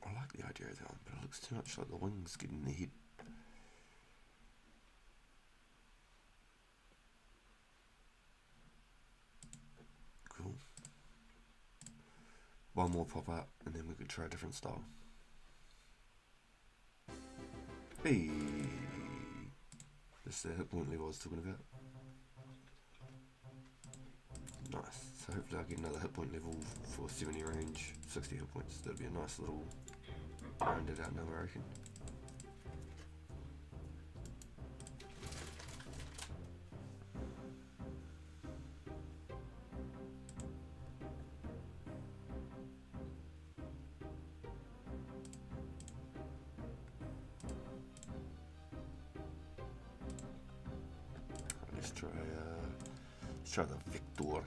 I like the idea of that one, but it looks too much like the wings getting the head. Cool. One more pop up, and then we could try a different style. Hey! This is the hit point level I was talking about. Nice. So hopefully I'll get another hit point level for 70 range, 60 hit points. That'd be a nice little rounded out number, I reckon. Let's try the Victor.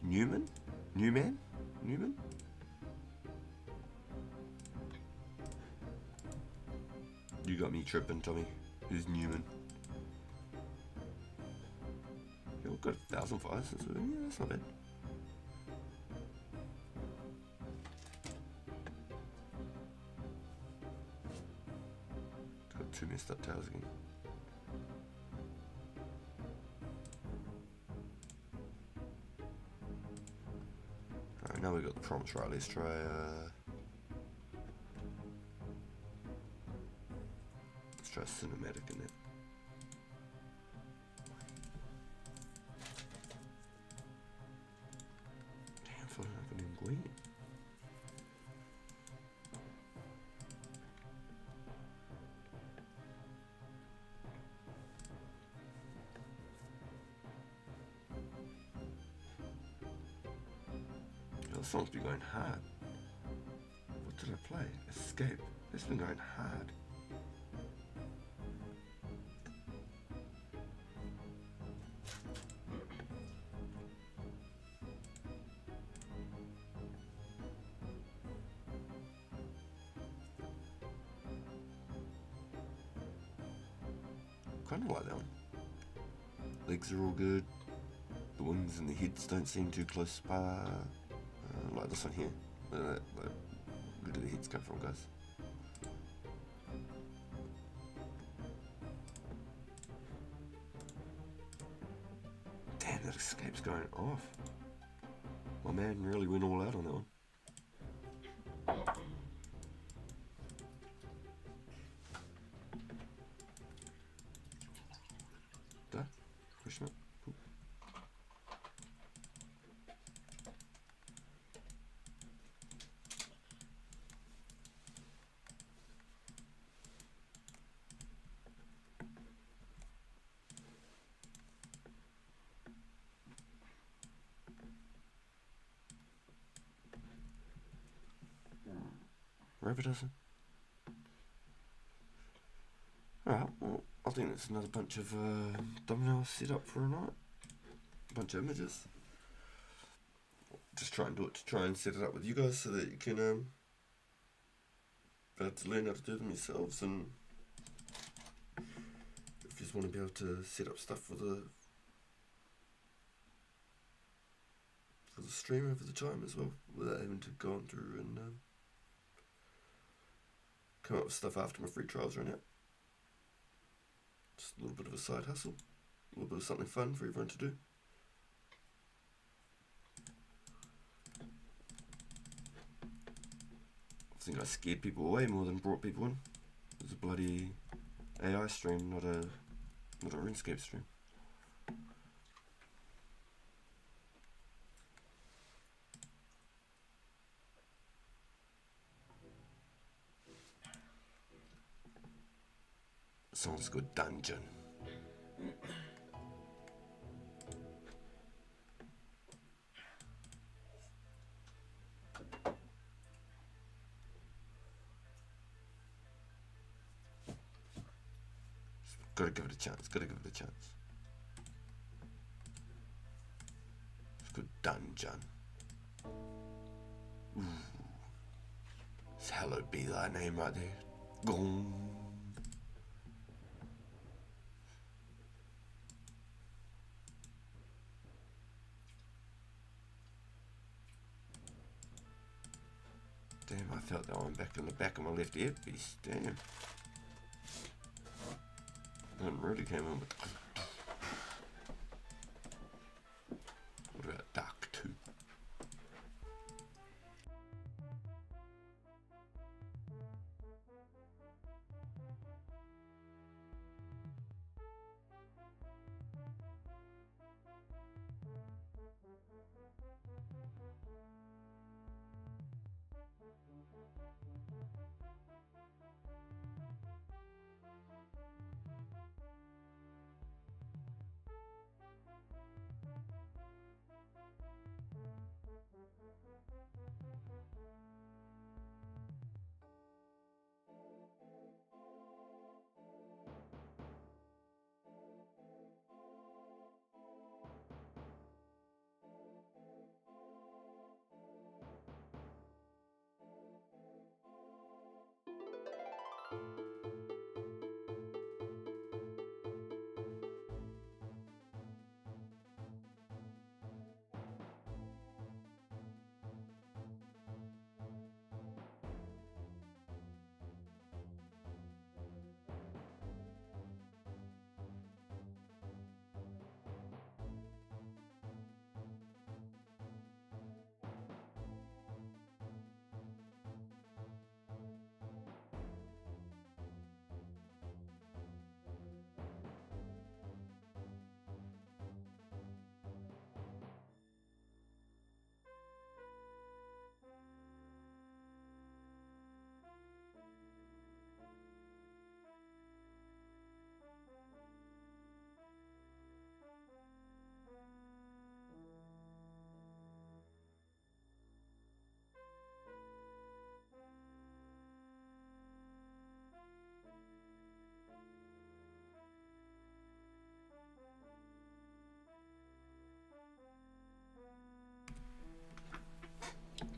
Newman? Newman? Newman? You got me tripping, Tommy. Who's Newman? Yeah, we've got 1,000 fires. Yeah, that's not bad. It's got 2 messed up tails again. Alright, now we've got the promise. Right, let's try cinematic in that. Damn, following up an Nguyen. That song's been going hard. What did I play? Escape. It's been going hard. Kind of like that one. Legs are all good. The wings and the heads don't seem too close by. Like this one here. Where do the heads come from, guys? Damn, that escape's going off. My man really went all out on that one. Question mark? Cool. Rabbit doesn't. Alright, well, I think it's another bunch of thumbnails set up for a night. A bunch of images. Just try and do it to try and set it up with you guys so that you can be able to learn how to do them yourselves, and if you just want to be able to set up stuff for the stream over the time as well, without having to go on through and come up with stuff after my free trials run out. Just a little bit of a side hustle, a little bit of something fun for everyone to do. I think I scared people away more than brought people in. It was a bloody AI stream, not a Runescape stream. Sounds good, dungeon. Gotta give it a chance, gotta give it a chance. It's good dungeon. Ooh. It's hallowed be thy name right there. Gong. Damn, I felt that one back in the back of my left earpiece. Damn. That really came in with. What about Dark 2?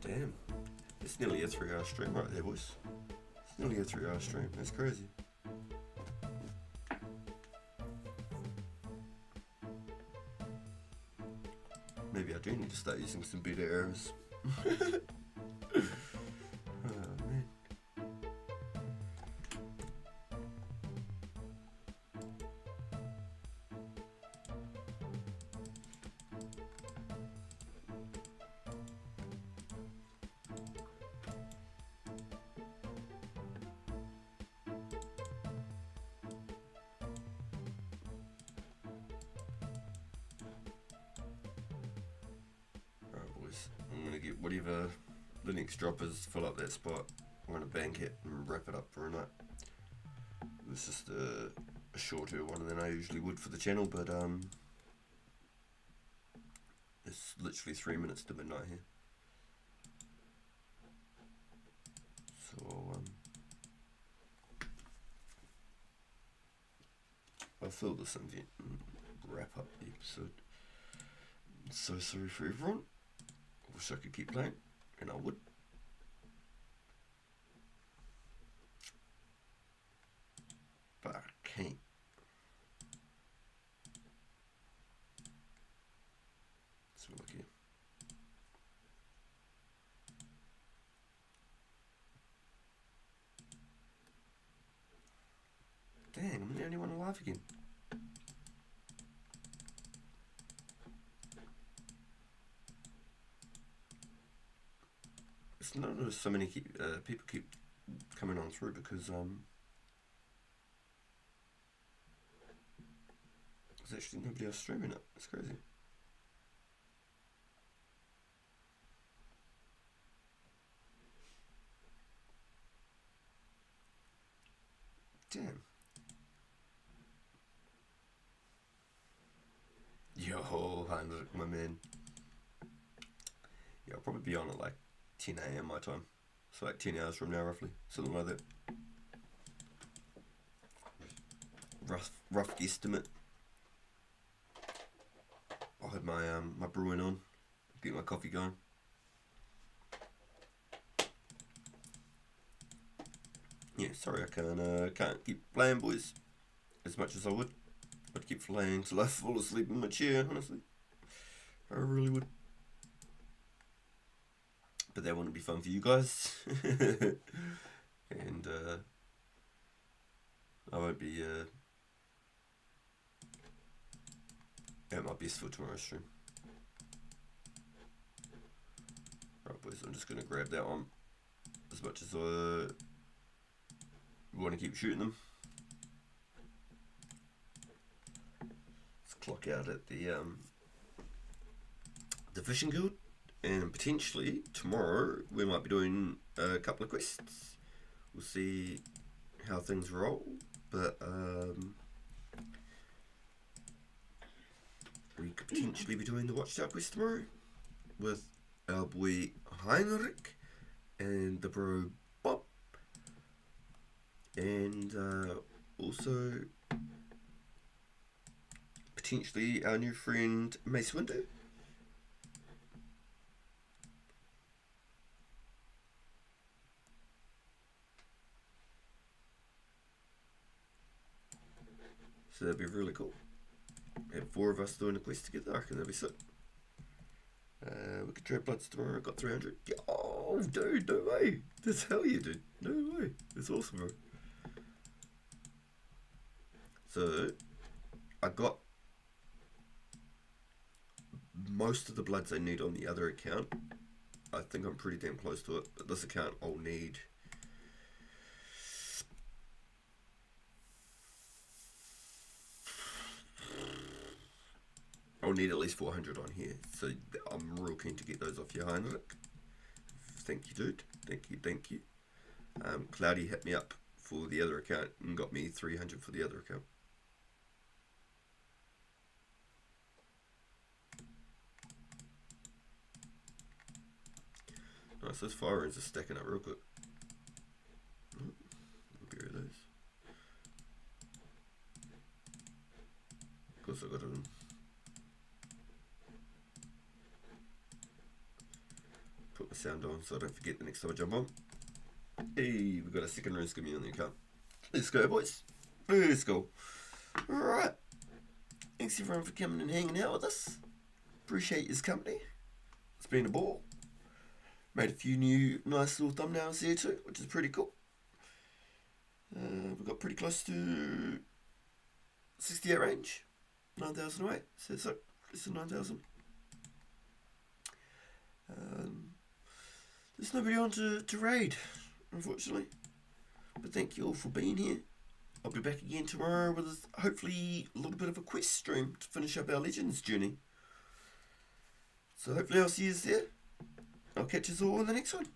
Damn. It's nearly a 3-hour stream right there, boys. It's nearly a 3-hour stream. That's crazy. Maybe I do need to start using some beta arrows. Oh man. I'm gonna get whatever the next drop is, fill up that spot. I'm gonna bank it and wrap it up for a night. It's just a shorter one than I usually would for the channel, but it's literally 3 minutes to midnight here. So I'll fill this in and wrap up the episode. I'm so sorry for everyone. I wish I could keep playing, and I would. But I can't. So look here. Dang, I'm the only one alive again. It's not as so many people keep coming on through because there's actually nobody else streaming it. It's crazy. Damn. Yo, Heinrich, my man. Yeah, I'll probably be on at like 10 AM my time. So like 10 hours from now roughly. Something like that. Rough guesstimate. I'll have my my brewing on. Get my coffee going. Yeah, sorry I can't keep playing, boys, as much as I would. I'd keep playing till I fall asleep in my chair, honestly. I really would. But that wouldn't be fun for you guys. And I won't be at my best for tomorrow's stream. Right, boys, I'm just going to grab that one. As much as I want to keep shooting them. Let's clock out at the fishing guild. And potentially tomorrow we might be doing a couple of quests. We'll see how things roll, but we could potentially be doing the Watchtower quest tomorrow with our boy Heinrich and the bro Bob, and also potentially our new friend Mace Window. So that'd be really cool. Have 4 of us doing a quest together. I reckon that'd be sick. We could trade bloods tomorrow. I got 300. Oh, dude, no way. That's hell yeah, dude. No way. That's awesome, bro. So, I got most of the bloods I need on the other account. I think I'm pretty damn close to it. But this account, I'll need... I'll need at least 400 on here, so I'm real keen to get those off your Heinrich. Thank you, dude. Thank you. Cloudy hit me up for the other account and got me 300 for the other account. Nice, those fire rings are stacking up real quick. Get rid of those. Of course I got them. put my sound on so I don't forget the next time I jump on. Hey, we've got a second Runescape on the account. Let's go, boys. Let's go. Alright. Thanks everyone for coming and hanging out with us. Appreciate your company. It's been a ball. Made a few new nice little thumbnails here too, which is pretty cool. We got pretty close to 68 range. 9,008. So less than 9,000. There's nobody on to raid, unfortunately. But thank you all for being here. I'll be back again tomorrow with hopefully a little bit of a quest stream to finish up our Legends journey. So hopefully I'll see you there. I'll catch us all in the next one.